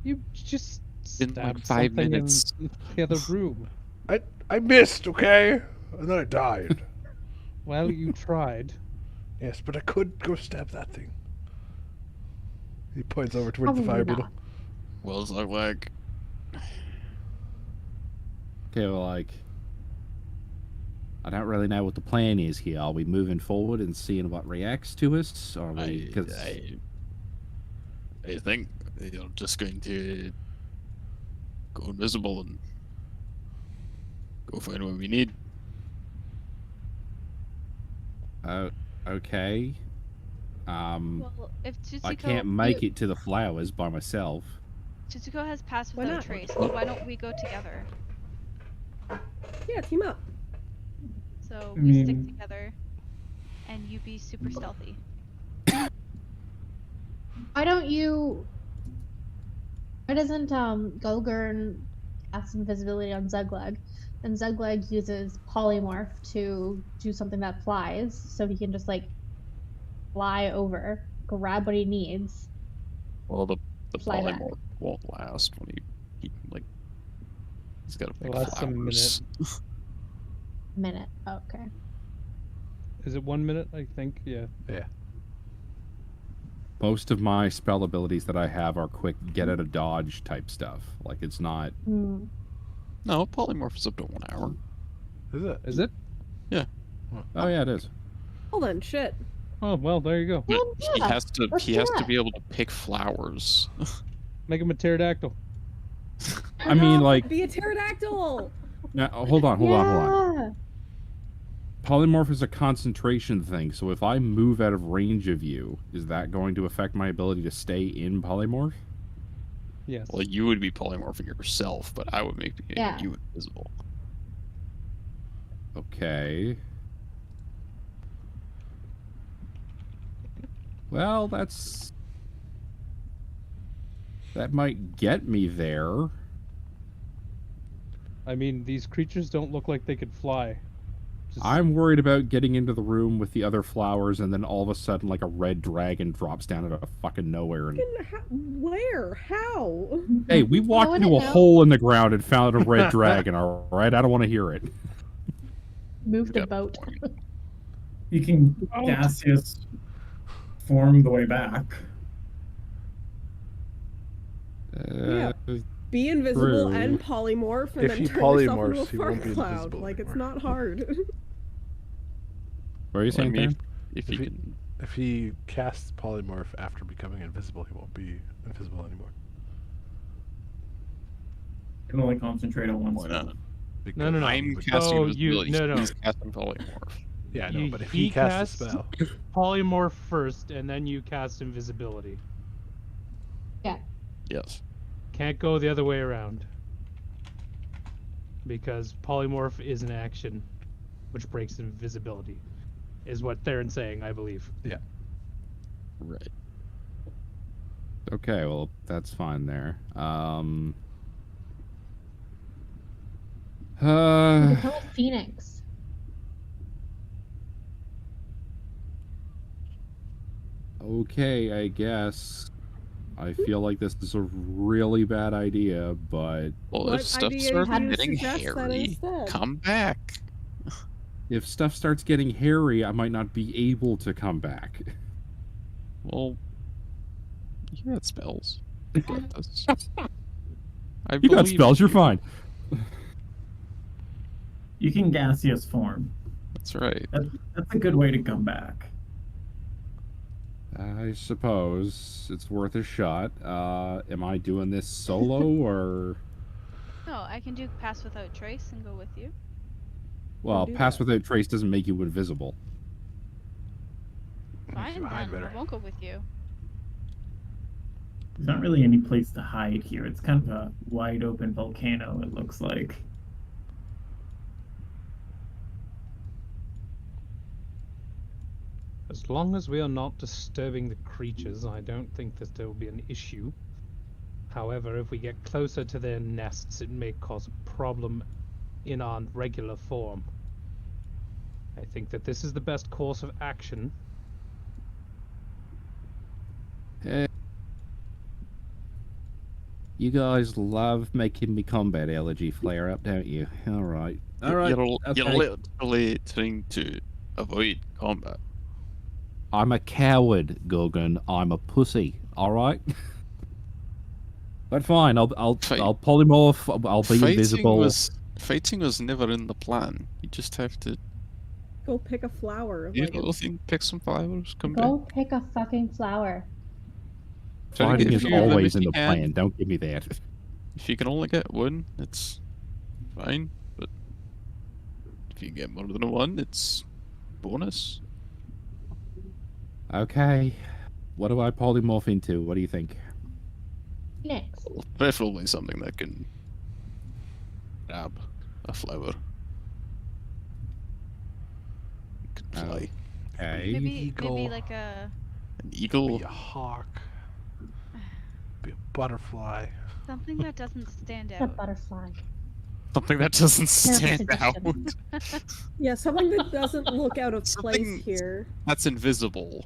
You just Been like stabbed 5 something minutes. in the other room. I missed, okay? And then I died. Well, you tried. Yes, but I could go stab that thing. He points over towards the Probably fire not. beetle. Well, Zuglek, Okay, well, like, I don't really know what the plan is here. Are we moving forward and seeing what reacts to us? Or are we? I think you're just going to go invisible and go find what we need. Okay. Well, if Tsuchiko, I can't make it to the flowers by myself. Tsuchiko has passed Why without not? trace. So why don't we go together? Yeah, team up. So I we stick mean- together, and you be super stealthy. Why don't you? Why doesn't Gulgurn cast invisibility on Zugleg, and Zugleg uses polymorph to do something that flies, so he can just like fly over, grab what he needs. Well, the Fly back. polymorph won't last when he like he's got to pick Last a flowers. Minute. Oh, okay. Is it 1 minute? I think. Yeah. Most of my spell abilities that I have are quick get out of dodge type stuff. Like, it's not. Hmm. No, polymorph is up to 1 hour. Is it? Is it? Oh yeah, it is. Well then, shit. Oh well, there you go. But yeah, he has to let's he do has to it. be able to pick flowers. Make him a pterodactyl. I mean, like, Be a pterodactyl. now, hold on. Yeah. Polymorph is a concentration thing, so if I move out of range of you, is that going to affect my ability to stay in polymorph? Yes. Well, you would be polymorphing yourself, but I would make Yeah. you invisible. Okay. Well, that might get me there. I mean, these creatures don't look like they could fly. Just- I'm worried about getting into the room with the other flowers and then all of a sudden like a red dragon drops down out of fucking nowhere and Where? How? hey, we walked wouldn't into a know. hole in the ground and found a red dragon, alright? I don't want to hear it. Move the Yeah. boat. You can gaseous form the way back. Yeah. Be invisible True. and polymorph, and If then he turn yourself into polymorphs, a he fart won't be cloud. invisible Like it's anymore. not hard. What are you Well, I saying, mean, Dan? if If you he- can, If he casts polymorph after becoming invisible, he won't be invisible anymore. You can only concentrate on one why spell. not? No, no, no. I'm Because- casting Oh, invisibility. no. He's casting polymorph. Yeah, I know, You- but if he he casts a casts- spell, Polymorph first, and then you cast invisibility. Yes. Can't go the other way around. Because polymorph is an action, which breaks invisibility, is what Theron's saying, I believe. Right. Okay, well, that's fine there. You can become a phoenix. Okay, I guess. I feel like this is a really bad idea, but Well, What if stuff idea starts do you getting suggest then hairy, instead? come back. if stuff starts getting hairy, I might not be able to come back. Well, you had spells. You got this. I You got believe spells, you're you. fine. You can gaseous form. That's right. That's a good way to come back. I suppose it's worth a shot. Am I doing this solo or? No, I can do pass without trace and go with you. Well, do pass that. without trace doesn't make you invisible. Fine, hide then better. I won't go with you. There's not really any place to hide here. It's kind of a wide open volcano, it looks like. As long as we are not disturbing the creatures, I don't think that there will be an issue. However, if we get closer to their nests, it may cause a problem in our regular form. I think that this is the best course of action. You guys love making me combat allergy flare up, don't you? All right. All right. You're okay. literally trying to avoid combat. I'm a coward, Gorgon. I'm a pussy. All right. But fine, I'll polymorph. I'll be invisible. Fighting was never in the plan. You just have to. Go pick a flower. You like little thing, pick some flowers, come back. Go pick a fucking flower. Fighting If is you have them, always if in you the can. plan. Don't give me that. If you can only get one, it's fine. But if you get more than one, it's bonus. Okay. What do I polymorph into? What do you think? Next. Preferably something that can grab a flower. Can fly. Okay. Maybe like a An eagle. Be a hawk. Be a butterfly. something that doesn't stand A out. butterfly. Something that doesn't stand out. suggestion. Yeah, something that doesn't look out of place Something- here. That's invisible.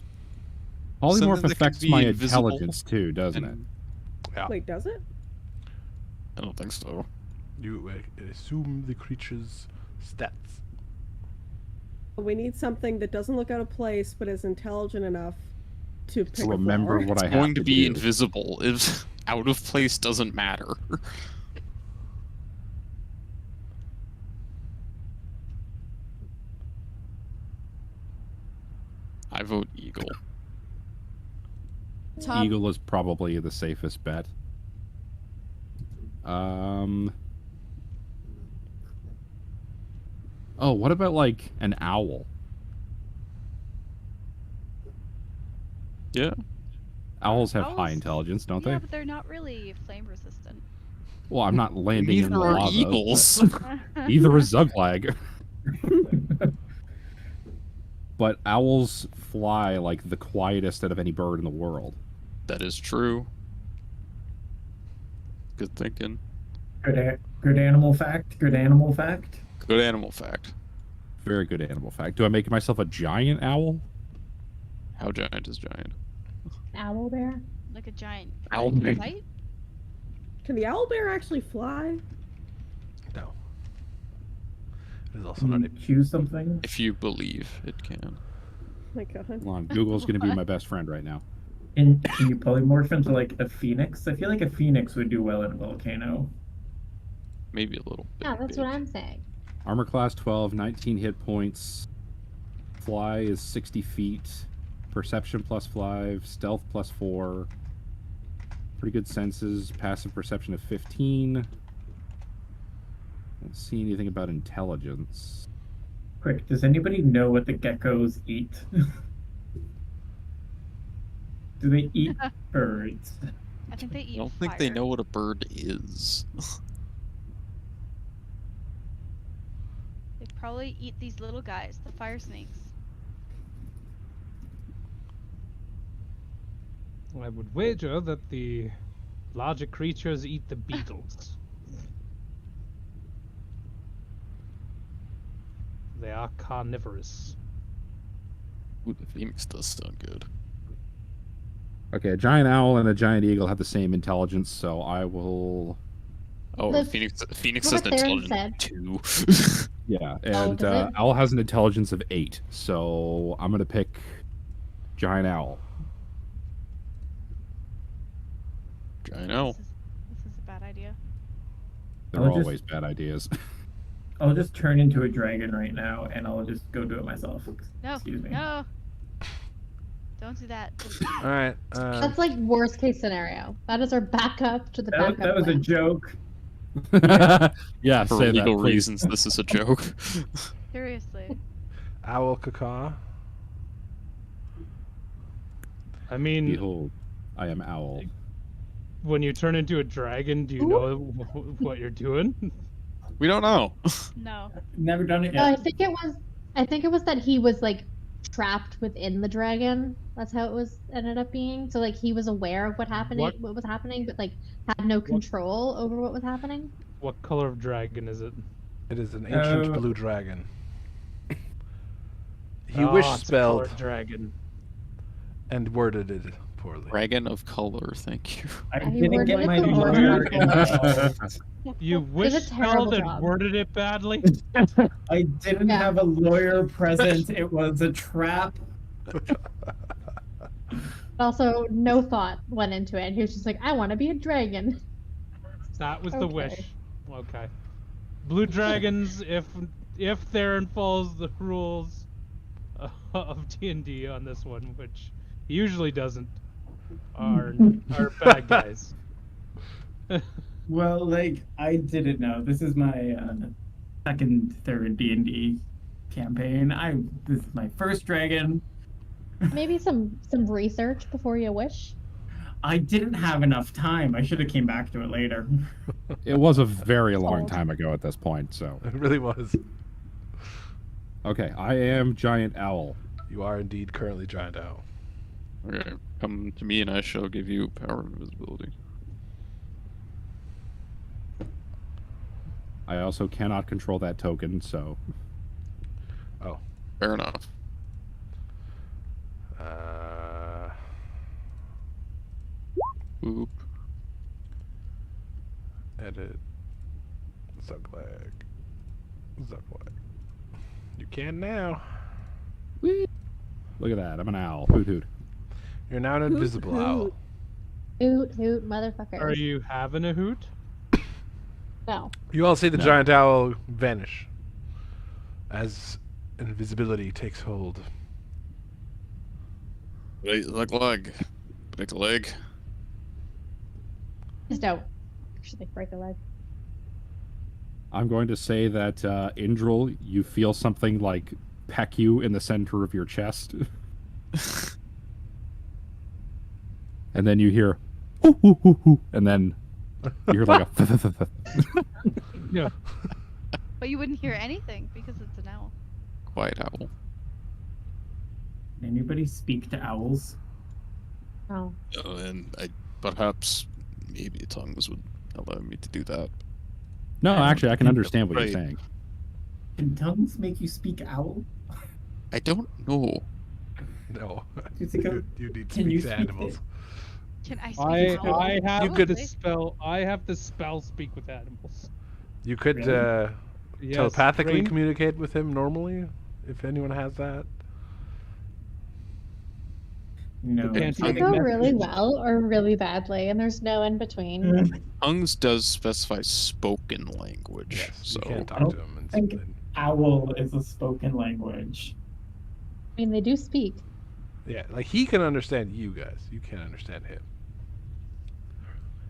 Polymorph Something that can affects be my invisible intelligence too, doesn't it? and- Yeah. Wait, does it? I don't think so. You assume the creature's stats. We need something that doesn't look out of place but is intelligent enough to pick a remember flower. what I It's have going to to be do. invisible. If out of place doesn't matter. I vote eagle. Top. Eagle is probably the safest bet. Oh, what about like an owl? Yeah. Owls have high Owls- intelligence, don't Yeah, they? but they're not really flame resistant. Well, I'm not landing in Neither are lava. eagles. Either is Zuglag. But owls fly like the quietest out of any bird in the world. That is true. Good thinking. Good animal fact. Good animal fact. Good animal fact. Very good animal fact. Do I make myself a giant owl? How giant is giant? Owl bear? Like a giant Owl kite? bear. Kite? Can the owl bear actually fly? No. It is also Can not you a choose something? If you believe it can. My God. Come on, Google's going to be my best friend right now. And can you polymorph into like a phoenix? I feel like a phoenix would do well in a volcano. Maybe a little bit. Yeah, that's big. what I'm saying. Armor class 12, 19 hit points. Fly is 60 feet. Perception plus 5. Stealth plus 4. Pretty good senses. Passive perception of 15. Don't see anything about intelligence. Quick, does anybody know what the geckos eat? Do they eat birds? I think they I eat don't think they fire. know what a bird is. They probably eat these little guys, the fire snakes. I would wager that the larger creatures eat the beetles. They are carnivorous. Ooh, the phoenix does sound good. Okay, a giant owl and a giant eagle have the same intelligence, so I will... Oh, The- Phoenix what has an Theron intelligence said. 2. Yeah, Oh, and does it? owl has an intelligence of 8, so I'm going to pick giant owl. Giant owl. This is a bad idea. They're I'll just- always bad ideas. I'll just turn into a dragon right now, and I'll just go do it myself. No, Excuse me. no. Don't do that. All right. That's like worst case scenario. That is our backup to the That, backup. that was a plan. joke. Yeah, For say that, legal please. reasons, this is a joke. Seriously. Owl caca. I mean, Behold, I am owl. when you turn into a dragon, do you know what you're doing? We don't know. No. Never done it No, yet. I think it was that he was like trapped within the dragon. That's how it was ended up being. So like he was aware of what was happening, but like had no control over what was happening. What color of dragon is it? It is an ancient Oh. blue dragon. He Ah, wish it's a spelled colored dragon. and worded it poorly. Dragon of color, thank you. I He didn't worded get it my the word lawyer right. You Did a wish terrible spelled and job. worded it badly? I didn't Yeah. have a lawyer present. It was a trap. Also, no thought went into it. He was just like, I want to be a dragon. That was the Okay. wish. Okay. Blue dragons, if Theron follows the rules of D&D on this one, which he usually doesn't, are bad guys. Well, like, I didn't know. This is my third D&D campaign. This is my first dragon. Maybe some research before you wish. I didn't have enough time. I should have came back to it later. It was a very long time ago at this point, so. It really was. Okay, I am Giant Owl. You are indeed currently Giant Owl. Okay, come to me and I shall give you power of invisibility. I also cannot control that token, so. Oh. Fair enough. Boop. Edit. Zuglag. You can now. Look at that, I'm an owl. Hoot hoot. You're now an invisible owl. Hoot hoot, motherfucker. Are you having a hoot? No. You all see the No. giant owl vanish as invisibility takes hold. Wait, leg. Break a leg. Just don't. Actually, break a leg. I'm going to say that, Indril, you feel something like peck you in the center of your chest. And then you hear, hoo, hoo, hoo, hoo, and then you hear like a Yeah. But you wouldn't hear anything because it's an owl. Quiet owl. Can anybody speak to owls? Oh. And perhaps maybe tongues would allow me to do that. No, actually, I can understand what Right. you're saying. Can tongues make you speak owl? I don't know. No. You think of- You need to Can you speak to speak animals. Can I speak I owl? have You could- the spell. I have the spell speak with animals. You could Really? Yes, telepathically brain- communicate with him normally, if anyone has that. No. Can't I take go messages. really well or really badly, and there's no in between. Tongues does specify spoken language, Yes, so you can't talk Oh, to him. And think- Owl is a spoken language. I mean, they do speak. yeah, like he can understand you guys. You can't understand him.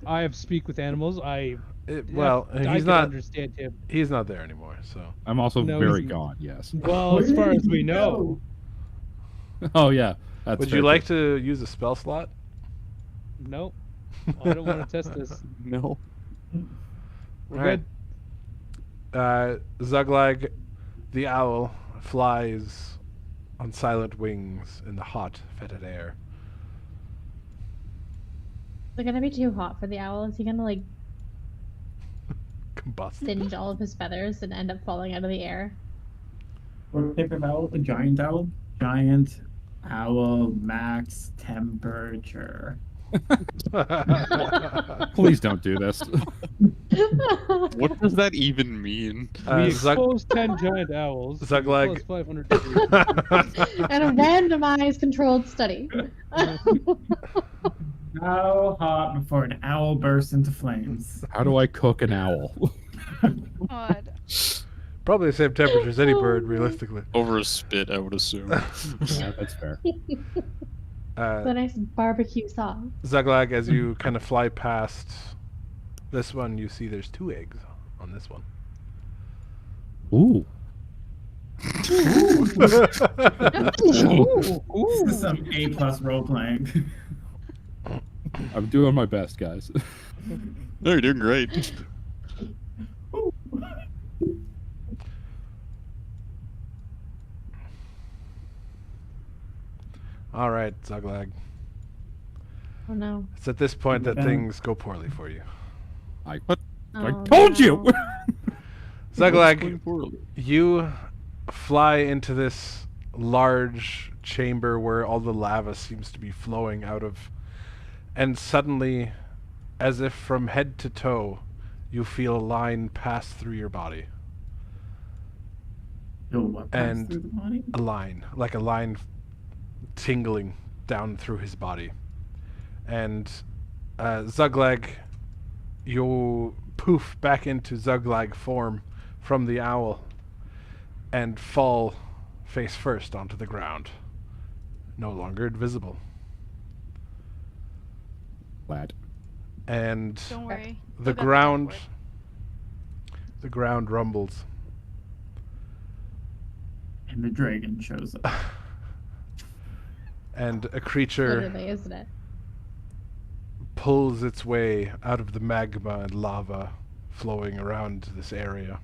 I have speak with animals. Well, I he's can not. understand him. He's not there anymore. So I'm also No, very he's- gone, yes. Well, as far as we know, Oh, yeah. That's would fair you like too. to use a spell slot? nope. I don't want to test this. no. We're Alright. good. Zuglag, the owl, flies on silent wings in the hot, fetid air. Is it gonna be too hot for the owl? Is he gonna like Combust. singe all of his feathers and end up falling out of the air? What type of owl? A giant owl? Giant owl max temperature. Please don't do this. What does that even mean? We exposed 10 giant owls. Zuglag. Plus 500 degrees. And a randomized controlled study. How hot before an owl bursts into flames? How do I cook an owl? God. Probably the same temperature as any bird, realistically. Over a spit, I would assume. Yeah, that's fair. The nice barbecue sauce. Zuglag, as you kind of fly past this one, you see there's 2 eggs on this one. Ooh. This is some A+ role playing. I'm doing my best, guys. No, you're doing great. All right, Zuglag. Oh no. It's at this point that Okay. things go poorly for you. I Oh, told you! no. Zuglag, you fly into this large chamber where all the lava seems to be flowing out of, and suddenly, as if from head to toe, you feel a line pass through your body. Yo, what passed And through the body? a line, like a line tingling down through his body. And Zuglag, you poof back into Zuglag form from the owl and fall face first onto the ground, no longer invisible. Glad. And Don't worry. the Still got the ground, teleport. the ground rumbles. And the dragon shows up. And a creature Literally, isn't it? pulls its way out of the magma and lava flowing around this area.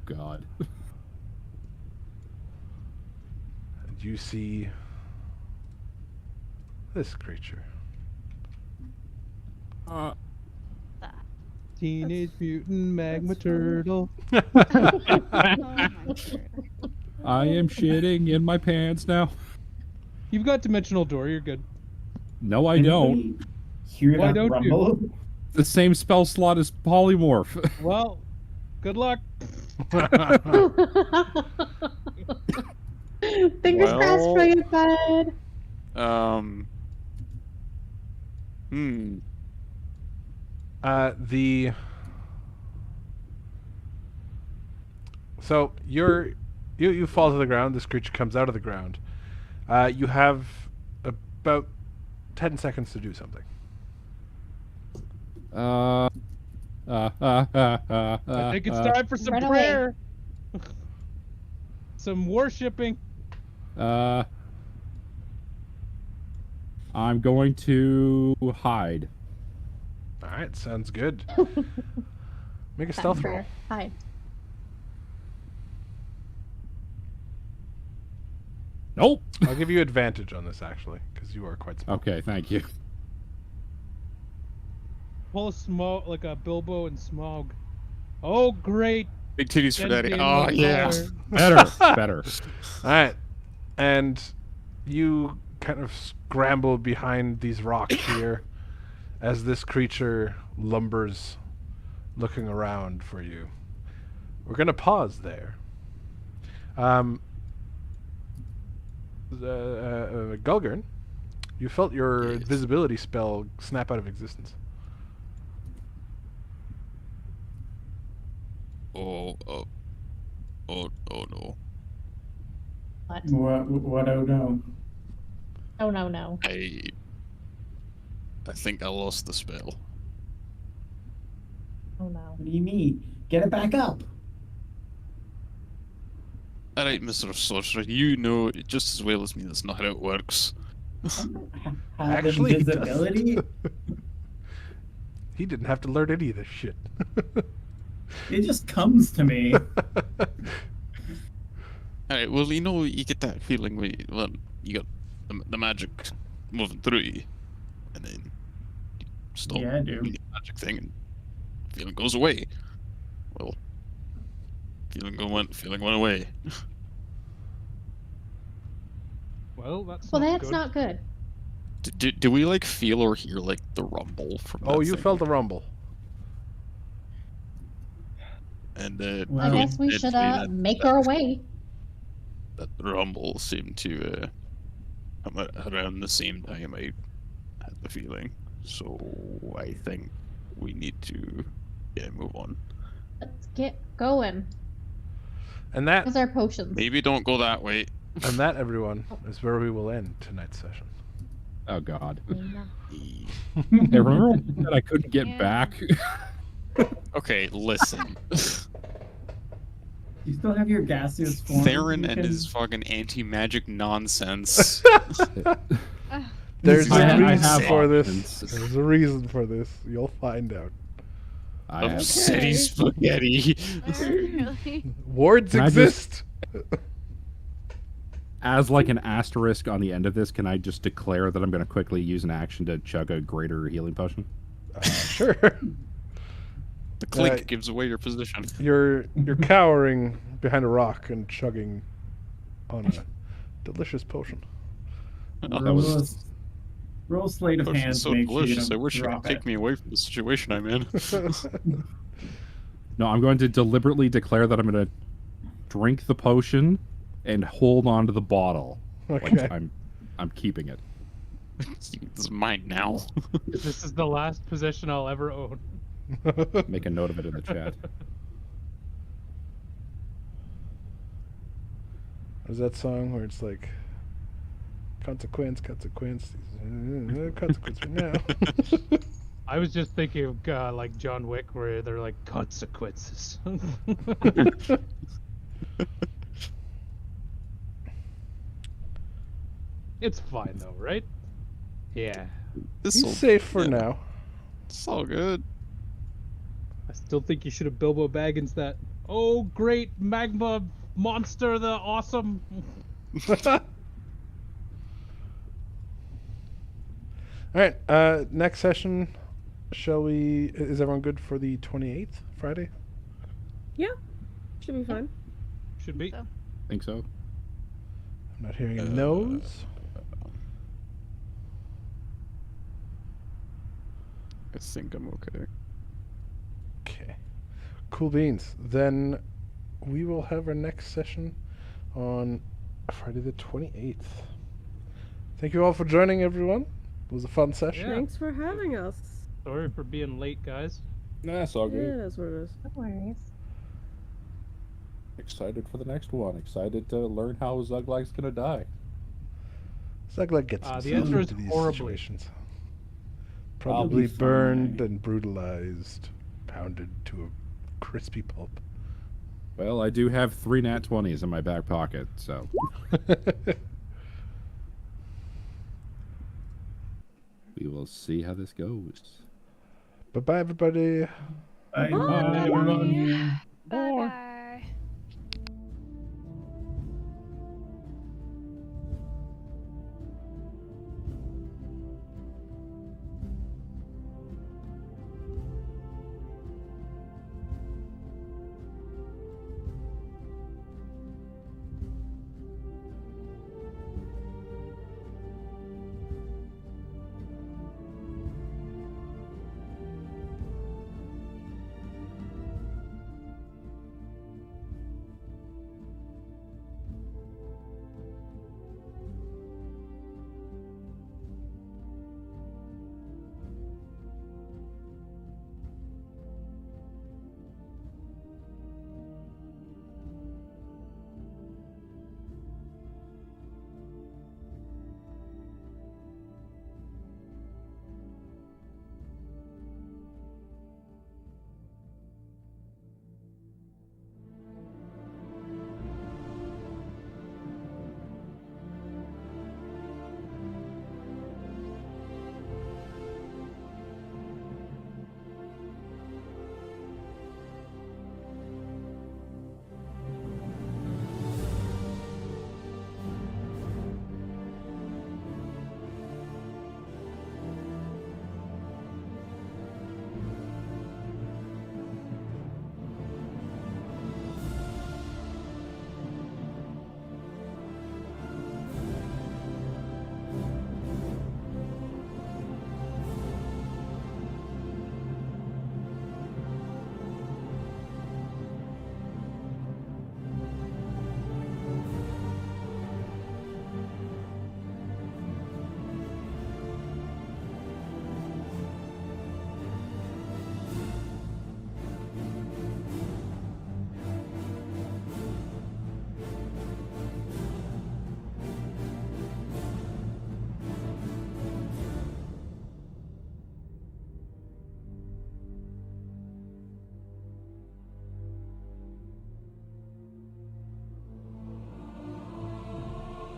God. And you see this creature. Teenage Mutant Magma Turtle. Oh my word. I am shitting in my pants now. You've got Dimensional Door, you're good. No, I don't. Hear Why that don't you? rumble? The same spell slot as polymorph. Well, good luck. Fingers crossed for Well- you, bud. So you fall to the ground. This creature comes out of the ground. You have about 10 seconds to do something. I think it's time for some Run away. prayer. Some worshipping. I'm going to hide. All right, sounds good. Make a stealth roll. Hi. Nope. I'll give you advantage on this actually, because you are quite small. Okay, thank you. Pull a Smog, like a Bilbo and Smog. Oh, great. Big titties for daddy. Gentian Oh, yeah. Empire. Better. All right, and you kind of scramble behind these rocks here as this creature lumbers, looking around for you. We're gonna pause there. Gulgurn, you felt your Yes. invisibility spell snap out of existence. Oh no. What? What? Oh no. Oh no. I think I lost the spell. Oh no. What do you mean? Get it back up. Alright, Mr. Sorcerer, you know just as well as me that's not how it works. Have Actually, he does. invisibility. He didn't have to learn any of this shit. It just comes to me. Alright, well, you know, you get that feeling when you got the magic moving through you, and then you stop Yeah, I do. doing the magic thing, and feeling goes away. Well, feeling went away. Well, that's Well, not that's good. not good. Do we like feel or hear like the rumble from? Oh, that you thing? felt the rumble. And I Well, guess we did should say that- make our way. That rumble seemed to come around the same time I had the feeling. So I think we need to move on. Let's get going. And that Where's our potions? Maybe don't go that way. and that, everyone, is where we will end tonight's session. Oh God. Yeah. Hey, remember when I said I couldn't get Yeah. back? Okay, listen. You still have your gaseous form. Theron You and can- his fucking anti-magic nonsense. There's I a have reason for this. options. There's a reason for this. You'll find out. I have. City spaghetti. Really? Wards Can I just- exist. As like an asterisk on the end of this, can I just declare that I'm going to quickly use an action to chug a greater healing potion? Sure. The clink Uh, gives away your position. You're cowering behind a rock and chugging on a delicious potion. That was- Roll sleight of Potion's hand. so to make sure you delicious. don't I wish you could drop take it. me away from the situation I'm in. No, I'm going to deliberately declare that I'm going to drink the potion and hold on to the bottle. Okay. Like I'm keeping it. This is mine now. This is the last possession I'll ever own. Make a note of it in the chat. There's that song where it's like, consequence right now. I was just thinking of like John Wick, where they're like consequences. It's fine though, right? Yeah. He's safe for now. It's all good. I still think you should have Bilbo Baggins that. Oh, great magma monster, the awesome. Alright, next session, shall we... Is everyone good for the 28th, Friday? Yeah, should be fine. Should be. So. Think so. I'm not hearing a nose. I think I'm okay. Okay. Cool beans. Then we will have our next session on Friday the 28th. Thank you all for joining, everyone. It was a fun session. Yeah. Thanks for having us. Sorry for being late, guys. Nah, it's all Yeah, good. that's what it is. No worries. Excited for the next one. Excited to learn how Zuglag's gonna die. Zuglag gets The himself answer is into these horribly. situations. I'll Probably be fine. burned and brutalized, pounded to a crispy pulp. Well, I do have 3 nat 20s in my back pocket, so. We will see how this goes. Bye-bye, everybody. Bye. Bye.